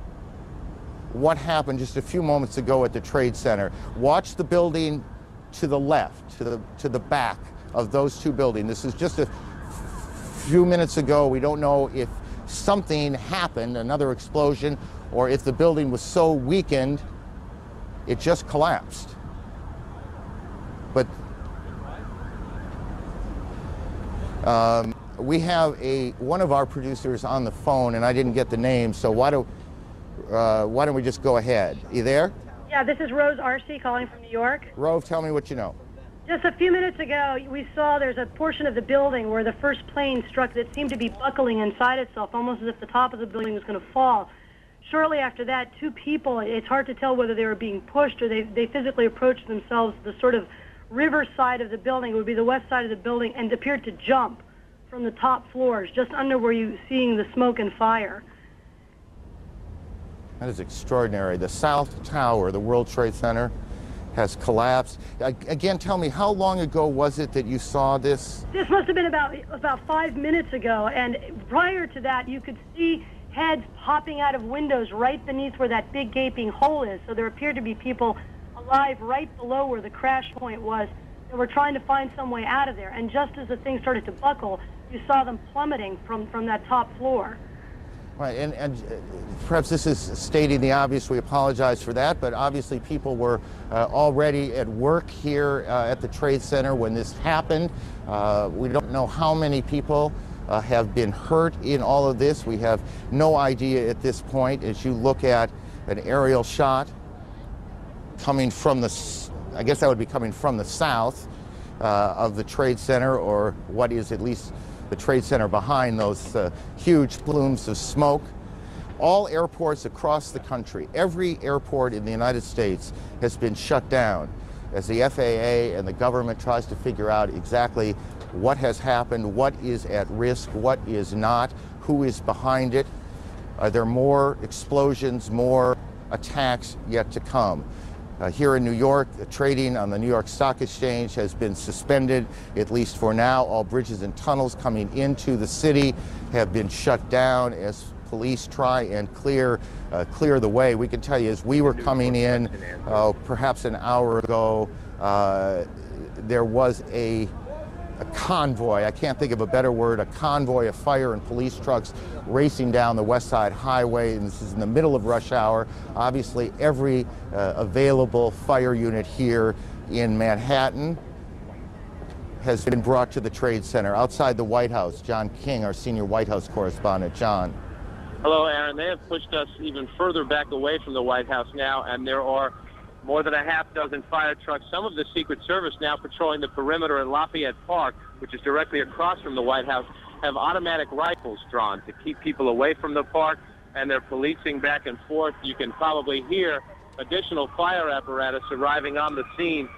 Speaker 1: what happened just a few moments ago at the Trade Center. Watch the building to the left, to the back of those two buildings. This is just a few minutes ago. We don't know if something happened, another explosion, or if the building was so weakened it just collapsed. But we have one of our producers on the phone, and I didn't get the name, so why don't we just go ahead? Are you there?
Speaker 18: Yeah, this is Rose Arcee calling from New York.
Speaker 1: Rose, tell me what you know.
Speaker 18: Just a few minutes ago, we saw there's a portion of the building where the first plane struck that seemed to be buckling inside itself, almost as if the top of the building was going to fall. Shortly after that, two people, it's hard to tell whether they were being pushed or they physically approached themselves the sort of river side of the building, it would be the west side of the building, and appeared to jump from the top floors, just under where you're seeing the smoke and fire.
Speaker 1: That is extraordinary. The South Tower, the World Trade Center, has collapsed. Again, tell me, how long ago was it that you saw this?
Speaker 18: This must have been about 5 minutes ago, and prior to that, you could see heads popping out of windows right beneath where that big gaping hole is. So there appeared to be people alive right below where the crash point was that were trying to find some way out of there. And just as the thing started to buckle, you saw them plummeting from that top floor.
Speaker 1: Right, and perhaps this is stating the obvious. We apologize for that, but obviously people were already at work here at the Trade Center when this happened. We don't know how many people have been hurt in all of this. We have no idea at this point. As you look at an aerial shot coming from I guess that would be coming from the south of the Trade Center, or what is at least the Trade Center behind those huge plumes of smoke. All airports across the country, every airport in the United States has been shut down as the FAA and the government tries to figure out exactly what has happened, what is at risk, what is not, who is behind it. Are there more explosions, more attacks yet to come? Here in New York, trading on the New York Stock Exchange has been suspended, at least for now. All bridges and tunnels coming into the city have been shut down as police try and clear the way. We can tell you, as we were coming in perhaps an hour ago, there was a convoy, I can't think of a better word, a convoy of fire and police trucks racing down the West Side Highway, and this is in the middle of rush hour. Obviously, every available fire unit here in Manhattan has been brought to the Trade Center. Outside the White House, John King, our senior White House correspondent. John.
Speaker 7: Hello, Aaron. They have pushed us even further back away from the White House now, and there are more than a half dozen fire trucks, some of the Secret Service now patrolling the perimeter at Lafayette Park, which is directly across from the White House, have automatic rifles drawn to keep people away from the park, and they're policing back and forth. You can probably hear additional fire apparatus arriving on the scene.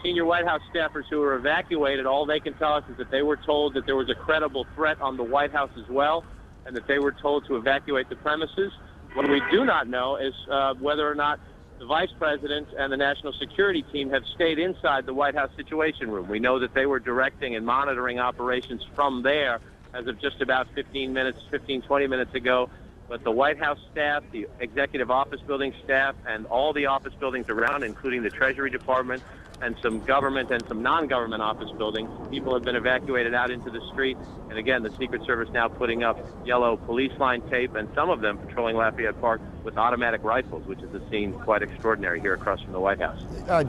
Speaker 7: Senior White House staffers who were evacuated, all they can tell us is that they were told that there was a credible threat on the White House as well, and that they were told to evacuate the premises. What we do not know is whether or not the Vice President and the National Security Team have stayed inside the White House Situation Room. We know that they were directing and monitoring operations from there as of just about 20 minutes ago. but the White House staff, the executive office building staff, and all the office buildings around, including the Treasury Department and some government and some non-government office buildings, people have been evacuated out into the street. And again, the Secret Service now putting up yellow police line tape, and some of them patrolling Lafayette Park with automatic rifles, which is a scene quite extraordinary here across from the White House.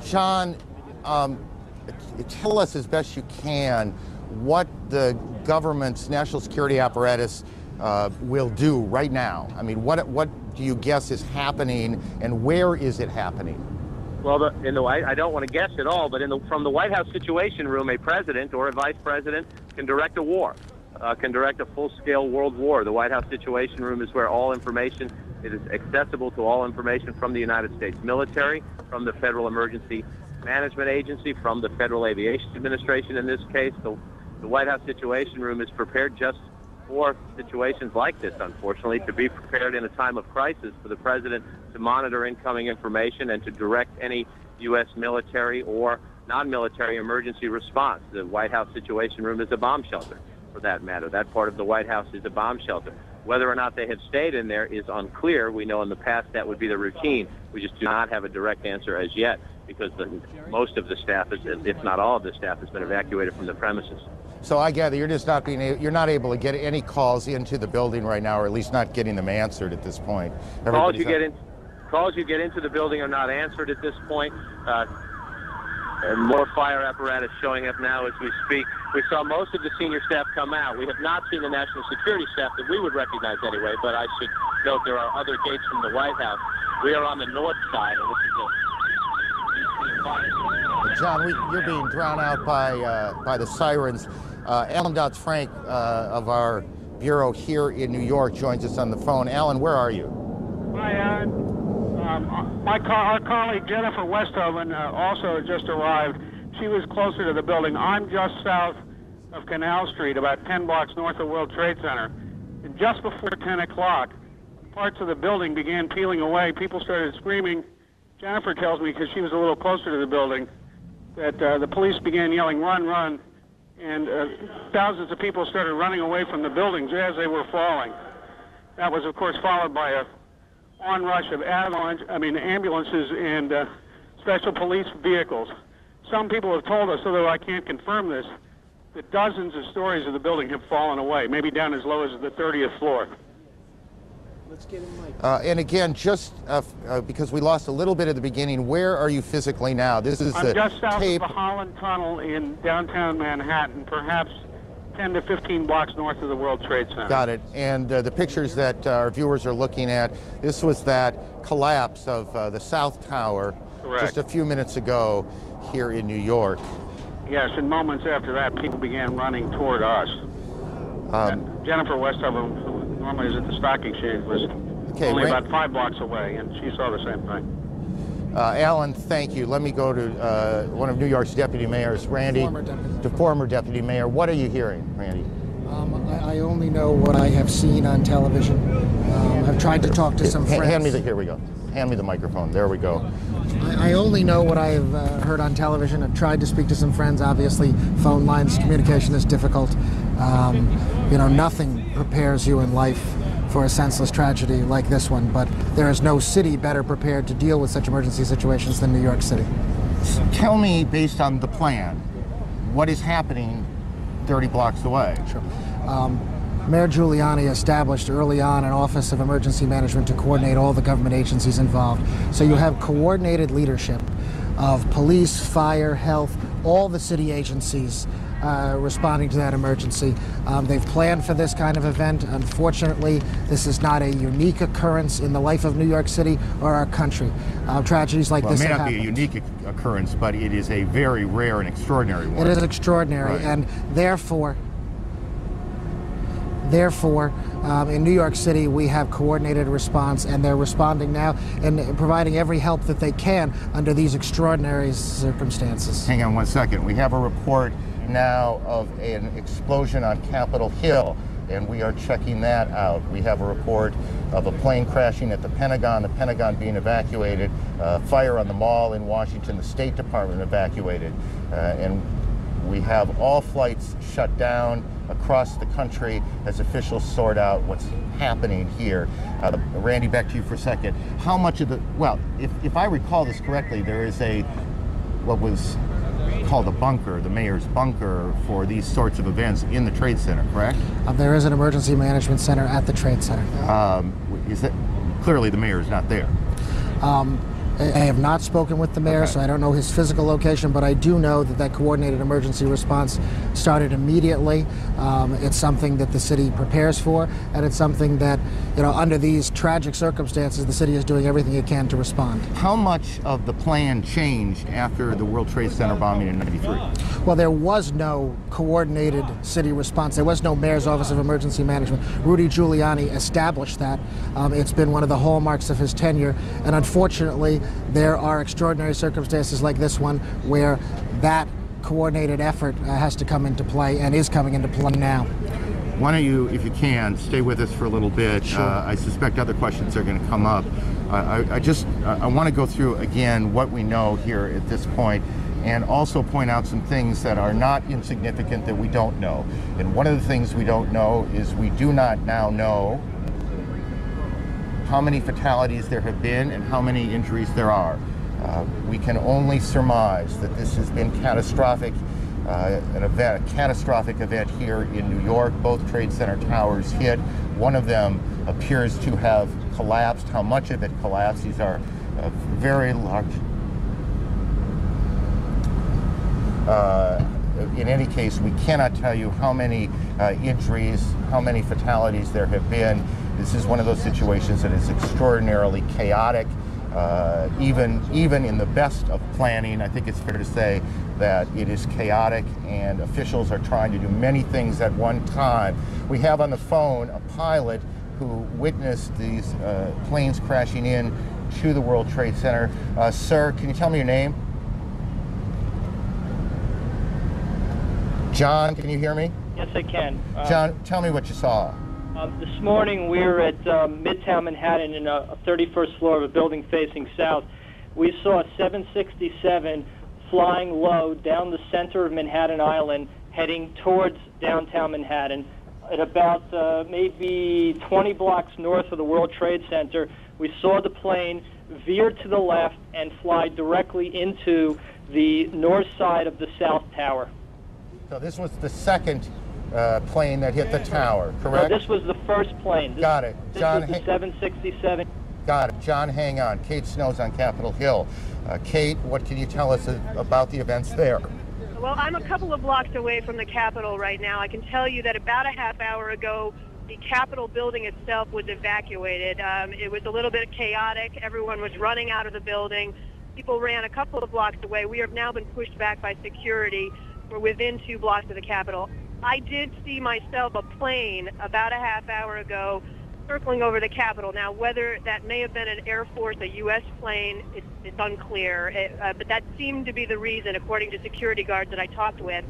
Speaker 1: John, tell us as best you can what the government's national security apparatus will do right now. I mean, what do you guess is happening, and where is it happening?
Speaker 7: Well, I don't want to guess at all, but from the White House Situation Room, a president or a vice president can direct a war, can direct a full-scale world war. The White House Situation Room is where all information is accessible to all information from the United States military, from the Federal Emergency Management Agency, from the Federal Aviation Administration in this case. The White House Situation Room is prepared just for situations like this, unfortunately, to be prepared in a time of crisis for the president to monitor incoming information and to direct any U.S. military or non-military emergency response. The White House Situation Room is a bomb shelter, for that matter. That part of the White House is a bomb shelter. Whether or not they have stayed in there is unclear. We know in the past that would be the routine. We just do not have a direct answer as yet because most of the staff, if not all of the staff, has been evacuated from the premises.
Speaker 1: So I gather you're just you're not able to get any calls into the building right now, or at least not getting them answered at this point.
Speaker 7: Calls you get into the building are not answered at this point. And more fire apparatus showing up now as we speak. We saw most of the senior staff come out. We have not seen the national security staff that we would recognize anyway, but I should note there are other gates from the White House. We are on the north side, and this is
Speaker 1: John, you're being drowned out by the sirens. Alan Dotz-Frank of our bureau here in New York joins us on the phone. Alan, where are you?
Speaker 15: Hi, Aaron. Our colleague Jennifer Westhoven also just arrived. She was closer to the building. I'm just south of Canal Street, about 10 blocks north of World Trade Center. And just before 10 o'clock, parts of the building began peeling away. People started screaming. Jennifer tells me, because she was a little closer to the building, that the police began yelling, "Run, run." And thousands of people started running away from the buildings as they were falling. That was, of course, followed by a onrush of ambulances and special police vehicles. Some people have told us, although I can't confirm this, that dozens of stories of the building have fallen away, maybe down as low as the 30th floor.
Speaker 1: Let's get in, Mike. And again, just because we lost a little bit at the beginning, where are you physically now? This is
Speaker 15: I'm just south of the Holland Tunnel in downtown Manhattan, perhaps 10 to 15 blocks north of the World Trade Center.
Speaker 1: Got it. And the pictures that our viewers are looking at, this was that collapse of the South Tower.
Speaker 15: Correct.
Speaker 1: Just a few minutes ago here in New York.
Speaker 15: Yes, and moments after that, people began running toward us. Jennifer Westhoven, who normally is at the stock exchange, was only about 5 blocks away, and she saw the same thing.
Speaker 1: Alan, thank you. Let me go to one of New York's deputy mayors, Randy. Former deputy mayor. What are you hearing, Randy?
Speaker 16: I only know what I have seen on television. I've tried to talk to some friends.
Speaker 1: Here we go. Hand me the microphone. There we go.
Speaker 16: I only know what I have heard on television. I've tried to speak to some friends. Obviously, phone lines, communication is difficult. Nothing prepares you in life for a senseless tragedy like this one, but there is no city better prepared to deal with such emergency situations than New York City.
Speaker 1: Tell me, based on the plan, what is happening 30 blocks away?
Speaker 16: Sure. Mayor Giuliani established early on an Office of Emergency Management to coordinate all the government agencies involved. So you have coordinated leadership of police, fire, health, all the city agencies responding to that emergency. They've planned for this kind of event. Unfortunately, this is not a unique occurrence in the life of New York City or our country. Tragedies like this have happened.
Speaker 1: It may not be a unique occurrence, but it is a very rare and extraordinary one.
Speaker 16: It is extraordinary, right. And therefore, in New York City, we have coordinated response, and they're responding now and providing every help that they can under these extraordinary circumstances.
Speaker 1: Hang on one second. We have a report now of an explosion on Capitol Hill, and we are checking that out. We have a report of a plane crashing at the Pentagon being evacuated, fire on the mall in Washington, the State Department evacuated, and We have all flights shut down across the country as officials sort out what's happening here. Randy, back to you for a second. How much of the, well, if I recall this correctly, there is what was called a bunker, the mayor's bunker, for these sorts of events in the Trade Center, correct?
Speaker 16: There is an emergency management center at the Trade Center.
Speaker 1: Is that, clearly the mayor is not there.
Speaker 16: I have not spoken with the mayor, so I don't know his physical location, but I do know that coordinated emergency response started immediately. It's something that the city prepares for, and it's something that, under these tragic circumstances, the city is doing everything it can to respond.
Speaker 1: How much of the plan changed after the World Trade Center bombing in '93?
Speaker 16: Well, there was no coordinated city response. There was no Mayor's Office of Emergency Management. Rudy Giuliani established that. It's been one of the hallmarks of his tenure, and unfortunately, there are extraordinary circumstances like this one where that coordinated effort has to come into play and is coming into play now.
Speaker 1: Why don't you, if you can, stay with us for a little bit.
Speaker 16: Sure.
Speaker 1: I suspect other questions are going to come up. I want to go through again what we know here at this point, and also point out some things that are not insignificant that we don't know. And one of the things we don't know is we do not now know how many fatalities there have been and how many injuries there are. We can only surmise that this has been catastrophic, a catastrophic event here in New York. Both Trade Center towers hit. One of them appears to have collapsed. How much of it collapsed? These are very large. In any case, we cannot tell you how many injuries, how many fatalities there have been. This is one of those situations that is extraordinarily chaotic. Even in the best of planning, I think it's fair to say that it is chaotic, and officials are trying to do many things at one time. We have on the phone a pilot who witnessed these planes crashing in to the World Trade Center. Sir, can you tell me your name? John, can you hear me?
Speaker 10: Yes, I can.
Speaker 1: John, tell me what you saw.
Speaker 10: This morning we were at Midtown Manhattan in a 31st floor of a building facing south. We saw a 767 flying low down the center of Manhattan Island heading towards downtown Manhattan. At about maybe 20 blocks north of the World Trade Center, we saw the plane veer to the left and fly directly into the north side of the South Tower.
Speaker 1: So this was the second plane that hit the tower, correct?
Speaker 10: No, this was the first plane.
Speaker 1: Got it. John,
Speaker 10: this was the 767.
Speaker 1: Got it. John, hang on. Kate Snow's on Capitol Hill. Kate, what can you tell us about the events there?
Speaker 17: Well, I'm a couple of blocks away from the Capitol right now. I can tell you that about a half hour ago, the Capitol building itself was evacuated. It was a little bit chaotic. Everyone was running out of the building. People ran a couple of blocks away. We have now been pushed back by security. We're within 2 blocks of the Capitol. I did see myself a plane about a half hour ago circling over the Capitol. Now, whether that may have been an Air Force, a U.S. plane, it's unclear. But that seemed to be the reason, according to security guards that I talked with,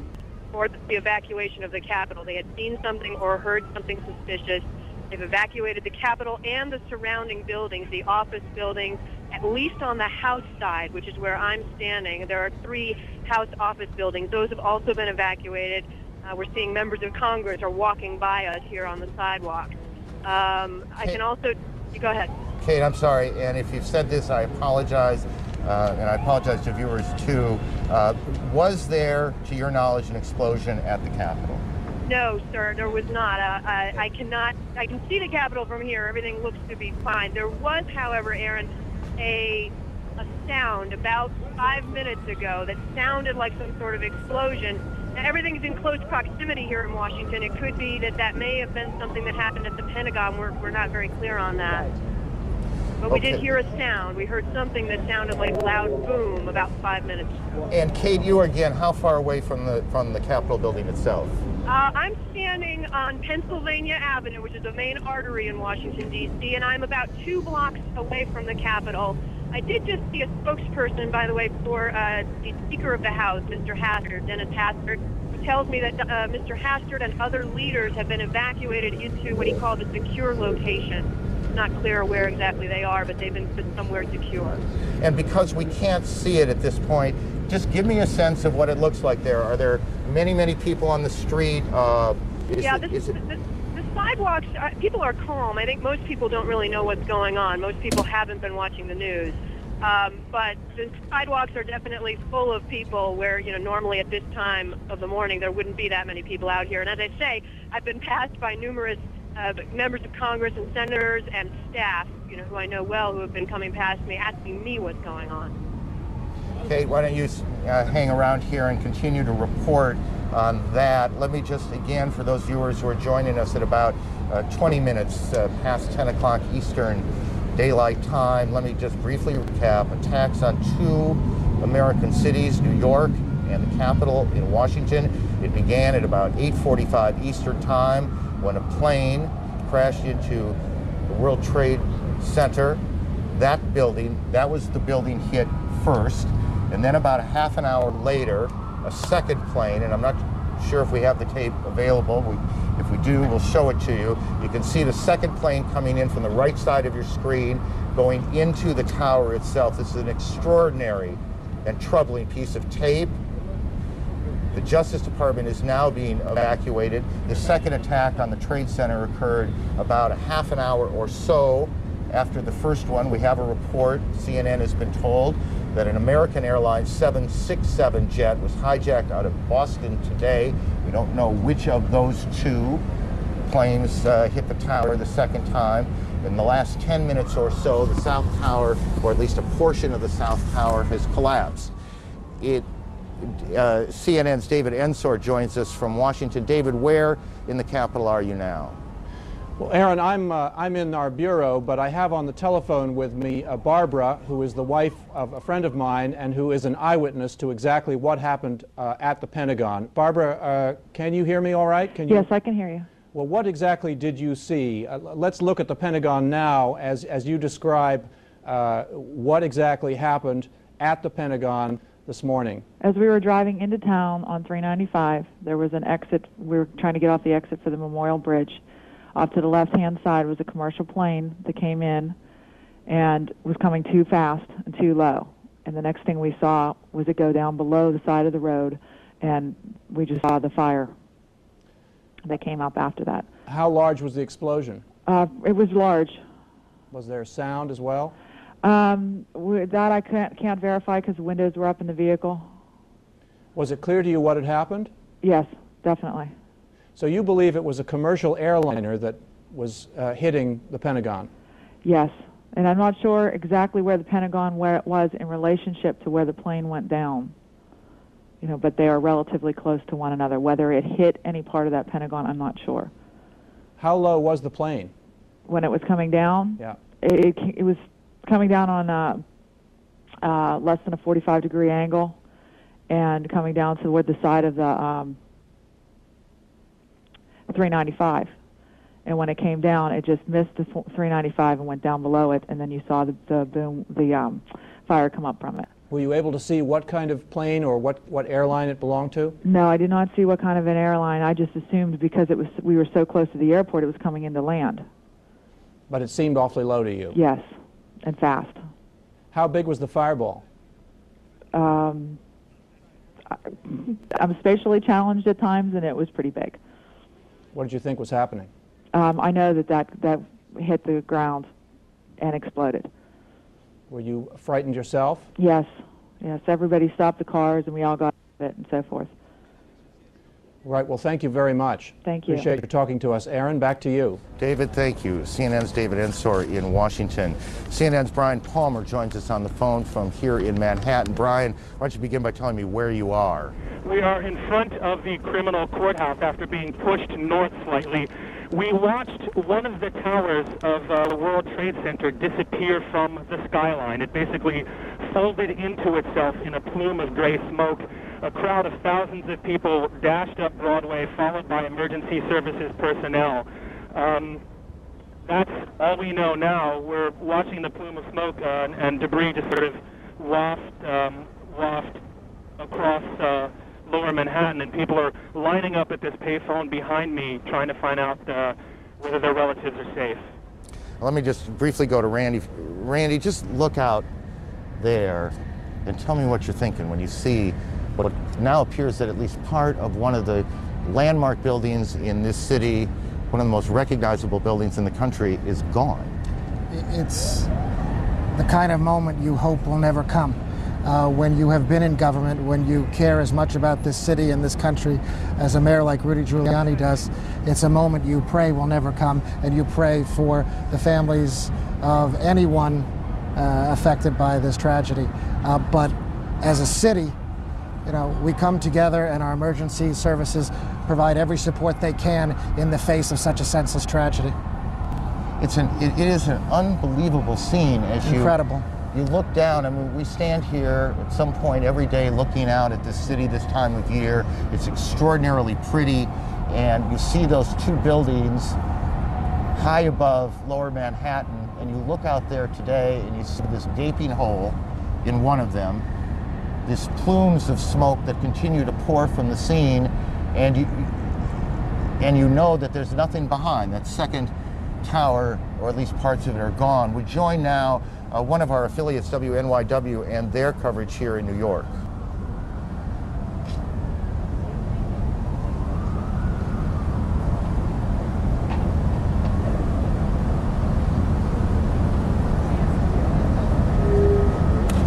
Speaker 17: for the evacuation of the Capitol. They had seen something or heard something suspicious. They've evacuated the Capitol and the surrounding buildings, the office buildings, at least on the House side, which is where I'm standing. There are 3 House office buildings. Those have also been evacuated. We're seeing members of Congress are walking by us here on the sidewalk. I can also, go ahead.
Speaker 1: Kate, I'm sorry, and if you've said this, I apologize, and I apologize to viewers too. Was there, to your knowledge, an explosion at the Capitol?
Speaker 17: No, sir, there was not. I can see the Capitol from here. Everything looks to be fine. There was, however, Aaron, a sound about 5 minutes ago that sounded like some sort of explosion. Now, everything's in close proximity here in Washington. It could be that may have been something that happened at the Pentagon. We're not very clear on that. But we did hear a sound. We heard something that sounded like a loud boom about 5 minutes ago.
Speaker 1: And Kate, you again, how far away from the Capitol building itself?
Speaker 17: I'm standing on Pennsylvania Avenue, which is a main artery in Washington, D.C., and I'm about 2 blocks away from the Capitol. I did just see a spokesperson, by the way, for the Speaker of the House, Mr. Hastert, Dennis Hastert, who tells me that Mr. Hastert and other leaders have been evacuated into what he called a secure location. It's not clear where exactly they are, but they've been put somewhere secure.
Speaker 1: And because we can't see it at this point, just give me a sense of what it looks like there. Are there many, many people on the street?
Speaker 17: The sidewalks, people are calm. I think most people don't really know what's going on. Most people haven't been watching the news. But the sidewalks are definitely full of people where, normally at this time of the morning there wouldn't be that many people out here. And as I say, I've been passed by numerous members of Congress and senators and staff, who I know well, who have been coming past me asking me what's going on.
Speaker 1: Kate, why don't you hang around here and continue to report on that. Let me just, again, for those viewers who are joining us at about 20 minutes past 10 o'clock Eastern Daylight Time, let me just briefly recap. Attacks on two American cities, New York and the capital in Washington. It began at about 8:45 Eastern Time when a plane crashed into the World Trade Center. That building, that was the building hit first. And then about a half an hour later, a second plane, and I'm not sure if we have the tape available. If we do, we'll show it to you. You can see the second plane coming in from the right side of your screen, going into the tower itself. This is an extraordinary and troubling piece of tape. The Justice Department is now being evacuated. The second attack on the Trade Center occurred about a half an hour or so after the first one. We have a report, CNN has been told, that an American Airlines 767 jet was hijacked out of Boston today. We don't know which of those two planes hit the tower the second time. In the last 10 minutes or so, the South Tower, or at least a portion of the South Tower, has collapsed. CNN's David Ensor joins us from Washington. David, where in the Capitol are you now?
Speaker 5: Well, Aaron, I'm in our bureau, but I have on the telephone with me Barbara, who is the wife of a friend of mine and who is an eyewitness to exactly what happened at the Pentagon. Barbara, can you hear me all right?
Speaker 9: Yes, I can hear you.
Speaker 5: Well, what exactly did you see? Let's look at the Pentagon now as you describe what exactly happened at the Pentagon this morning.
Speaker 9: As we were driving into town on 395, there was an exit. We were trying to get off the exit for the Memorial Bridge. Off to the left-hand side was a commercial plane that came in and was coming too fast and too low. And the next thing we saw was it go down below the side of the road, and we just saw the fire that came up after that.
Speaker 5: How large was the explosion?
Speaker 9: It was large.
Speaker 5: Was there sound as well?
Speaker 9: That I can't verify because the windows were up in the vehicle.
Speaker 5: Was it clear to you what had happened?
Speaker 9: Yes, definitely.
Speaker 5: So you believe it was a commercial airliner that was hitting the Pentagon?
Speaker 9: Yes, and I'm not sure exactly where the Pentagon was in relationship to where the plane went down. But they are relatively close to one another. Whether it hit any part of that Pentagon, I'm not sure.
Speaker 5: How low was the plane?
Speaker 9: When it was coming down?
Speaker 5: Yeah.
Speaker 9: It was coming down on less than a 45-degree angle and coming down toward the side of the 395, and when it came down, it just missed the 395 and went down below it, and then you saw the fire come up from it.
Speaker 5: Were you able to see what kind of plane or what airline it belonged to?
Speaker 9: No, I did not see what kind of an airline. I just assumed because we were so close to the airport, it was coming into land.
Speaker 5: But it seemed awfully low to you.
Speaker 9: Yes, and fast.
Speaker 5: How big was the fireball?
Speaker 9: I'm spatially challenged at times, and it was pretty big.
Speaker 5: What did you think was happening?
Speaker 9: I know that hit the ground and exploded.
Speaker 5: Were you frightened yourself?
Speaker 9: Yes. Yes, everybody stopped the cars and we all got it and so forth.
Speaker 5: Right, well, thank you very much.
Speaker 9: Thank you.
Speaker 5: Appreciate you talking to us. Aaron, back to you.
Speaker 1: David, thank you. CNN's David Ensor in Washington. CNN's Brian Palmer joins us on the phone from here in Manhattan. Brian, why don't you begin by telling me where you are?
Speaker 23: We are in front of the criminal courthouse after being pushed north slightly. We watched one of the towers of the World Trade Center disappear from the skyline. It basically folded into itself in a plume of gray smoke. A crowd of thousands of people dashed up Broadway, followed by emergency services personnel. That's all we know now. We're watching the plume of smoke and debris just sort of waft across lower Manhattan, and people are lining up at this payphone behind me trying to find out whether their relatives are safe.
Speaker 1: Let me just briefly go to Randy. Randy, just look out there and tell me what you're thinking when you see what now appears that at least part of one of the landmark buildings in this city, one of the most recognizable buildings in the country, is gone.
Speaker 16: It's the kind of moment you hope will never come. When you have been in government, when you care as much about this city and this country as a mayor like Rudy Giuliani does, it's a moment you pray will never come, and you pray for the families of anyone affected by this tragedy. But as a city, you know, we come together and our emergency services provide every support they can in the face of such a senseless tragedy.
Speaker 1: It is an unbelievable scene as
Speaker 16: Incredible.
Speaker 1: You look down. I mean, we stand here at some point every day looking out at this city this time of year. It's extraordinarily pretty, and you see those two buildings high above Lower Manhattan, and you look out there today and you see this gaping hole in one of them, these plumes of smoke that continue to pour from the scene, and you know that there's nothing behind. That second tower, or at least parts of it, are gone. We join now one of our affiliates, WNYW, and their coverage here in New York.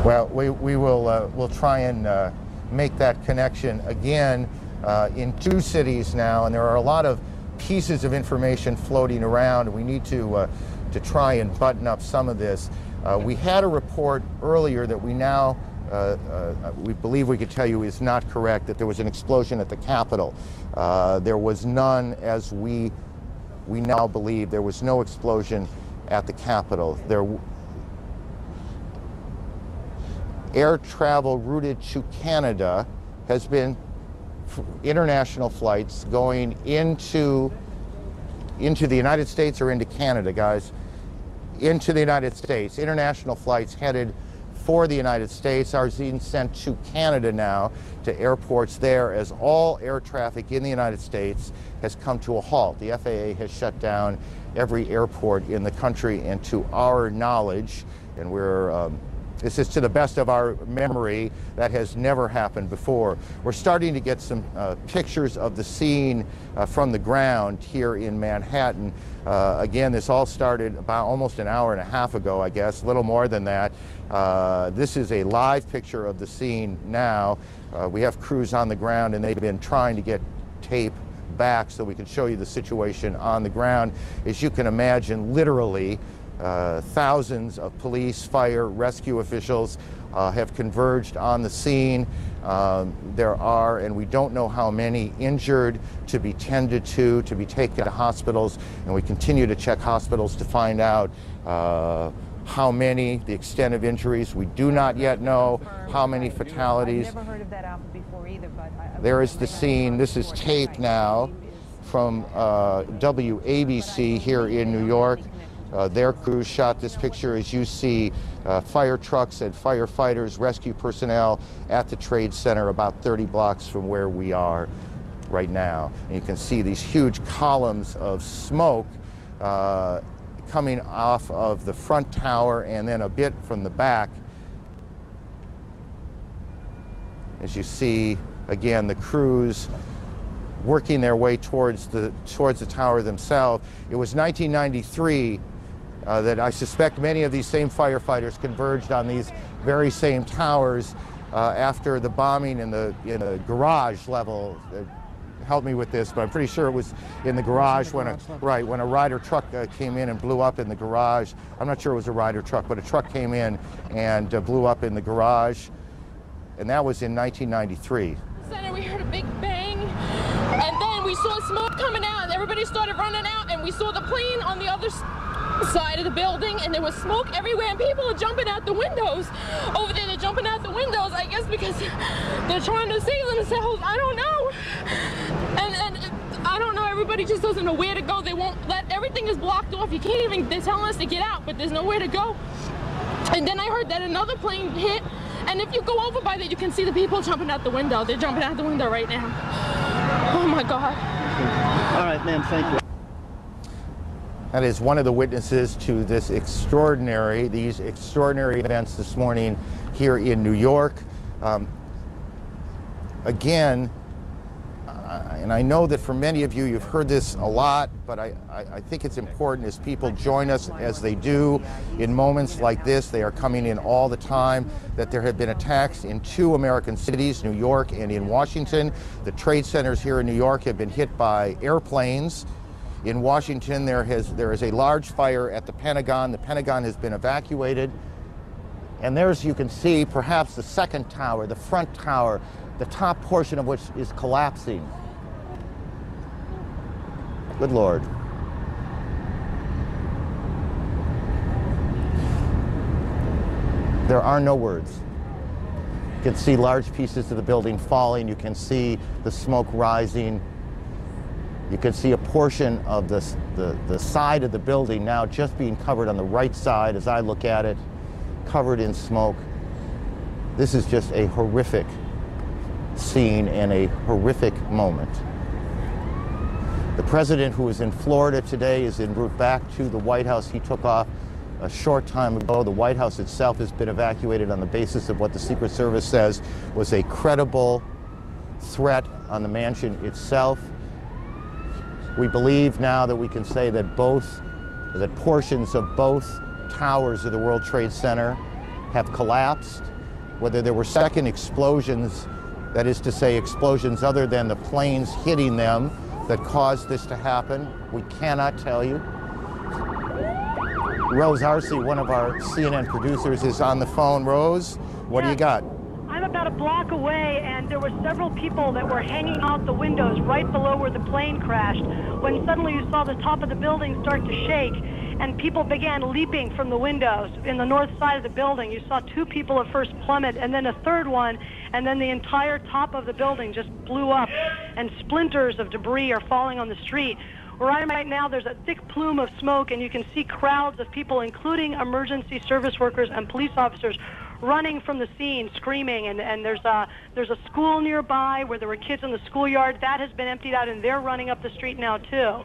Speaker 1: Well, we'll try and make that connection again in two cities now, and there are a lot of pieces of information floating around. We need to try and button up some of this. We had a report earlier that we now we believe we could tell you is not correct, that there was an explosion at the Capitol. There was none, as we now believe. There was no explosion at the Capitol. Air travel routed to Canada has been international flights going into the United States or into Canada, guys. Into the United States. International flights headed for the United States are being sent to Canada now, to airports there, as all air traffic in the United States has come to a halt. The FAA has shut down every airport in the country, and to our knowledge, and this is to the best of our memory, that has never happened before. We're starting to get some pictures of the scene from the ground here in Manhattan. Again, this all started about almost an hour and a half ago, I guess, a little more than that. This is a live picture of the scene now. We have crews on the ground, and they've been trying to get tape back so we can show you the situation on the ground. As you can imagine, literally, thousands of police, fire, rescue officials have converged on the scene. There are, and we don't know how many, injured to be tended to be taken to hospitals, and we continue to check hospitals to find out how many, the extent of injuries. We do not yet know how many fatalities.
Speaker 13: I've never heard of that outfit before either, but
Speaker 1: there is the scene. This is tape now from WABC here in New York. Their crews shot this picture as you see fire trucks and firefighters, rescue personnel at the Trade Center about 30 blocks from where we are right now. And you can see these huge columns of smoke coming off of the front tower and then a bit from the back. As you see, again, the crews working their way towards the tower themselves. It was 1993 that I suspect many of these same firefighters converged on these very same towers after the bombing in the garage level. Help me with this, but I'm pretty sure it was in the garage when a Ryder truck came in and blew up in the garage. I'm not sure it was a Ryder truck, but a truck came in and blew up in the garage, and that was in 1993.
Speaker 19: Center, we heard a big bang, and then we saw smoke coming out, and everybody started running out, and we saw the plane on the other side of the building, and there was smoke everywhere, and people are jumping out the windows. Over there, they're jumping out the windows, I guess because they're trying to save themselves. I don't know. And I don't know, everybody just doesn't know where to go. They won't everything is blocked off. You can't even, they're telling us to get out, but there's nowhere to go. And then I heard that another plane hit, and if you go over by there, you can see the people jumping out the window. They're jumping out the window right now. Oh my God.
Speaker 20: All right, ma'am, thank you.
Speaker 1: That is one of the witnesses to these extraordinary events this morning here in New York. Again, and I know that for many of you, you've heard this a lot, but I think it's important as people join us as they do in moments like this. They are coming in all the time, that there have been attacks in 2 American cities, New York and in Washington. The trade centers here in New York have been hit by airplanes. In Washington, there is a large fire at the Pentagon. The Pentagon has been evacuated. And there's, you can see, perhaps the second tower, the front tower, the top portion of which is collapsing. Good Lord. There are no words. You can see large pieces of the building falling. You can see the smoke rising. You can see a portion of the side of the building now just being covered on the right side as I look at it, covered in smoke. This is just a horrific scene and a horrific moment. The president, who is in Florida today, is en route back to the White House. He took off a short time ago. The White House itself has been evacuated on the basis of what the Secret Service says was a credible threat on the mansion itself. We believe now that we can say that portions of both towers of the World Trade Center have collapsed. Whether there were second explosions, that is to say explosions other than the planes hitting them, that caused this to happen, we cannot tell you. Rose Arce, one of our CNN producers, is on the phone. Rose, what do you got?
Speaker 18: I'm about a block away, and there were several people that were hanging out the windows right below where the plane crashed, when suddenly you saw the top of the building start to shake, and people began leaping from the windows in the north side of the building. You saw 2 people at first plummet, and then a third one, and then the entire top of the building just blew up, and splinters of debris are falling on the street. Where I am right now, there's a thick plume of smoke, and you can see crowds of people, including emergency service workers and police officers, running from the scene, screaming, and there's a school nearby where there were kids in the schoolyard. That has been emptied out, and they're running up the street now, too.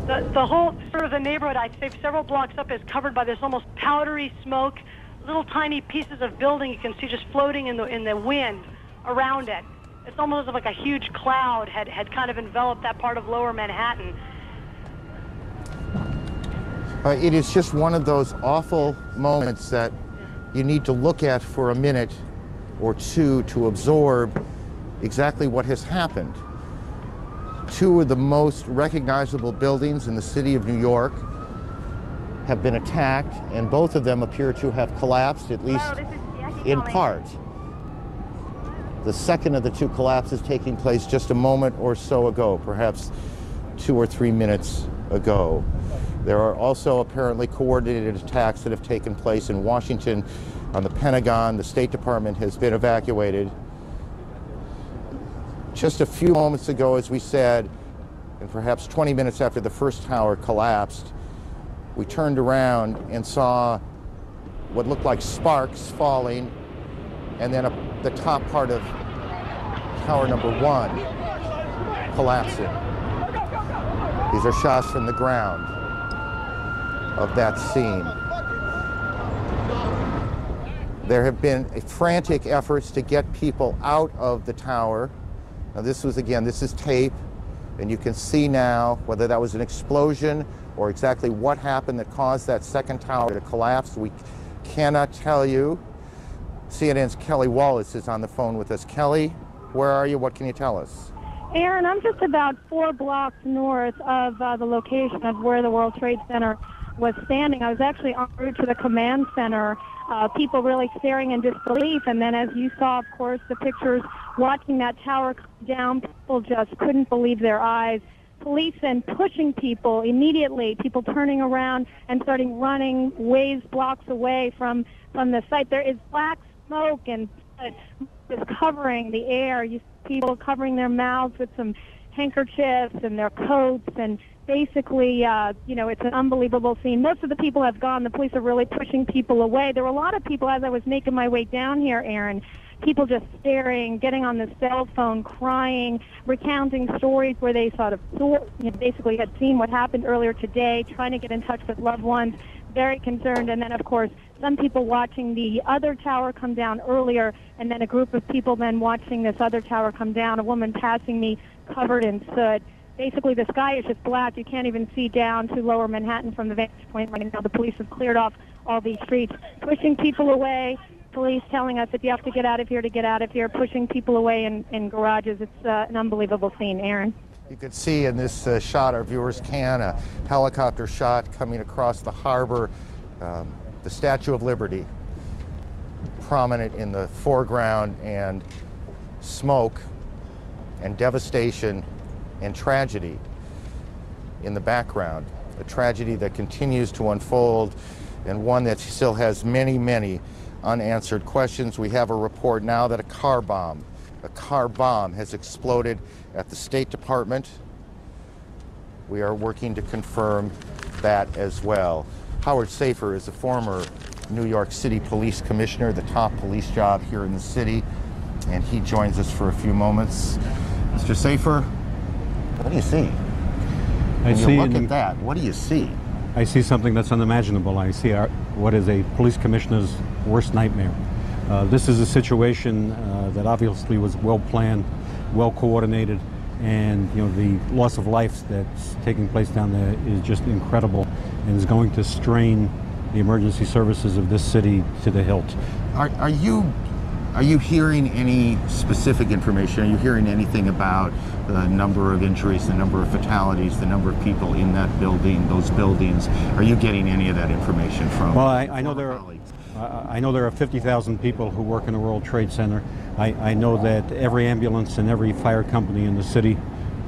Speaker 18: The whole sort of the neighborhood, I'd say several blocks up, is covered by this almost powdery smoke, little tiny pieces of building you can see just floating in the wind around it. It's almost like a huge cloud had kind of enveloped that part of lower Manhattan.
Speaker 1: It is just one of those awful moments that you need to look at for a minute or two to absorb exactly what has happened. 2 of the most recognizable buildings in the city of New York have been attacked, and both of them appear to have collapsed, at least in part. The second of the 2 collapses taking place just a moment or so ago, perhaps 2 or 3 minutes ago. There are also apparently coordinated attacks that have taken place in Washington on the Pentagon. The State Department has been evacuated. Just a few moments ago, as we said, and perhaps 20 minutes after the first tower collapsed, we turned around and saw what looked like sparks falling, and then the top part of tower number 1 collapsing. These are shots from the ground of that scene. There have been frantic efforts to get people out of the tower. Now this is tape, and you can see now whether that was an explosion or exactly what happened that caused that second tower to collapse. We cannot tell you. CNN's Kelly Wallace is on the phone with us. Kelly, where are you? What can you tell us?
Speaker 3: Aaron, I'm just about 4 blocks north of the location of where the World Trade Center was standing. I was actually en route to the command center, people really staring in disbelief. And then as you saw, of course, the pictures watching that tower come down, people just couldn't believe their eyes. Police then pushing people immediately, people turning around and starting running ways blocks away from the site. There is black smoke and is covering the air. You see people covering their mouths with some handkerchiefs and their coats, and basically, it's an unbelievable scene. Most of the people have gone. The police are really pushing people away. There were a lot of people as I was making my way down here, Aaron,
Speaker 11: people just staring, getting on the cell phone, crying, recounting stories where they sort of basically had seen what happened earlier today, trying to get in touch with loved ones, very concerned. And then, of course, some people watching the other tower come down earlier, and then a group of people then watching this other tower come down, a woman passing me covered in soot. Basically, the sky is just black. You can't even see down to lower Manhattan from the vantage point right now. The police have cleared off all these streets, pushing people away. Police telling us that you have to get out of here to get out of here, pushing people away in garages. It's an unbelievable scene. Aaron.
Speaker 1: You can see in this shot, our viewers can, a helicopter shot coming across the harbor, the Statue of Liberty prominent in the foreground, and smoke and devastation and tragedy in the background. A tragedy that continues to unfold, and one that still has many, many unanswered questions. We have a report now that a car bomb has exploded at the State Department. We are working to confirm that as well. Howard Safer is a former New York City Police Commissioner, the top police job here in the city, and he joins us for a few moments. Mr. Safer, what do you see? When you look at that, what do you see?
Speaker 20: I see something that's unimaginable. I see what is a police commissioner's worst nightmare. This is a situation that obviously was well planned, well coordinated, and the loss of life that's taking place down there is just incredible, and is going to strain the emergency services of this city to the hilt.
Speaker 1: Are you hearing any specific information? Are you hearing anything about the number of injuries, the number of fatalities, the number of people in that building, those buildings? Are you getting any of that information from?
Speaker 20: Well, I know there are 50,000 people who work in the World Trade Center. I know that every ambulance and every fire company in the city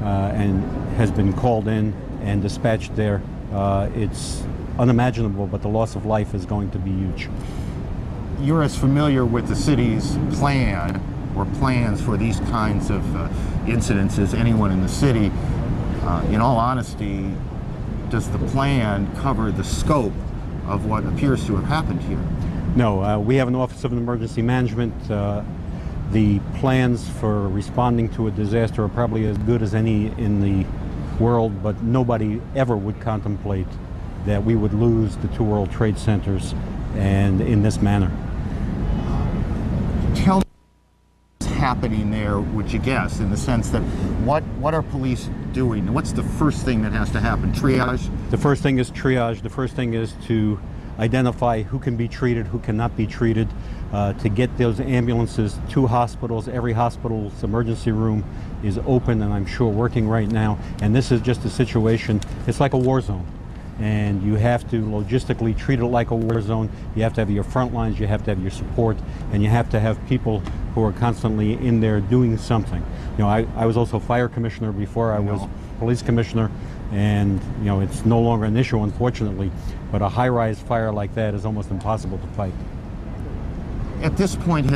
Speaker 20: and has been called in and dispatched there. It's unimaginable, but the loss of life is going to be huge.
Speaker 1: You're as familiar with the city's plan or plans for these kinds of incidents as anyone in the city. In all honesty, does the plan cover the scope of what appears to have happened here?
Speaker 20: No, we have an Office of Emergency Management. The plans for responding to a disaster are probably as good as any in the world, but nobody ever would contemplate that we would lose the two World Trade Centers and in this manner.
Speaker 1: Tell me what's happening there, would you guess, in the sense that what are police doing? What's the first thing that has to happen? Triage?
Speaker 20: The first thing is triage. The first thing is to identify who can be treated, who cannot be treated, to get those ambulances to hospitals. Every hospital's emergency room is open and I'm sure working right now. And this is just a situation, it's like a war zone. And you have to logistically treat it like a war zone. You have to have your front lines, you have to have your support, and you have to have people who are constantly in there doing something. I was also fire commissioner before I was police commissioner, and it's no longer an issue, unfortunately, but a high-rise fire like that is almost impossible to fight.
Speaker 1: At this point,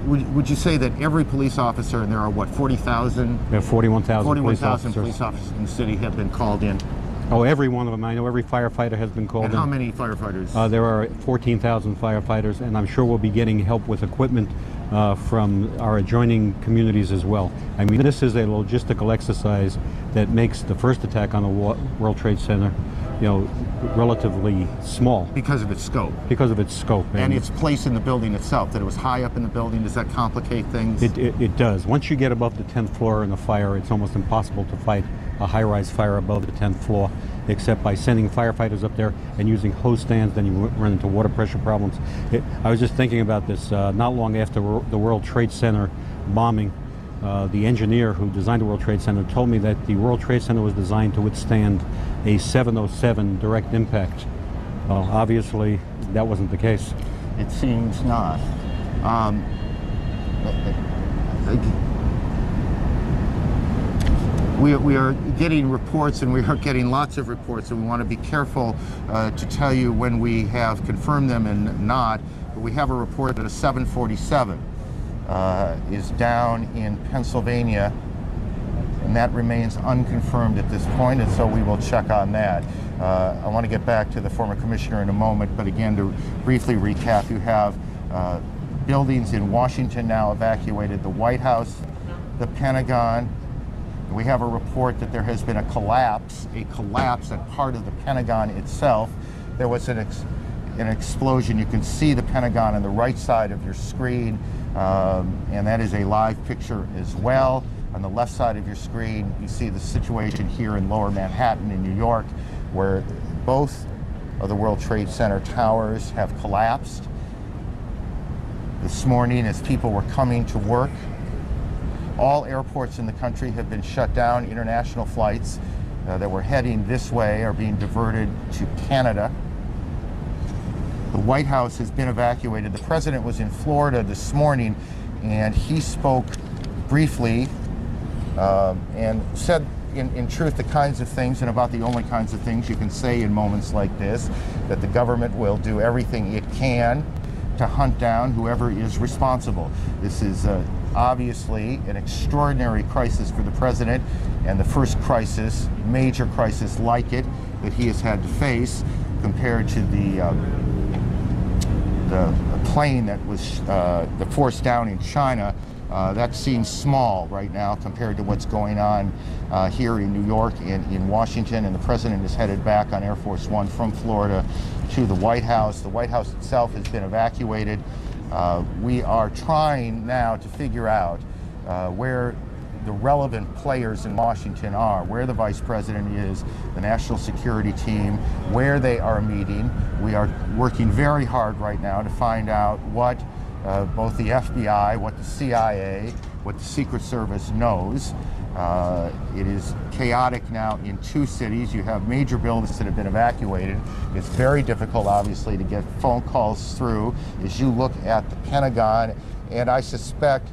Speaker 1: would you say that every police officer, and there are what, 40,000?
Speaker 20: There are 41,000
Speaker 1: police officers in the city have been called in?
Speaker 20: Oh, every one of them. I know every firefighter has been called in.
Speaker 1: And how many firefighters?
Speaker 20: There are 14,000 firefighters, and I'm sure we'll be getting help with equipment from our adjoining communities as well. I mean, this is a logistical exercise that makes the first attack on the World Trade Center, relatively small.
Speaker 1: Because of its scope.
Speaker 20: Because of its scope.
Speaker 1: And its place in the building itself, that it was high up in the building. Does that complicate things?
Speaker 20: It does. Once you get above the 10th floor in a fire, it's almost impossible to fight a high-rise fire above the 10th floor, except by sending firefighters up there and using hose stands. Then you run into water pressure problems. I was just thinking about this not long after the World Trade Center bombing. The engineer who designed the World Trade Center told me that the World Trade Center was designed to withstand a 707 direct impact. Well, obviously, that wasn't the case.
Speaker 1: It seems not. We are getting reports, and we are getting lots of reports, and we want to be careful to tell you when we have confirmed them and not. But we have a report that a 747 is down in Pennsylvania, and that remains unconfirmed at this point, and so we will check on that. I want to get back to the former commissioner in a moment, but again, to briefly recap, you have buildings in Washington now evacuated: the White House, the Pentagon. We have a report that there has been a collapse at part of the Pentagon itself. There was an explosion. You can see the Pentagon on the right side of your screen, and that is a live picture as well. On the left side of your screen, you see the situation here in Lower Manhattan in New York, where both of the World Trade Center towers have collapsed. This morning, as people were coming to work, all airports in the country have been shut down. International flights that were heading this way are being diverted to Canada. The White House has been evacuated. The president was in Florida this morning, and he spoke briefly and said, in truth, the kinds of things, and about the only kinds of things you can say in moments like this, that the government will do everything it can to hunt down whoever is responsible. This is obviously an extraordinary crisis for the president, and the first crisis, major crisis like it, that he has had to face, compared to the plane that was the force down in China. That seems small right now compared to what's going on here in New York and in Washington, and the president is headed back on Air Force One from Florida to the White House. The White House itself has been evacuated. We are trying now to figure out where the relevant players in Washington are, where the vice president is, the national security team, where they are meeting. We are working very hard right now to find out what both the FBI, what the CIA, what the Secret Service knows. It is chaotic now in two cities. You have major buildings that have been evacuated. It's very difficult, obviously, to get phone calls through as you look at the Pentagon, and I suspect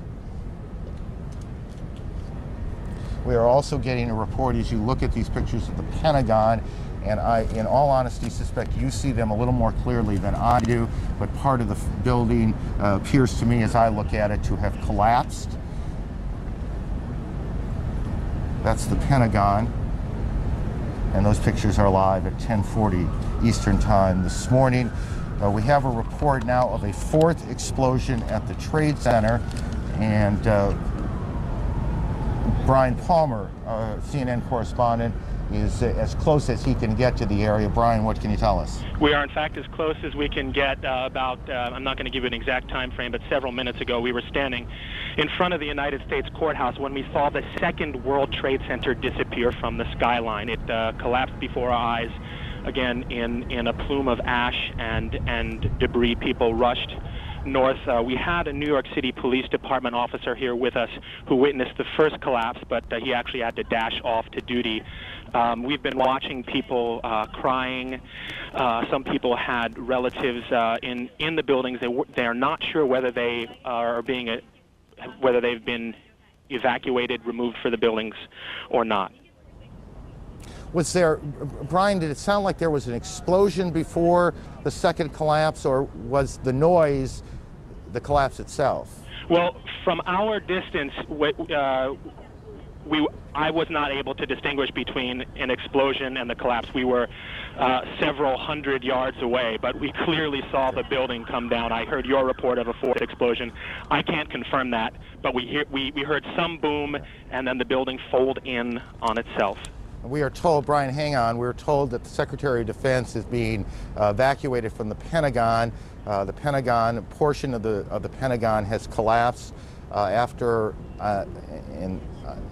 Speaker 1: we are also getting a report as you look at these pictures of the Pentagon, and I, in all honesty, suspect you see them a little more clearly than I do, but part of the building appears to me, as I look at it, to have collapsed. That's the Pentagon, and those pictures are live at 10:40 Eastern Time this morning. We have a report now of a fourth explosion at the Trade Center, and Brian Palmer, CNN correspondent, is as close as he can get to the area. Brian, what can you tell us?
Speaker 23: We are, in fact, as close as we can get. I'm not going to give you an exact time frame, but several minutes ago we were standing in front of the United States Courthouse when we saw the second World Trade Center disappear from the skyline. It collapsed before our eyes, again, in a plume of ash and debris. People rushed north. We had a New York City Police Department officer here with us who witnessed the first collapse, but he actually had to dash off to duty. We've been watching people crying. Some people had relatives in the buildings. They are not sure whether they are whether they've been evacuated, removed for the buildings, or not.
Speaker 1: Was there, Brian, did it sound like there was an explosion before the second collapse, or was the noise the collapse itself?
Speaker 23: Well, from our distance, I was not able to distinguish between an explosion and the collapse. We were several hundred yards away, but we clearly saw the building come down. I heard your report of a fourth explosion. I can't confirm that, but we heard some boom, and then the building fold in on itself.
Speaker 1: We are told, Brian, hang on, we're told that the Secretary of Defense is being evacuated from the Pentagon. The Pentagon, a portion of the Pentagon has collapsed after, and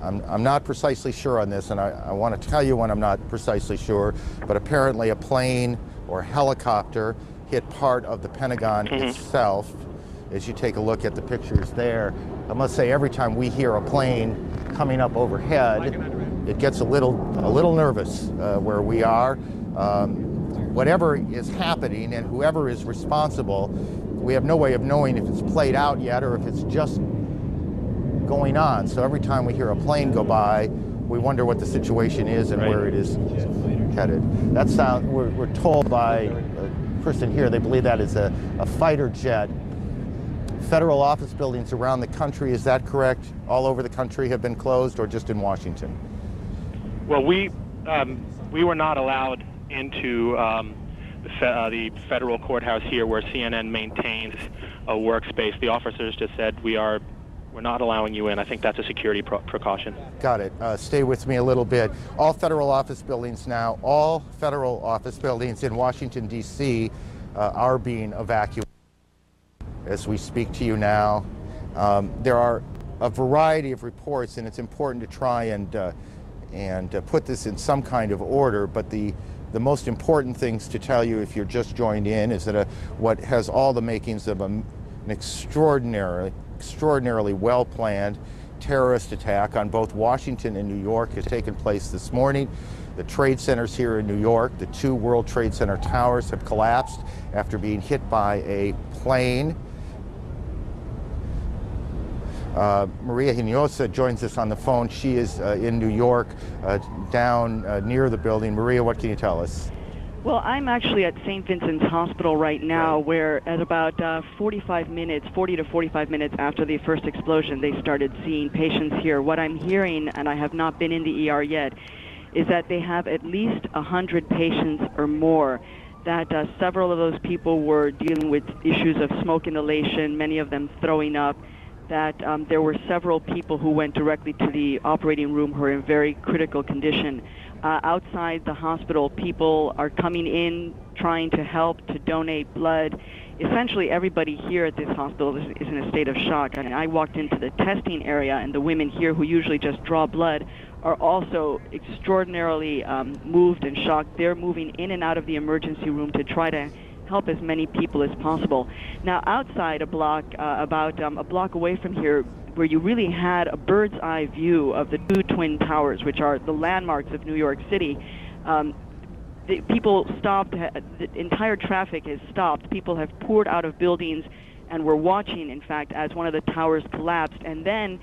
Speaker 1: I'm not precisely sure on this, and I want to tell you when I'm not precisely sure, but apparently a plane or helicopter hit part of the Pentagon itself. As you take a look at the pictures there, I must say every time we hear a plane coming up overhead, it gets a little nervous where we are. Whatever is happening and whoever is responsible, we have no way of knowing if it's played out yet or if it's just going on. So every time we hear a plane go by, we wonder what the situation is and where it is headed. That sound, we're told by a person here, they believe that is a fighter jet. Federal office buildings around the country, is that correct? All over the country have been closed, or just in Washington?
Speaker 23: Well, we were not allowed into the federal courthouse here, where CNN maintains workspace. The officers just said, we're not allowing you in. I think that's a security precaution.
Speaker 1: Got it. Stay with me a little bit. All federal office buildings now, all federal office buildings in Washington, D.C. Are being evacuated as we speak to you now. There are a variety of reports, and it's important to try and put this in some kind of order, but the most important things to tell you if you're just joined in is that what has all the makings of an extraordinarily well-planned terrorist attack on both Washington and New York has taken place this morning. The trade centers here in New York, the 2 World Trade Center towers have collapsed after being hit by a plane. Maria Hinojosa joins us on the phone. She is in New York, down near the building. Maria, what can you tell us?
Speaker 6: Well, I'm actually at St. Vincent's Hospital right now, where at about 40 to 45 minutes after the first explosion, they started seeing patients here. What I'm hearing, and I have not been in the ER yet, is that they have at least 100 patients or more, that several of those people were dealing with issues of smoke inhalation, many of them throwing up, that there were several people who went directly to the operating room who are in very critical condition. Outside the hospital, people are coming in trying to help, to donate blood. Essentially, everybody here at this hospital is in a state of shock. I walked into the testing area, and the women here who usually just draw blood are also extraordinarily moved and shocked. They're moving in and out of the emergency room to try to help as many people as possible. Now, outside a block, about a block away from here, where you really had a bird's eye view of the 2 twin towers, which are the landmarks of New York City, the people stopped, the entire traffic has stopped. People have poured out of buildings and were watching, in fact, as one of the towers collapsed. And then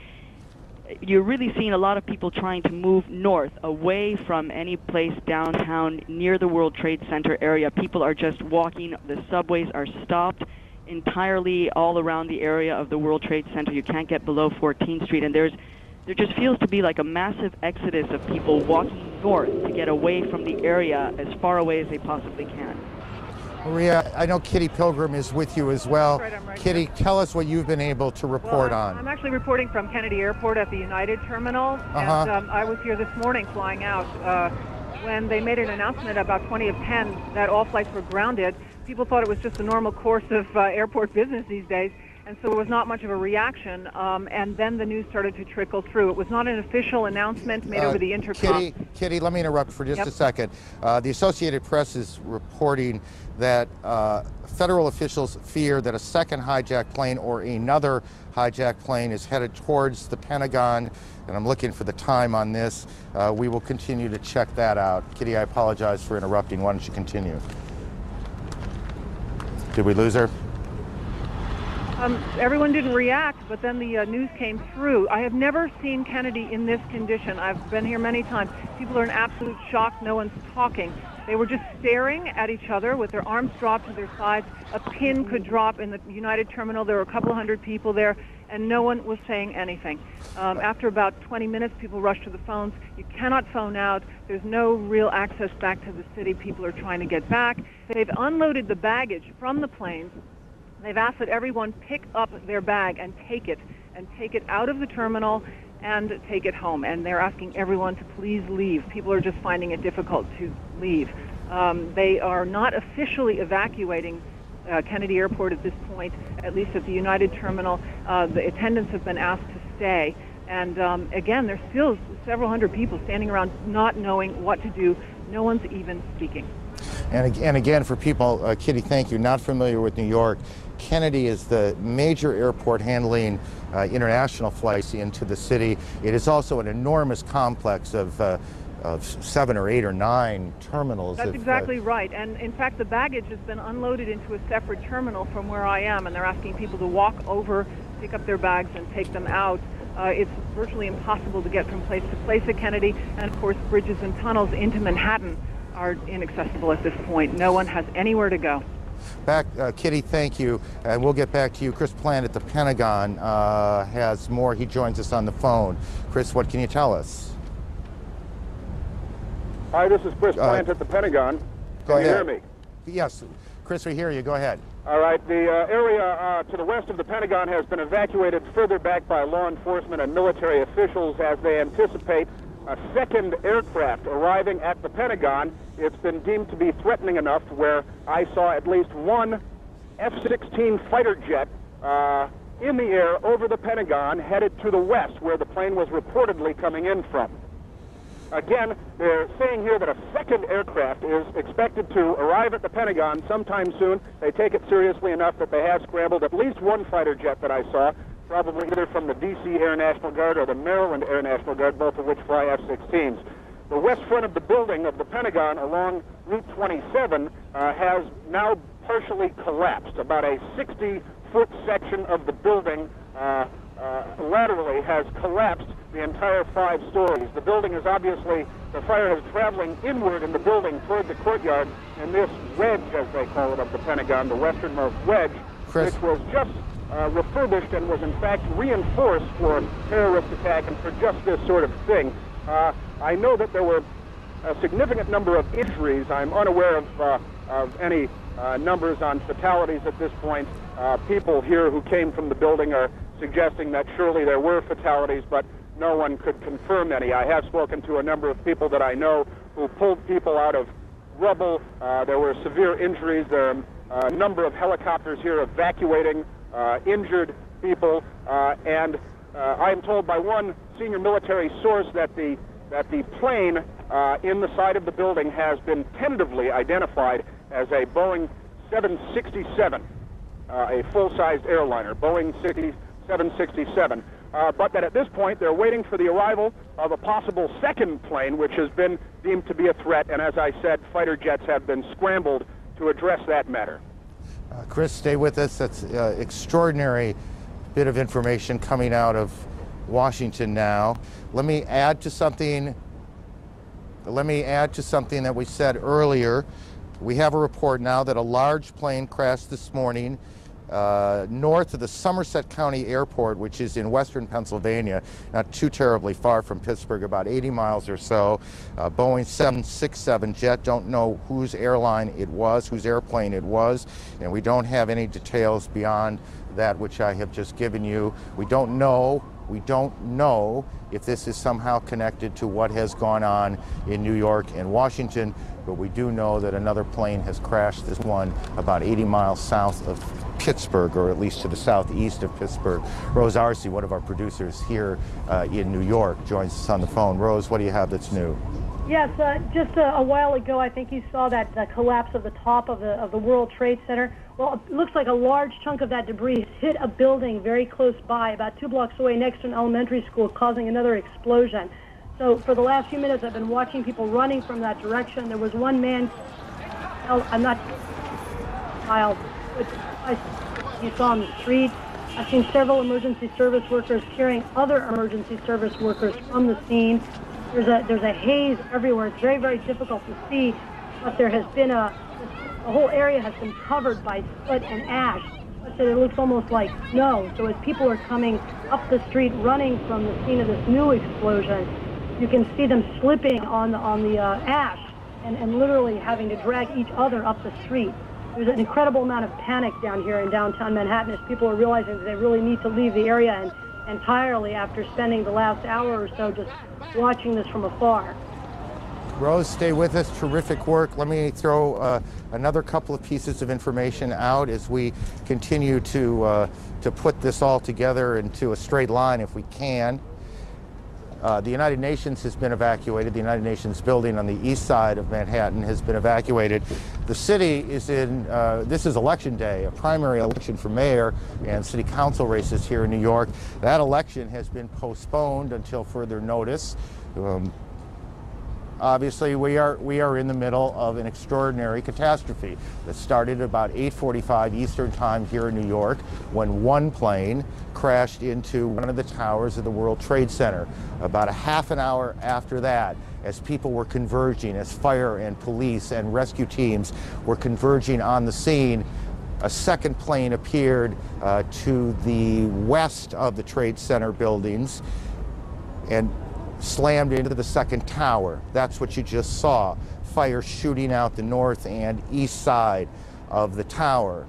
Speaker 6: you're really seeing a lot of people trying to move north, away from any place downtown near the World Trade Center area. People are just walking. The subways are stopped entirely all around the area of the World Trade Center. You can't get below 14th Street, and there just feels to be like a massive exodus of people walking north to get away from the area as far away as they possibly can.
Speaker 1: Maria, I know Kitty Pilgrim is with you as well.
Speaker 21: That's right, I'm right
Speaker 1: Kitty,
Speaker 21: here.
Speaker 1: Tell us what you've been able to report on.
Speaker 21: I'm actually reporting from Kennedy Airport at the United terminal, and I was here this morning flying out. When they made an announcement about 20 of 10 that all flights were grounded, people thought it was just a normal course of airport business these days, and so there was not much of a reaction, and then the news started to trickle through. It was not an official announcement made over the intercom.
Speaker 1: Kitty, let me interrupt for just a second. The Associated Press is reporting that federal officials fear that a second hijacked plane or another hijacked plane is headed towards the Pentagon, and I'm looking for the time on this. We will continue to check that out. Kitty, I apologize for interrupting. Why don't you continue? Did we lose her?
Speaker 21: Everyone didn't react, but then the news came through. I have never seen Kennedy in this condition. I've been here many times. People are in absolute shock. No one's talking. They were just staring at each other with their arms dropped to their sides. A pin could drop in the United terminal. There were a couple hundred people there, and no one was saying anything. After about 20 minutes, people rushed to the phones. You cannot phone out. There's no real access back to the city. People are trying to get back. They've unloaded the baggage from the planes. They've asked that everyone pick up their bag and take it out of the terminal and take it home. And they're asking everyone to please leave. People are just finding it difficult to leave. They are not officially evacuating Kennedy Airport at this point, at least at the United terminal. The attendants have been asked to stay. And again, there's still several hundred people standing around not knowing what to do. No one's even speaking.
Speaker 1: And again, for people, Kitty, thank you, not familiar with New York, Kennedy is the major airport handling international flights into the city. It is also an enormous complex of 7 or 8 or 9 terminals.
Speaker 21: That's exactly right. And in fact, the baggage has been unloaded into a separate terminal from where I am, and they're asking people to walk over, pick up their bags, and take them out. It's virtually impossible to get from place to place at Kennedy, and of course, bridges and tunnels into Manhattan are inaccessible at this point. No one has anywhere to go.
Speaker 1: Kitty, thank you, and we'll get back to you. Chris Plant at the Pentagon has more. He joins us on the phone. Chris, what can you tell us?
Speaker 8: Hi, this is Chris Plant at the Pentagon.
Speaker 1: Go ahead.
Speaker 8: Can you hear me?
Speaker 1: Yes, Chris, we hear you. Go ahead.
Speaker 8: All right, the area to the west of the Pentagon has been evacuated further back by law enforcement and military officials as they anticipate a second aircraft arriving at the Pentagon. It's been deemed to be threatening enough to where I saw at least one F-16 fighter jet in the air over the Pentagon headed to the west where the plane was reportedly coming in from. Again, they're saying here that a second aircraft is expected to arrive at the Pentagon sometime soon. They take it seriously enough that they have scrambled at least one fighter jet that I saw, probably either from the D.C. Air National Guard or the Maryland Air National Guard, both of which fly F-16s. The west front of the building of the Pentagon along Route 27 has now partially collapsed. About a 60-foot section of the building laterally has collapsed the entire 5 stories. The building is obviously, the fire is traveling inward in the building toward the courtyard, and this wedge, as they call it, of the Pentagon, the westernmost wedge, which was just refurbished and was in fact reinforced for terrorist attack and for just this sort of thing. I know that there were a significant number of injuries. I'm unaware of any numbers on fatalities at this point. People here who came from the building are suggesting that surely there were fatalities, but no one could confirm any. I have spoken to a number of people that I know who pulled people out of rubble. There were severe injuries. There are a number of helicopters here evacuating injured people, and I am told by one senior military source that the plane in the side of the building has been tentatively identified as a Boeing 767, a full-sized airliner, Boeing 767. But that at this point they're waiting for the arrival of a possible second plane, which has been deemed to be a threat, and as I said, fighter jets have been scrambled to address that matter.
Speaker 1: Chris, stay with us. That's extraordinary bit of information coming out of Washington now. Let me add to something that we said earlier. We have a report now that a large plane crashed this morning north of the Somerset County Airport, which is in western Pennsylvania, not too terribly far from Pittsburgh, about 80 miles or so. Boeing 767 jet, don't know whose airline it was, whose airplane it was, and we don't have any details beyond that which I have just given you. We don't know if this is somehow connected to what has gone on in New York and Washington, but we do know that another plane has crashed, this one about 80 miles south of Pittsburgh, or at least to the southeast of Pittsburgh. Rose Arce, one of our producers here in New York, joins us on the phone. Rose, what do you have that's new?
Speaker 18: Yes, just a while ago, I think you saw that collapse of the top of the World Trade Center. Well, it looks like a large chunk of that debris hit a building very close by, about 2 blocks away next to an elementary school, causing another explosion. So for the last few minutes, I've been watching people running from that direction. There was one man, I'm not child, but you saw on the street. I've seen several emergency service workers carrying other emergency service workers from the scene. There's a haze everywhere. It's very, very difficult to see, but there has been the whole area has been covered by soot and ash, such that it looks almost like snow. So as people are coming up the street running from the scene of this new explosion, you can see them slipping on the ash and literally having to drag each other up the street. There's an incredible amount of panic down here in downtown Manhattan as people are realizing that they really need to leave the area entirely after spending the last hour or so just watching this from afar.
Speaker 1: Rose, stay with us. Terrific work. Let me throw another couple of pieces of information out as we continue to put this all together into a straight line if we can. The United Nations has been evacuated. The United Nations building on the east side of Manhattan has been evacuated. The city is in, this is election day, a primary election for mayor and city council races here in New York. That election has been postponed until further notice. Obviously, we are in the middle of an extraordinary catastrophe that started about 8:45 Eastern Time here in New York when one plane crashed into one of the towers of the World Trade Center. About a half an hour after that, as people were converging, as fire and police and rescue teams were converging on the scene, a second plane appeared to the west of the Trade Center buildings and slammed into the second tower. That's what you just saw. Fire shooting out the north and east side of the tower.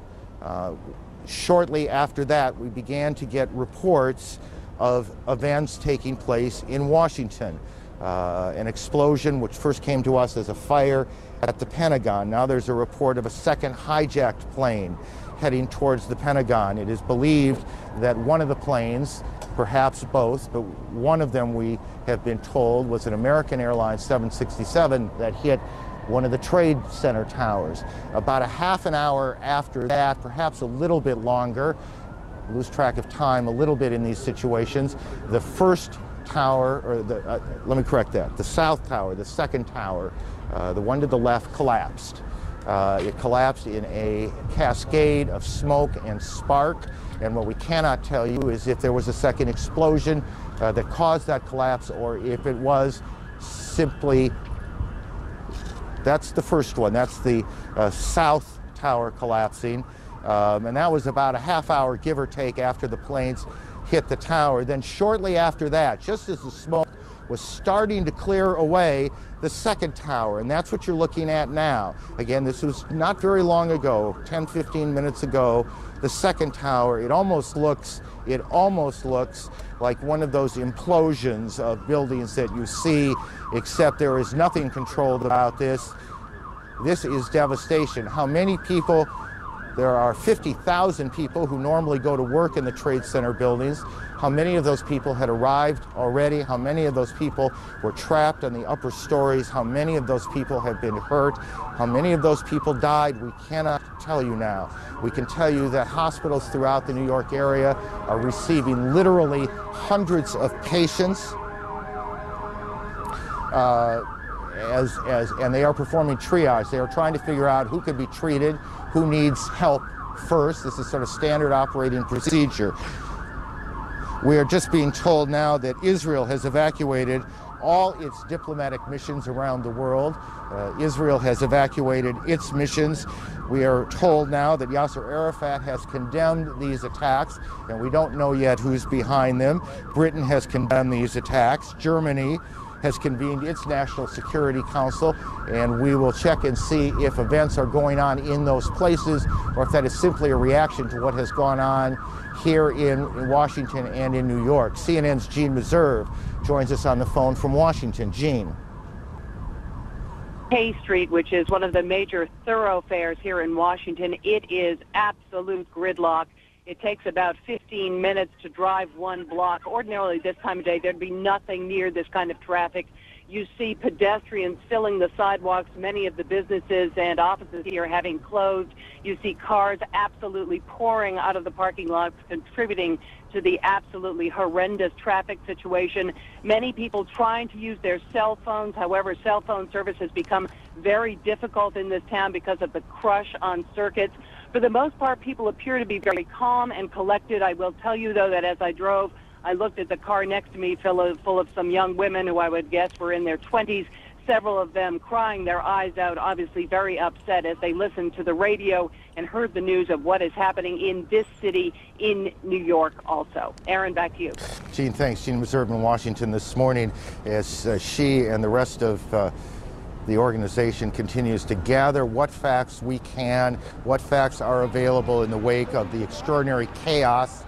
Speaker 1: Shortly after that, we began to get reports of events taking place in Washington. An explosion which first came to us as a fire at the Pentagon. Now there's a report of a second hijacked plane heading towards the Pentagon. It is believed that one of the planes, perhaps both, but one of them, we have been told, was an American Airlines 767 that hit one of the Trade Center towers. About a half an hour after that, perhaps a little bit longer, lose track of time a little bit in these situations, the first tower, or let me correct that, the south tower, the second tower, the one to the left, collapsed. It collapsed in a cascade of smoke and spark, and what we cannot tell you is if there was a second explosion that caused that collapse, or if it was simply, that's the first one, that's the south tower collapsing, and that was about a half hour, give or take, after the planes hit the tower. Then shortly after that, just as the smoke was starting to clear away, the second tower, and that's what you're looking at now. Again, this was not very long ago, 10, 15 minutes ago. The second tower, it almost looks like one of those implosions of buildings that you see, except there is nothing controlled about this. This is devastation. How many people? There are 50,000 people who normally go to work in the Trade Center buildings. How many of those people had arrived already? How many of those people were trapped on the upper stories? How many of those people have been hurt? How many of those people died? We cannot tell you now. We can tell you that hospitals throughout the New York area are receiving literally hundreds of patients, and they are performing triage. They are trying to figure out who could be treated, who needs help first. This is sort of standard operating procedure. We are just being told now that Israel has evacuated all its diplomatic missions around the world. Israel has evacuated its missions. We are told now that Yasser Arafat has condemned these attacks, and we don't know yet who's behind them. Britain has condemned these attacks. Germany has convened its National Security Council, and we will check and see if events are going on in those places or if that is simply a reaction to what has gone on here in Washington and in New York. CNN's Gene Reserve joins us on the phone from Washington. Gene.
Speaker 2: K Street, which is one of the major thoroughfares here in Washington, it is absolute gridlock. It takes about 15 minutes to drive one block. Ordinarily, this time of day, there'd be nothing near this kind of traffic. You see pedestrians filling the sidewalks, many of the businesses and offices here having closed. You see cars absolutely pouring out of the parking lots, contributing to the absolutely horrendous traffic situation. Many people trying to use their cell phones. However, cell phone service has become very difficult in this town because of the crush on circuits. For the most part, people appear to be very calm and collected. I will tell you, though, that as I drove, I looked at the car next to me full of some young women who I would guess were in their 20s, several of them crying their eyes out, obviously very upset as they listened to the radio and heard the news of what is happening in this city in New York also. Aaron, back to you.
Speaker 1: Gene, thanks. Gene Reserve in Washington this morning as she and the rest of the organization continues to gather what facts we can, what facts are available in the wake of the extraordinary chaos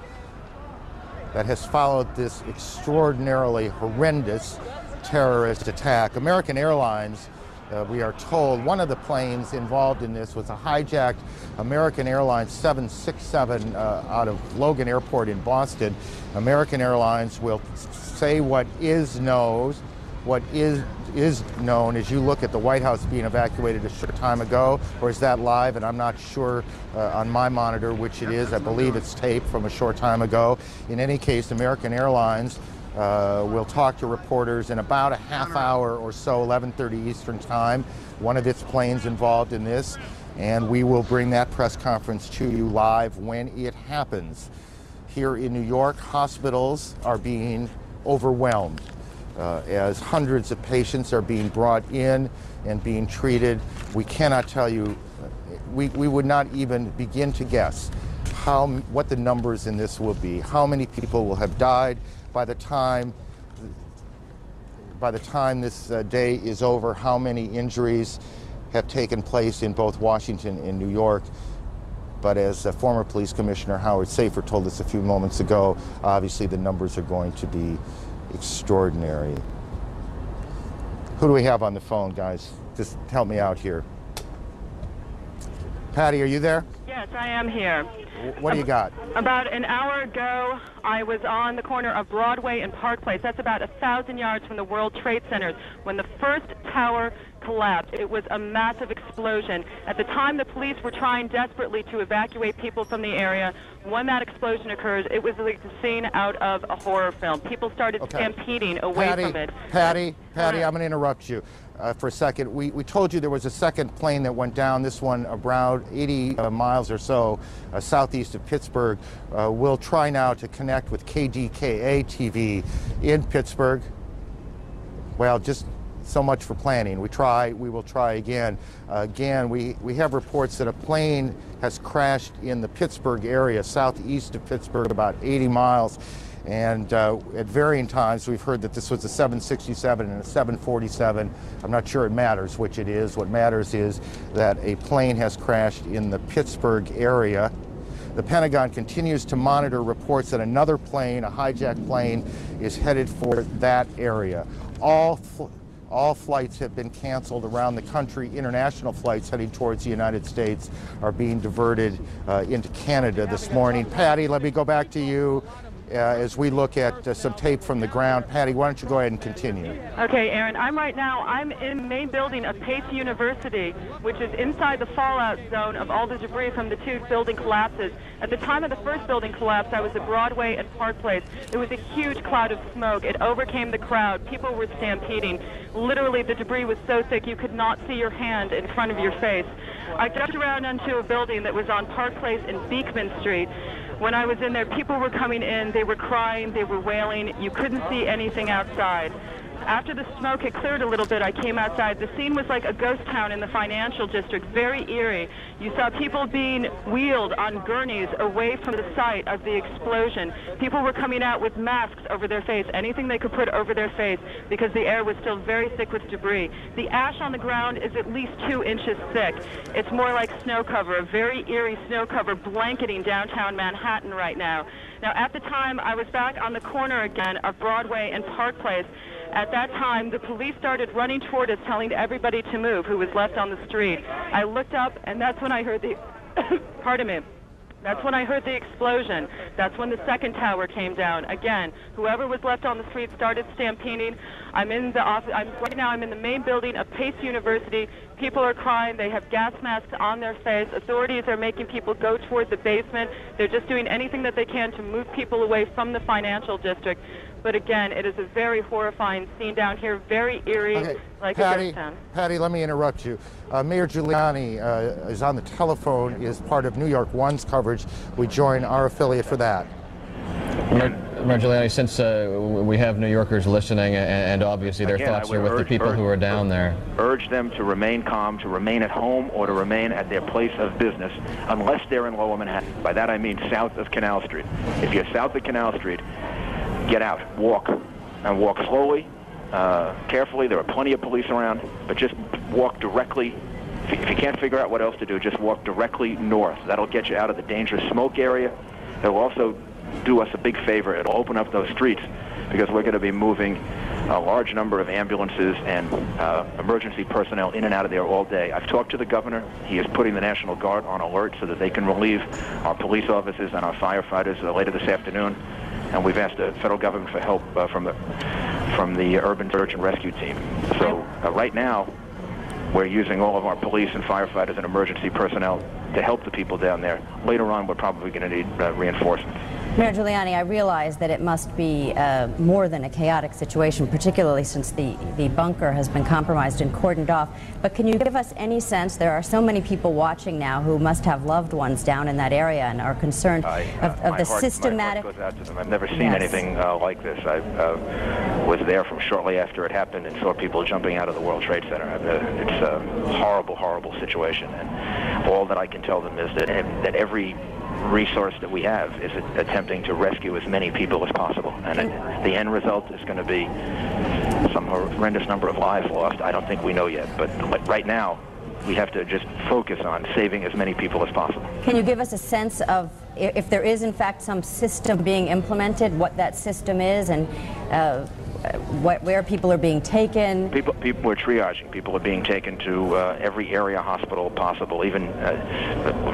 Speaker 1: that has followed this extraordinarily horrendous terrorist attack. American Airlines, we are told, one of the planes involved in this was a hijacked American Airlines 767 out of Logan Airport in Boston. American Airlines will say what is known. What is known as you look at the White House being evacuated a short time ago, or is that live? And I'm not sure on my monitor which it is. I believe it's taped from a short time ago. In any case, American Airlines will talk to reporters in about a half hour or so, 11:30 Eastern Time. One of its planes involved in this, and we will bring that press conference to you live when it happens. Here in New York, hospitals are being overwhelmed. As hundreds of patients are being brought in and being treated. We cannot tell you, we would not even begin to guess what the numbers in this will be, how many people will have died by the time this day is over, how many injuries have taken place in both Washington and New York. But as former police commissioner Howard Safer told us a few moments ago, obviously the numbers are going to be extraordinary. Who do we have on the phone, guys? Just help me out here. Patty, are you there?
Speaker 4: Yes, I am here.
Speaker 1: What do you got?
Speaker 4: About an hour ago, I was on the corner of Broadway and Park Place. That's about 1,000 yards from the World Trade Center when the first tower collapsed. It was a massive explosion. At the time, the police were trying desperately to evacuate people from the area. When that explosion occurred, it was like the scene out of a horror film. People started stampeding away from it.
Speaker 1: Patty, I'm going to interrupt you for a second. We told you there was a second plane that went down, this one around 80 miles or so southeast of Pittsburgh. We'll try now to connect with KDKA TV in Pittsburgh. Well, just so much for planning. We will try again. Again, we have reports that a plane has crashed in the Pittsburgh area, southeast of Pittsburgh, about 80 miles. And at varying times, we've heard that this was a 767 and a 747. I'm not sure it matters which it is. What matters is that a plane has crashed in the Pittsburgh area. The Pentagon continues to monitor reports that another plane, a hijacked plane, is headed for that area. All flights have been canceled around the country. International flights heading towards the United States are being diverted into Canada this morning. Patty, let me go back to you as we look at some tape from the ground. Patty, why don't you go ahead and continue?
Speaker 4: Okay, Aaron, I'm in the main building of Pace University, which is inside the fallout zone of all the debris from the two building collapses. At the time of the first building collapse, I was at Broadway and Park Place. There was a huge cloud of smoke. It overcame the crowd. People were stampeding. Literally, the debris was so thick you could not see your hand in front of your face. I jumped around onto a building that was on Park Place and Beekman Street. When I was in there, people were coming in, they were crying, they were wailing. You couldn't see anything outside. After the smoke had cleared a little bit, I came outside. The scene was like a ghost town in the financial district, very eerie. You saw people being wheeled on gurneys away from the site of the explosion. People were coming out with masks over their face, anything they could put over their face, because the air was still very thick with debris. The ash on the ground is at least 2 inches thick. It's more like snow cover, a very eerie snow cover blanketing downtown Manhattan right now. Now, at the time, I was back on the corner again of Broadway and Park Place. At that time, the police started running toward us, telling everybody to move who was left on the street. I looked up, and that's when I heard the, pardon me, that's when I heard the explosion. That's when the second tower came down. Again, whoever was left on the street started stampeding. I'm in the office. Right now I'm in the main building of Pace University. People are crying. They have gas masks on their face. Authorities are making people go toward the basement. They're just doing anything that they can to move people away from the financial district. But again, it is a very horrifying scene down here, very eerie, like a ghost town.
Speaker 1: Patty, let me interrupt you. Mayor Giuliani is on the telephone, is part of New York One's coverage. We join our affiliate for that.
Speaker 14: Mayor Giuliani, since we have New Yorkers listening, and obviously their thoughts are with the people who are down there.
Speaker 22: Urge them to remain calm, to remain at home, or to remain at their place of business, unless they're in Lower Manhattan. By that I mean south of Canal Street. If you're south of Canal Street, get out, walk, and walk slowly, carefully. There are plenty of police around, but just walk directly. If you can't figure out what else to do, just walk directly north. That'll get you out of the dangerous smoke area. It'll also do us a big favor. It'll open up those streets, because we're going to be moving a large number of ambulances and emergency personnel in and out of there all day. I've talked to the governor. He is putting the National Guard on alert so that they can relieve our police officers and our firefighters later this afternoon. And we've asked the federal government for help from the urban search and rescue team. So right now, we're using all of our police and firefighters and emergency personnel to help the people down there. Later on, we're probably going to need reinforcements.
Speaker 24: Mayor Giuliani, I realize that it must be more than a chaotic situation, particularly since the bunker has been compromised and cordoned off. But can you give us any sense? There are so many people watching now who must have loved ones down in that area and are concerned of the systematic...
Speaker 22: My heart goes out to them. I've never seen anything like this. I was there from shortly after it happened and saw people jumping out of the World Trade Center. It's a horrible, horrible situation. And all that I can tell them is that every resource that we have is attempting to rescue as many people as possible. And the end result is going to be some horrendous number of lives lost. I don't think we know yet. But right now, we have to just focus on saving as many people as possible.
Speaker 24: Can you give us a sense of if there is in fact some system being implemented, what that system is, and where people are being taken?
Speaker 22: People are triaging. People are being taken to every area hospital possible, even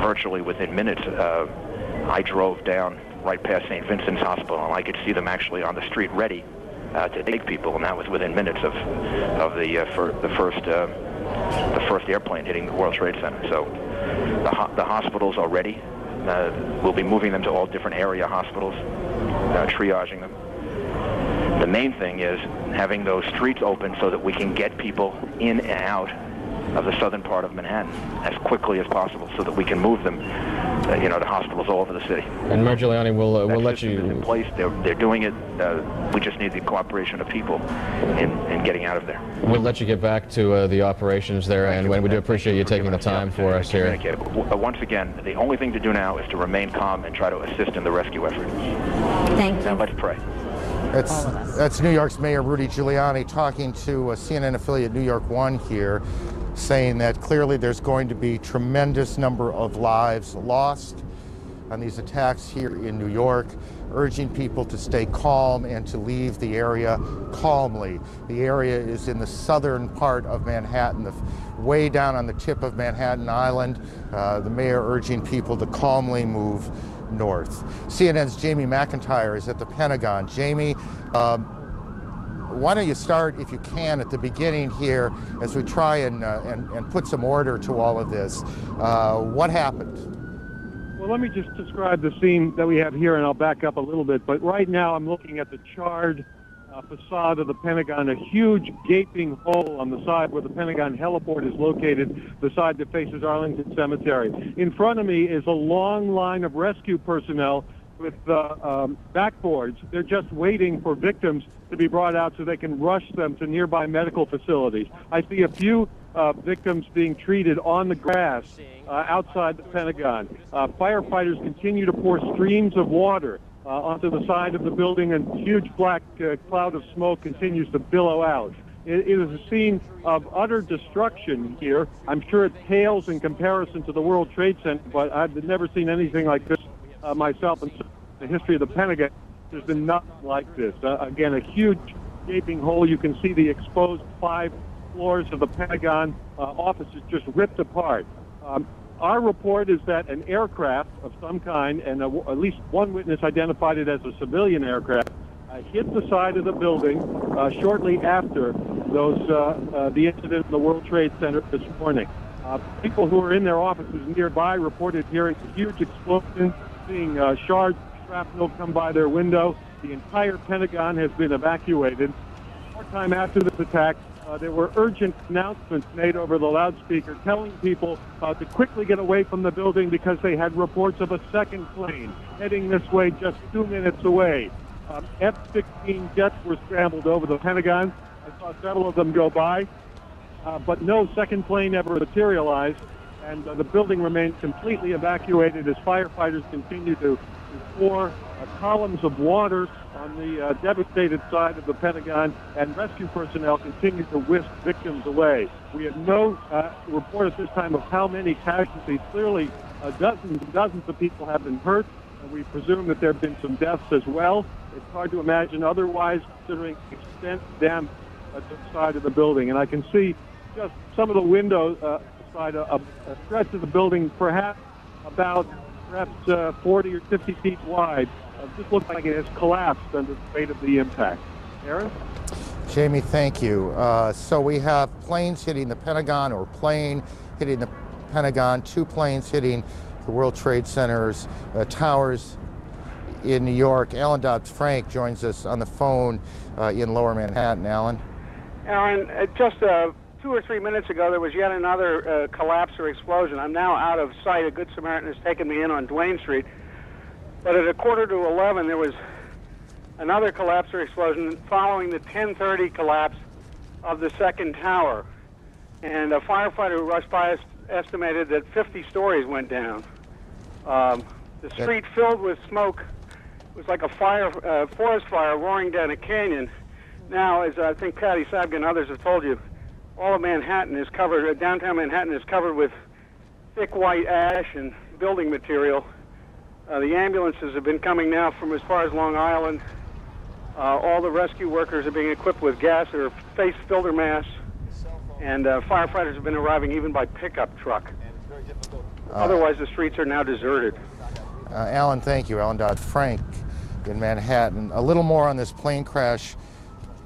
Speaker 22: virtually within minutes. I drove down right past St. Vincent's Hospital, and I could see them actually on the street ready to take people, and that was within minutes of the first airplane hitting the World Trade Center. So the hospitals are ready. We'll be moving them to all different area hospitals, triaging them. The main thing is having those streets open so that we can get people in and out of the southern part of Manhattan as quickly as possible, so that we can move them, to hospitals all over the city.
Speaker 14: And Mayor Giuliani, we'll let you.
Speaker 22: Is in place. They're doing it. We just need the cooperation of people in getting out of there.
Speaker 14: We'll let you get back to the operations there, and we do appreciate you taking the time for us here.
Speaker 22: Once again, the only thing to do now is to remain calm and try to assist in the rescue effort.
Speaker 24: Thank you.
Speaker 22: Now let's pray.
Speaker 1: That's New York's Mayor Rudy Giuliani talking to a CNN affiliate New York One here, saying that clearly there's going to be tremendous number of lives lost on these attacks here in New York, urging people to stay calm and to leave the area calmly. The area is in the southern part of Manhattan, way down on the tip of Manhattan Island. The mayor urging people to calmly move north. CNN's Jamie McIntyre is at the Pentagon. Jamie, why don't you start, if you can, at the beginning here as we try and put some order to all of this. What happened?
Speaker 8: Well, let me just describe the scene that we have here, and I'll back up a little bit. But right now I'm looking at the charred facade of the Pentagon, a huge gaping hole on the side where the Pentagon heliport is located, the side that faces Arlington Cemetery. In front of me is a long line of rescue personnel with backboards. They're just waiting for victims to be brought out so they can rush them to nearby medical facilities. I see a few victims being treated on the grass outside the Pentagon. Firefighters continue to pour streams of water onto the side of the building, and huge black cloud of smoke continues to billow out. It is a scene of utter destruction here. I'm sure it pales in comparison to the World Trade Center, but I've never seen anything like this myself in the history of the Pentagon. There's been nothing like this. Again, a huge gaping hole. You can see the exposed 5 floors of the Pentagon offices just ripped apart. Our report is that an aircraft of some kind, and at least one witness identified it as a civilian aircraft, hit the side of the building shortly after the incident in the World Trade Center this morning. People who were in their offices nearby reported hearing a huge explosion, seeing shards of shrapnel come by their window. The entire Pentagon has been evacuated. Short time after this attack, there were urgent announcements made over the loudspeaker telling people to quickly get away from the building because they had reports of a second plane heading this way just 2 minutes away. F-16 jets were scrambled over the Pentagon. I saw several of them go by, but no second plane ever materialized, and the building remains completely evacuated as firefighters continue to pour columns of water on the devastated side of the Pentagon, and rescue personnel continue to whisk victims away. We have no report at this time of how many casualties. Clearly, dozens and dozens of people have been hurt, and we presume that there have been some deaths as well. It's hard to imagine otherwise, considering the extent of damage to the side of the building. And I can see just some of the windows side a stretch of the building, perhaps 40 or 50 feet wide. Just looks like it has collapsed under the weight of the impact. Aaron?
Speaker 1: Jamie, thank you. So we have planes hitting the Pentagon, or plane hitting the Pentagon, 2 planes hitting the World Trade Center's towers in New York. Alan Dobbs-Frank joins us on the phone in Lower Manhattan. Alan?
Speaker 7: Aaron, just 2 or 3 minutes ago, there was yet another collapse or explosion. I'm now out of sight. A Good Samaritan has taken me in on Duane Street. But at 11:15, there was another collapse or explosion following the 10:30 collapse of the second tower. And a firefighter who rushed by us estimated that 50 stories went down. The street filled with smoke. It was like a forest fire roaring down a canyon. Now, as I think Patty Sabga and others have told you, all of Manhattan is covered, downtown Manhattan is covered with thick white ash and building material. The ambulances have been coming now from as far as Long Island. All the rescue workers are being equipped with gas or face filter masks, and firefighters have been arriving even by pickup truck. Otherwise, the streets are now deserted.
Speaker 1: Alan, thank you. Alan Dodd-Frank in Manhattan. A little more on this plane crash,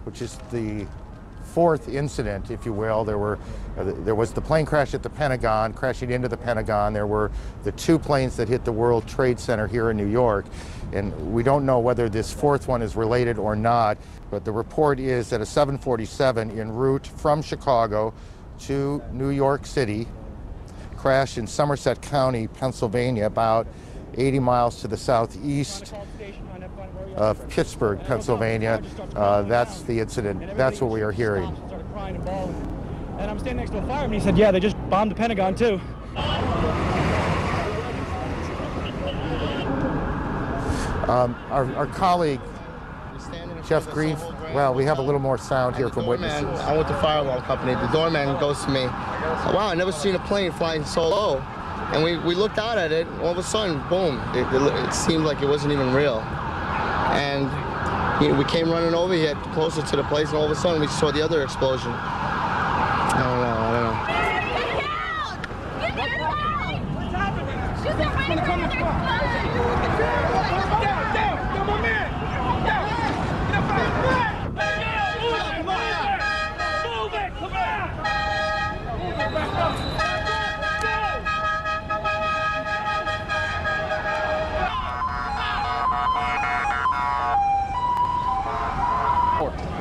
Speaker 1: which is the fourth incident, if you will. There was the plane crash at the Pentagon, crashing into the Pentagon. There were the two planes that hit the World Trade Center here in New York. And we don't know whether this fourth one is related or not, but the report is that a 747 en route from Chicago to New York City crashed in Somerset County, Pennsylvania, about 80 miles to the southeast of Pittsburgh, Pennsylvania. That's the incident. That's what we are hearing.
Speaker 10: And I'm standing next to a fireman. He said, yeah, they just bombed the Pentagon, too.
Speaker 1: Our colleague, Jeff Green, well, we have a little more sound here from witnesses.
Speaker 12: I'm with the fire alarm company. The doorman goes to me, wow, I never seen a plane flying so low. And we looked out at it, all of a sudden, boom, it seemed like it wasn't even real. And we came running over here closer to the place, and all of a sudden we saw the other explosion. I don't know.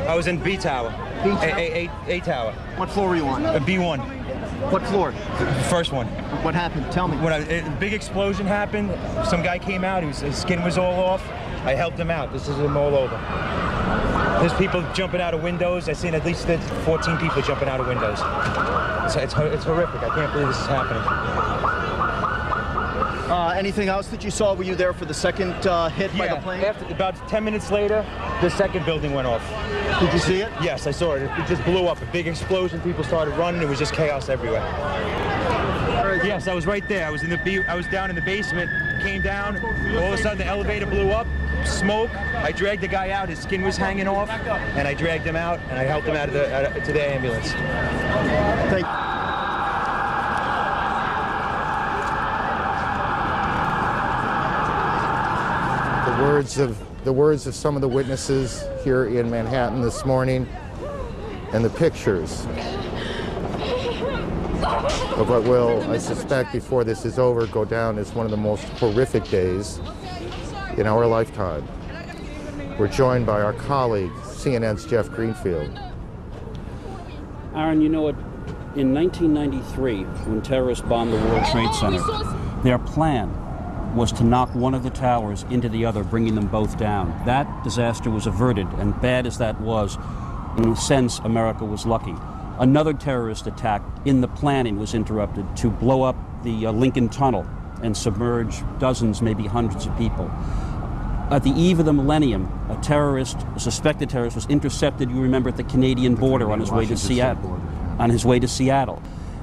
Speaker 15: I was in B Tower. A Tower.
Speaker 17: What floor were you on?
Speaker 15: B1.
Speaker 17: What floor?
Speaker 15: The first one.
Speaker 17: What happened? Tell me.
Speaker 15: When a big explosion happened, some guy came out, his skin was all off. I helped him out. This is him all over. There's people jumping out of windows. I've seen at least 14 people jumping out of windows. It's horrific. I can't believe this is happening.
Speaker 17: Anything else that you saw? Were you there for the second hit by the plane?
Speaker 15: About 10 minutes later, the second building went off.
Speaker 17: Did you see it?
Speaker 15: Yes, I saw it. It just blew up. A big explosion. People started running. It was just chaos everywhere. Yes, I was right there. I was down in the basement. Came down. All of a sudden, the elevator blew up. Smoke. I dragged the guy out. His skin was hanging off, and I dragged him out, and I helped him out to the ambulance.
Speaker 17: Thank you.
Speaker 1: The words of some of the witnesses here in Manhattan this morning, and the pictures of what will, I suspect, before this is over, go down as one of the most horrific days in our lifetime. We're joined by our colleague, CNN's Jeff Greenfield.
Speaker 25: Aaron, you know what? In 1993, when terrorists bombed the World Trade Center, their plan was to knock one of the towers into the other, bringing them both down. That disaster was averted, and bad as that was, in a sense, America was lucky. Another terrorist attack in the planning was interrupted to blow up the Lincoln Tunnel and submerge dozens, maybe hundreds of people. At the eve of the millennium, a suspected terrorist, was intercepted, you remember, at the Canadian border on his way to Seattle.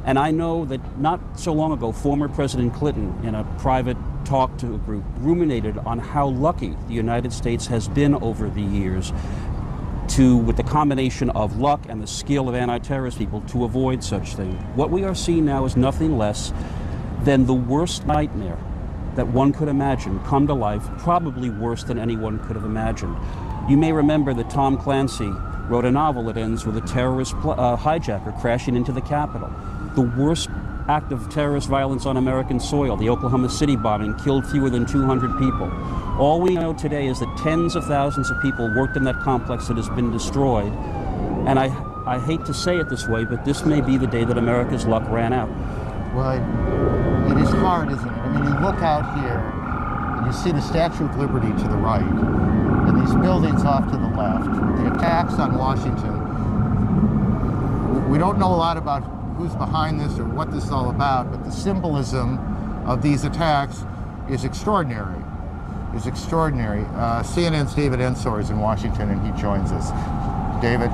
Speaker 25: And I know that not so long ago, former President Clinton, in a private talk to a group, ruminated on how lucky the United States has been over the years with the combination of luck and the skill of anti-terrorist people, to avoid such things. What we are seeing now is nothing less than the worst nightmare that one could imagine come to life, probably worse than anyone could have imagined. You may remember that Tom Clancy wrote a novel that ends with a terrorist hijacker crashing into the Capitol. The worst act of terrorist violence on American soil, the Oklahoma City bombing, killed fewer than 200 people. All we know today is that tens of thousands of people worked in that complex that has been destroyed. And I hate to say it this way, but this may be the day that America's luck ran out.
Speaker 1: Well, it is hard, isn't it? I mean, you look out here, and you see the Statue of Liberty to the right, and these buildings off to the left, the attacks on Washington. We don't know a lot about who's behind this or what this is all about, but the symbolism of these attacks is extraordinary. CNN's David Ensor is in Washington, and he joins us. David?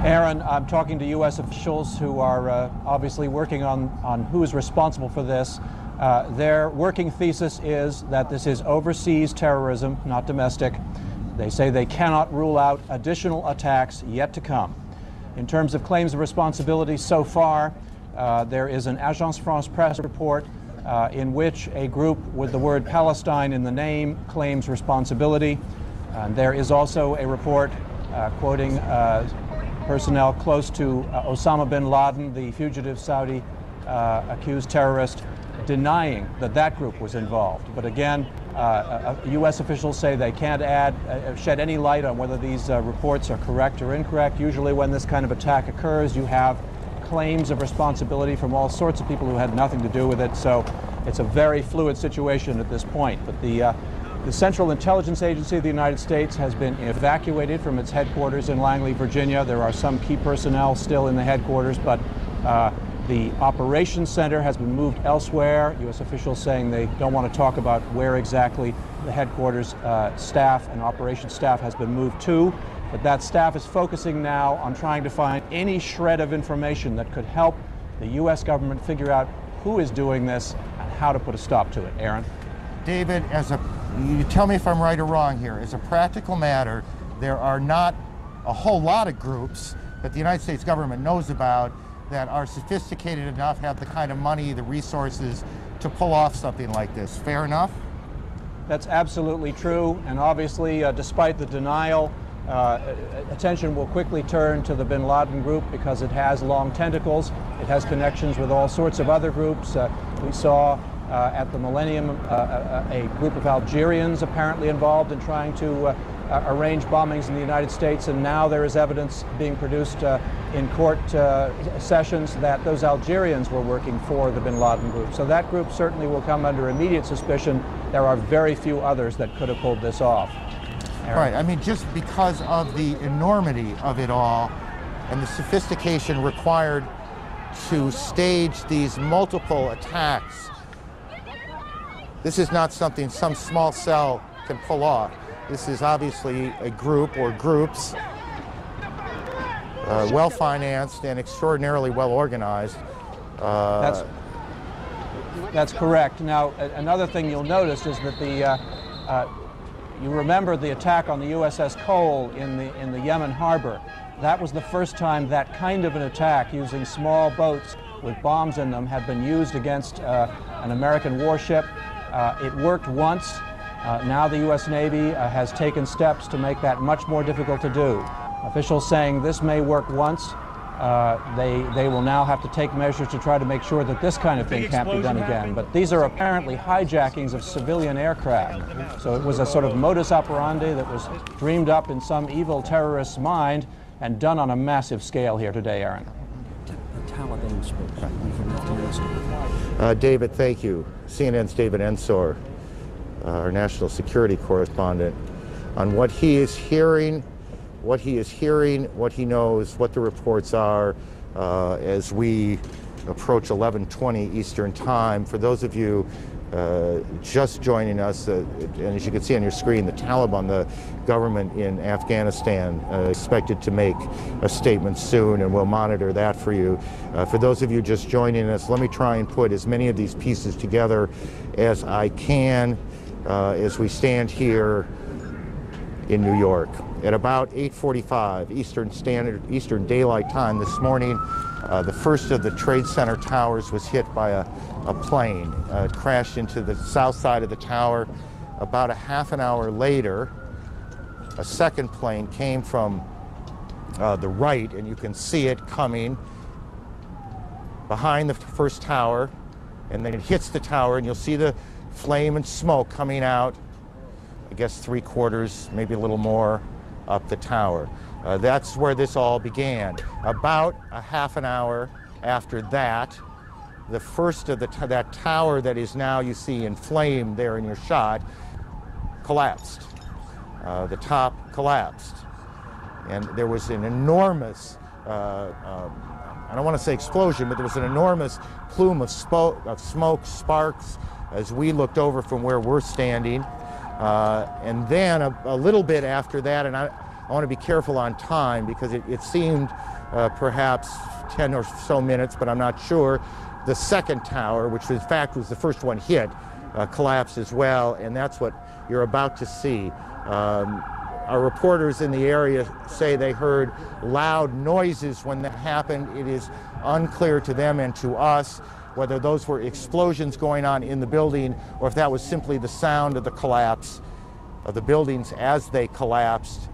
Speaker 5: Aaron, I'm talking to U.S. officials who are obviously working on who is responsible for this. Their working thesis is that this is overseas terrorism, not domestic. They say they cannot rule out additional attacks yet to come. In terms of claims of responsibility so far, there is an Agence France Presse report in which a group with the word Palestine in the name claims responsibility. There is also a report quoting personnel close to Osama bin Laden, the fugitive Saudi accused terrorist, denying that that group was involved. But again, U.S. officials say they can't shed any light on whether these reports are correct or incorrect. Usually when this kind of attack occurs, you have claims of responsibility from all sorts of people who had nothing to do with it. So it's a very fluid situation at this point. But the Central Intelligence Agency of the United States has been evacuated from its headquarters in Langley, Virginia. There are some key personnel still in the headquarters, but the operations center has been moved elsewhere. U.S. officials saying they don't want to talk about where exactly the headquarters staff and operations staff has been moved to. But that staff is focusing now on trying to find any shred of information that could help the U.S. government figure out who is doing this and how to put a stop to it. Aaron?
Speaker 1: David, you tell me if I'm right or wrong here. As a practical matter, there are not a whole lot of groups that the United States government knows about that are sophisticated enough, have the kind of money, the resources to pull off something like this. Fair enough?
Speaker 5: That's absolutely true. And obviously, despite the denial, attention will quickly turn to the bin Laden group because it has long tentacles. It has connections with all sorts of other groups. We saw at the Millennium a group of Algerians apparently involved in trying to arrange bombings in the United States, and now there is evidence being produced in court sessions that those Algerians were working for the bin Laden group. So that group certainly will come under immediate suspicion. There are very few others that could have pulled this off. Aaron?
Speaker 1: Right, I mean, just because of the enormity of it all and the sophistication required to stage these multiple attacks, this is not something some small cell can pull off. This is obviously a group or groups, well-financed and extraordinarily well-organized.
Speaker 5: That's correct. Now, another thing you'll notice is that you remember the attack on the USS Cole in the Yemen harbor. That was the first time that kind of an attack using small boats with bombs in them had been used against an American warship. It worked once. Now the U.S. Navy has taken steps to make that much more difficult to do. Officials saying this may work once. They will now have to take measures to try to make sure that this kind of thing can't be done again. But these are apparently hijackings of civilian aircraft. So it was a sort of modus operandi that was dreamed up in some evil terrorist's mind and done on a massive scale here today, Aaron.
Speaker 1: David, thank you. CNN's David Ensor, our national security correspondent, on what he is hearing, what he knows, what the reports are as we approach 11:20 Eastern Time. For those of you just joining us, and as you can see on your screen, the Taliban, the government in Afghanistan, expected to make a statement soon, and we'll monitor that for you. For those of you just joining us, let me try and put as many of these pieces together as I can as we stand here in New York. At about 8:45 Eastern Daylight Time this morning, the first of the Trade Center towers was hit by a plane. It crashed into the south side of the tower. About a half an hour later, a second plane came from the right, and you can see it coming behind the first tower, and then it hits the tower, and you'll see the flame and smoke coming out, I guess 3/4, maybe a little more, up the tower. That's where this all began. About a half an hour after that, the first of that tower that is now you see in flame there in your shot collapsed. The top collapsed. And there was an enormous, I don't want to say explosion, but there was an enormous plume of smoke, sparks, as we looked over from where we're standing. And then a little bit after that, and I want to be careful on time because it seemed perhaps 10 or so minutes, but I'm not sure. The second tower, which in fact was the first one hit, collapsed as well, and that's what you're about to see. Our reporters in the area say they heard loud noises when that happened. It is unclear to them and to us whether those were explosions going on in the building or if that was simply the sound of the collapse of the buildings as they collapsed,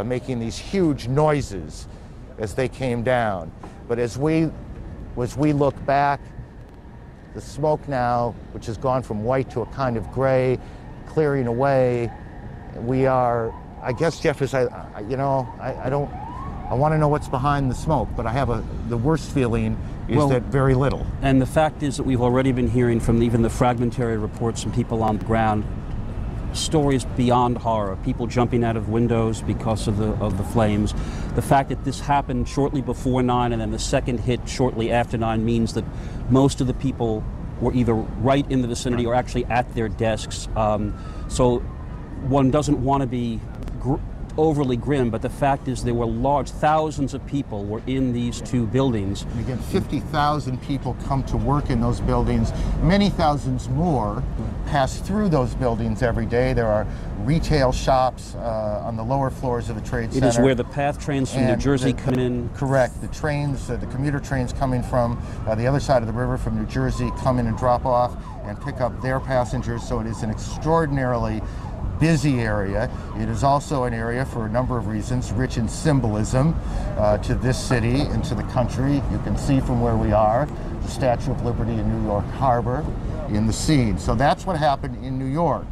Speaker 1: making these huge noises as they came down. But as we look back, the smoke now, which has gone from white to a kind of gray, clearing away, we are, I guess, Jeff, I want to know what's behind the smoke, but I have the worst feeling is that very little.
Speaker 25: And the fact is that we've already been hearing from even the fragmentary reports from people on the ground, stories beyond horror, people jumping out of windows because of the flames. The fact that this happened shortly before 9 and then the second hit shortly after 9 means that most of the people were either right in the vicinity or actually at their desks. So one doesn't want to be overly grim, but the fact is there were thousands of people were in these two buildings.
Speaker 1: And again, 50,000 people come to work in those buildings. Many thousands more pass through those buildings every day. There are retail shops on the lower floors of the Trade Center.
Speaker 25: It is where the PATH trains from New Jersey come in.
Speaker 1: Correct. The trains, the commuter trains coming from the other side of the river from New Jersey come in and drop off and pick up their passengers. So it is an extraordinarily busy area. It is also an area, for a number of reasons, rich in symbolism to this city and to the country. You can see from where we are the Statue of Liberty in New York Harbor in the scene. So that's what happened in New York.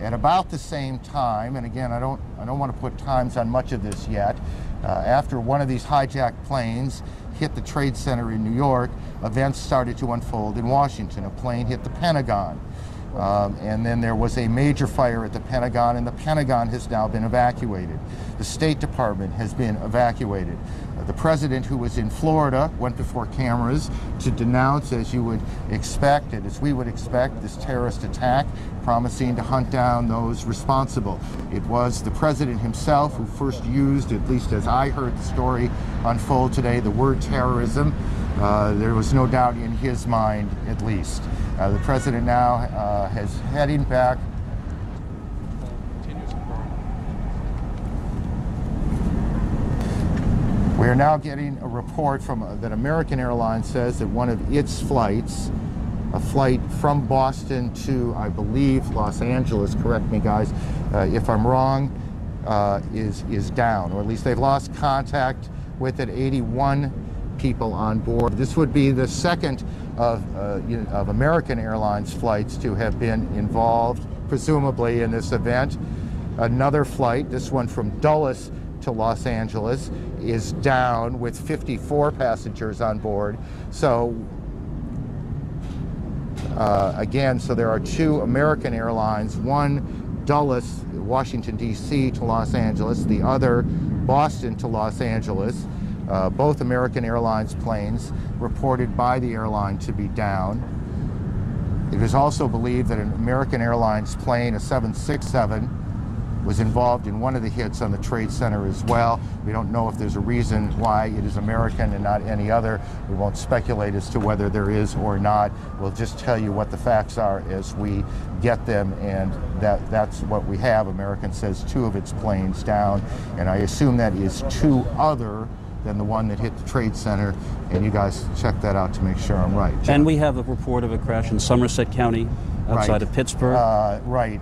Speaker 1: At about the same time, and again, I don't want to put times on much of this yet, after one of these hijacked planes hit the Trade Center in New York, events started to unfold in Washington. A plane hit the Pentagon. And then there was a major fire at the Pentagon, and the Pentagon has now been evacuated. The State Department has been evacuated. The president, who was in Florida, went before cameras to denounce, as you would expect, and as we would expect, this terrorist attack, promising to hunt down those responsible. It was the president himself who first used, at least as I heard the story unfold today, the word terrorism. There was no doubt in his mind, at least. The president now is heading back. We are now getting a report from that American Airlines says that one of its flights, a flight from Boston to, I believe, Los Angeles, correct me guys if I'm wrong, is down, or at least they've lost contact with it. 81 people on board. This would be the second of American Airlines flights to have been involved, presumably, in this event. Another flight, this one from Dulles to Los Angeles, is down with 54 passengers on board. So again, so there are two American Airlines, one Dulles, Washington, D.C. to Los Angeles, the other Boston to Los Angeles. Both American Airlines planes reported by the airline to be down. It is also believed that an American Airlines plane, a 767, was involved in one of the hits on the Trade Center as well. We don't know if there's a reason why it is American and not any other. We won't speculate as to whether there is or not. We'll just tell you what the facts are as we get them, and that's what we have. American says 2 of its planes down, and I assume that is 2 other than the one that hit the Trade Center, and you guys check that out to make sure I'm right. Jeff.
Speaker 25: And we have a report of a crash in Somerset County outside of Pittsburgh.
Speaker 1: Right,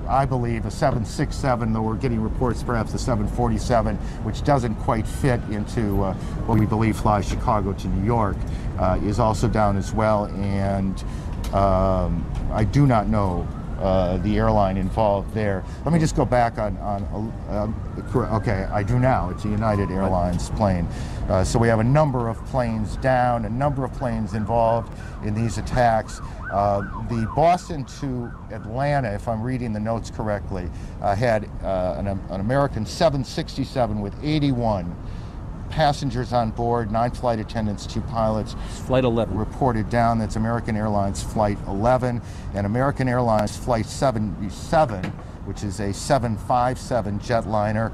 Speaker 1: I believe a 767, though we're getting reports perhaps the 747, which doesn't quite fit into what we believe flies Chicago to New York, is also down as well, and I do not know the airline involved there. Let me just go back okay, I do now. It's a United Airlines plane. So we have a number of planes down, a number of planes involved in these attacks. The Boston to Atlanta, if I'm reading the notes correctly, had an American 767 with 81 passengers on board, 9 flight attendants, 2 pilots.
Speaker 25: Flight 11.
Speaker 1: Reported down. That's American Airlines Flight 11. And American Airlines Flight 77, which is a 757 jetliner,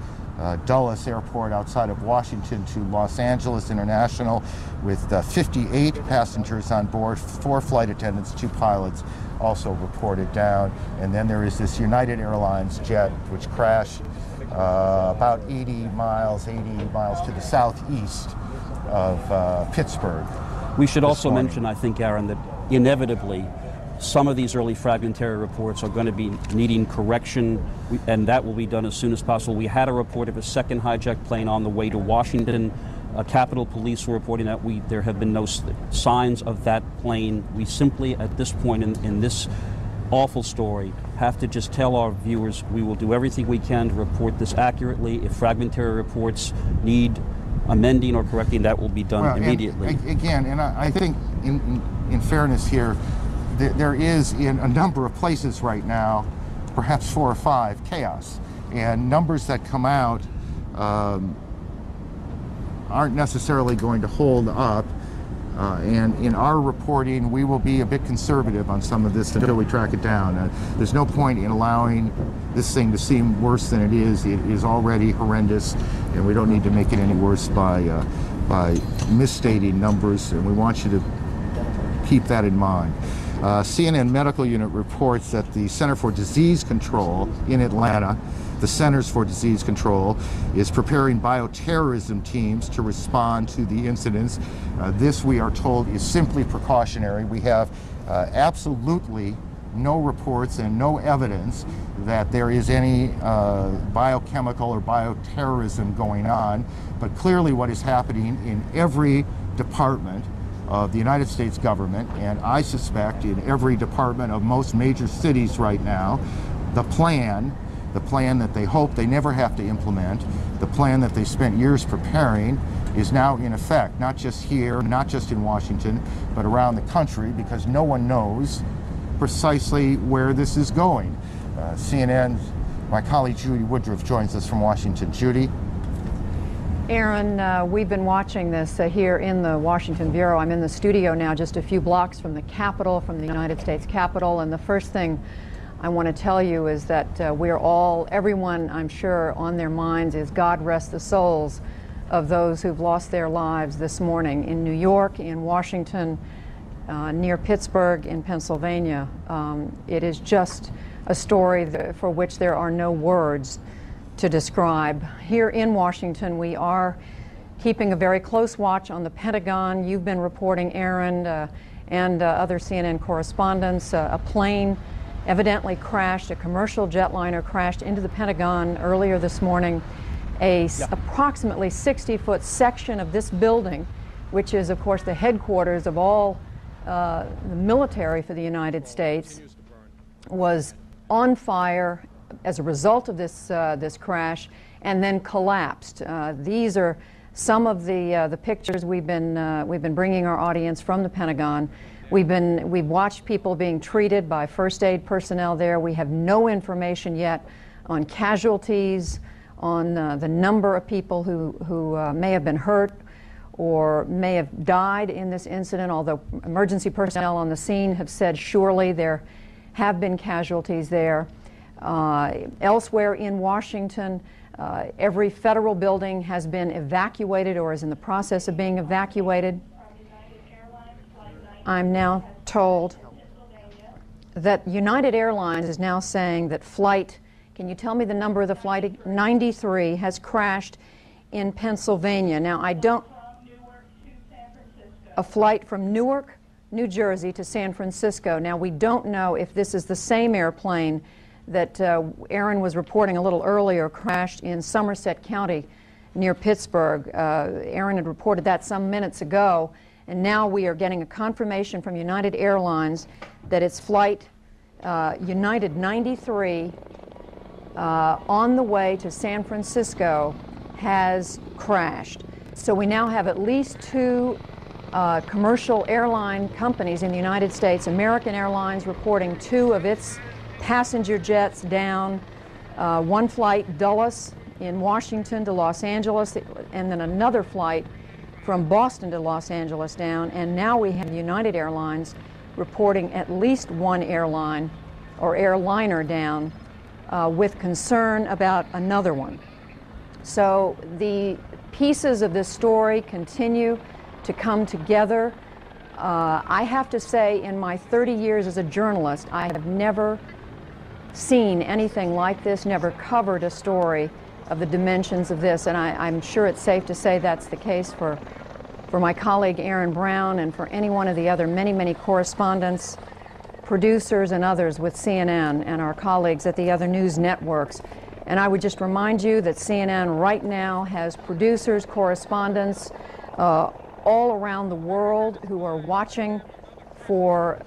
Speaker 1: Dulles Airport outside of Washington to Los Angeles International with 58 passengers on board, 4 flight attendants, 2 pilots also reported down. And then there is this United Airlines jet which crashed about 80 miles to the southeast of Pittsburgh.
Speaker 25: We should also mention, I think, Aaron, that inevitably some of these early fragmentary reports are going to be needing correction, and that will be done as soon as possible. We had a report of a second hijacked plane on the way to Washington. Capitol Police were reporting that there have been no signs of that plane. We simply, at this point in this awful story, have to just tell our viewers we will do everything we can to report this accurately. If fragmentary reports need amending or correcting, that will be done immediately.
Speaker 1: And I think in fairness here, there is in a number of places right now, perhaps 4 or 5, chaos. And numbers that come out aren't necessarily going to hold up. And in our reporting, we will be a bit conservative on some of this until we track it down. There's no point in allowing this thing to seem worse than it is. It is already horrendous, and we don't need to make it any worse by misstating numbers, and we want you to keep that in mind. CNN Medical Unit reports that the Center for Disease Control in Atlanta, the Centers for Disease Control, is preparing bioterrorism teams to respond to the incidents. This, we are told, is simply precautionary. We have absolutely no reports and no evidence that there is any biochemical or bioterrorism going on, but clearly what is happening in every department of the United States government, and I suspect in every department of most major cities right now, the plan that they hope they never have to implement, the plan that they spent years preparing, is now in effect, not just here, not just in Washington, but around the country, because no one knows precisely where this is going. CNN, my colleague Judy Woodruff joins us from Washington. Judy?
Speaker 3: Aaron, we've been watching this here in the Washington Bureau. I'm in the studio now, just a few blocks from the Capitol, from the United States Capitol, and the first thing I want to tell you is that everyone, I'm sure, on their minds is God rest the souls of those who've lost their lives this morning in New York, in Washington, near Pittsburgh, in Pennsylvania. It is just a story for which there are no words to describe. Here in Washington, we are keeping a very close watch on the Pentagon. You've been reporting, Aaron, and other CNN correspondents. A plane evidently crashed, a commercial jetliner crashed into the Pentagon earlier this morning. Approximately 60-foot section of this building, which is, of course, the headquarters of all the military for the United States, was on fire as a result of this crash, and then collapsed. These are some of the pictures we've been bringing our audience from the Pentagon. We've watched people being treated by first aid personnel there. We have no information yet on casualties, on the number of people who may have been hurt or may have died in this incident, although emergency personnel on the scene have said surely there have been casualties there. Elsewhere in Washington, every federal building has been evacuated or is in the process of being evacuated. I'm now told that United Airlines is now saying that flight, can you tell me the number of the flight? 93 has crashed in Pennsylvania. Now, a flight from Newark, New Jersey to San Francisco. Now, we don't know if this is the same airplane that Aaron was reporting a little earlier crashed in Somerset County near Pittsburgh. Aaron had reported that some minutes ago, and now we are getting a confirmation from United Airlines that its flight United 93 on the way to San Francisco has crashed. So we now have at least 2 commercial airline companies in the United States. American Airlines reporting 2 of its passenger jets down, one flight Dulles in Washington to Los Angeles, and then another flight from Boston to Los Angeles down, and now we have United Airlines reporting at least 1 airline or airliner down with concern about another one. So the pieces of this story continue to come together. I have to say, in my 30 years as a journalist, I have never seen anything like this, never covered a story of the dimensions of this, and I'm sure it's safe to say that's the case for my colleague Aaron Brown and for any one of the other many correspondents, producers, and others with CNN and our colleagues at the other news networks. And I would just remind you that CNN right now has producers, correspondents all around the world who are watching for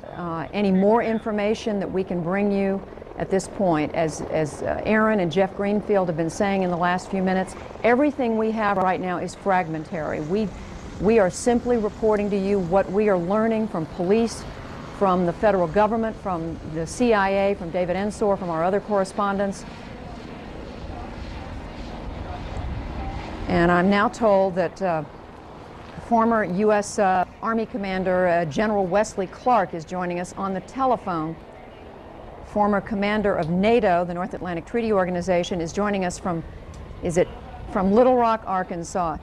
Speaker 3: any more information that we can bring you at this point. As Aaron and Jeff Greenfield have been saying in the last few minutes, everything we have right now is fragmentary. We are simply reporting to you what we are learning from police, from the federal government, from the CIA, from David Ensor, from our other correspondents. And I'm now told that former U.S. Army Commander General Wesley Clark is joining us on the telephone. Former commander of NATO, the North Atlantic Treaty Organization, is joining us from Little Rock, Arkansas.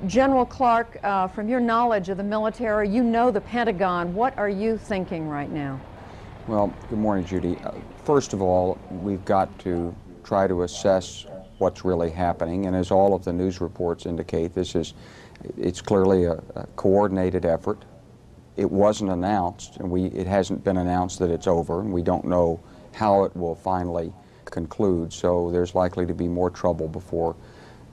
Speaker 3: General Clark, from your knowledge of the military, you know the Pentagon. What are you thinking right now?
Speaker 9: Well, good morning, Judy. First of all, we've got to try to assess what's really happening, and as all of the news reports indicate, it's clearly a coordinated effort. It wasn't announced, and it hasn't been announced that it's over, and we don't know how it will finally conclude, so there's likely to be more trouble before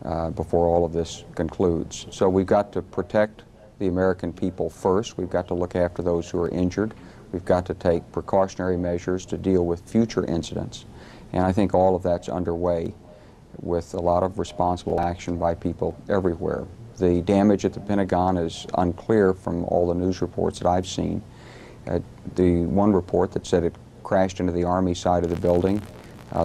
Speaker 9: all of this concludes. So we've got to protect the American people first. We've got to look after those who are injured. We've got to take precautionary measures to deal with future incidents, and I think all of that's underway with a lot of responsible action by people everywhere. The damage at the Pentagon is unclear from all the news reports that I've seen. The one report that said it crashed into the Army side of the building.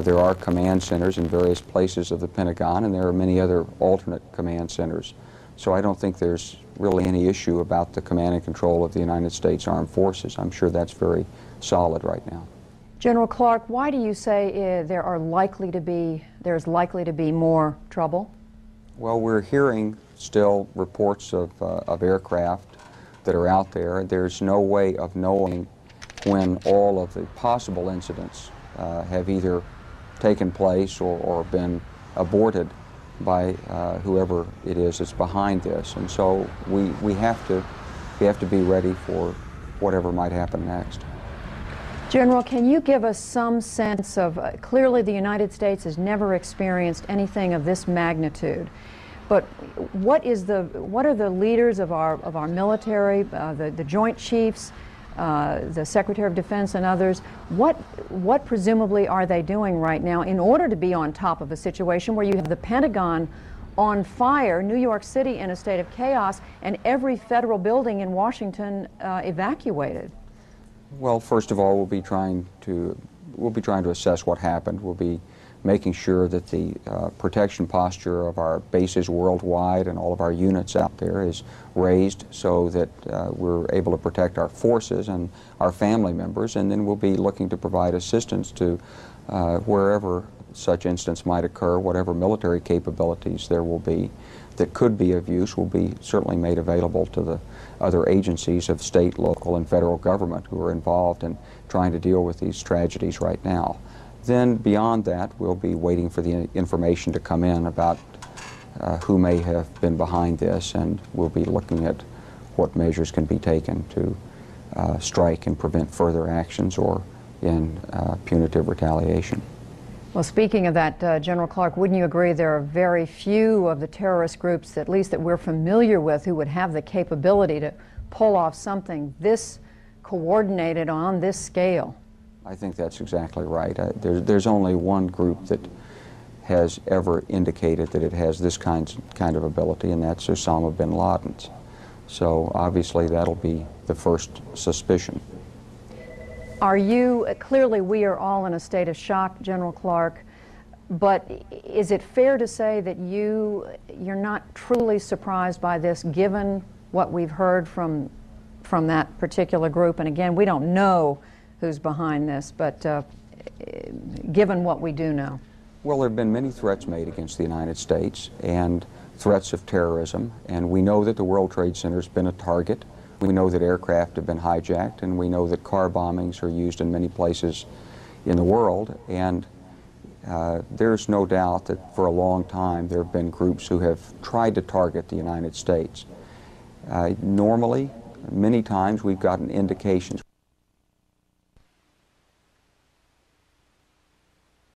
Speaker 9: There are command centers in various places of the Pentagon, and there are many other alternate command centers. So I don't think there's really any issue about the command and control of the United States Armed Forces. I'm sure that's very solid right now.
Speaker 3: General Clark, why do you say there's likely to be more trouble?
Speaker 9: Well, we're hearing still reports of aircraft that are out there. There's no way of knowing when all of the possible incidents have either taken place or been aborted by whoever it is that's behind this. And so we have to be ready for whatever might happen next.
Speaker 3: General, can you give us some sense of, clearly the United States has never experienced anything of this magnitude, but what are the leaders of our military, the Joint Chiefs, the Secretary of Defense and others, what presumably are they doing right now in order to be on top of a situation where you have the Pentagon on fire, New York City in a state of chaos, and every federal building in Washington evacuated?
Speaker 9: Well, first of all, we'll be trying to assess what happened. We'll be making sure that the protection posture of our bases worldwide and all of our units out there is raised so that we're able to protect our forces and our family members, and then we'll be looking to provide assistance to wherever such instance might occur. Whatever military capabilities there will be that could be of use will be certainly made available to the other agencies of state, local, and federal government who are involved in trying to deal with these tragedies right now. Then beyond that, we'll be waiting for the information to come in about who may have been behind this, and we'll be looking at what measures can be taken to strike and prevent further actions or in punitive retaliation.
Speaker 3: Well, speaking of that, General Clark, wouldn't you agree there are very few of the terrorist groups, at least that we're familiar with, who would have the capability to pull off something this coordinated on this scale?
Speaker 9: I think that's exactly right. There's only one group that has ever indicated that it has this kind of ability, and that's Osama bin Laden's. So obviously that'll be the first suspicion.
Speaker 3: Clearly we are all in a state of shock, General Clark, but is it fair to say that you're not truly surprised by this, given what we've heard from that particular group? And again, we don't know who's behind this, but given what we do know.
Speaker 9: Well, there have been many threats made against the United States and threats of terrorism, and we know that the World Trade Center has been a target. We know that aircraft have been hijacked, and we know that car bombings are used in many places in the world, and there's no doubt that for a long time there have been groups who have tried to target the United States. Normally, many times we've gotten indications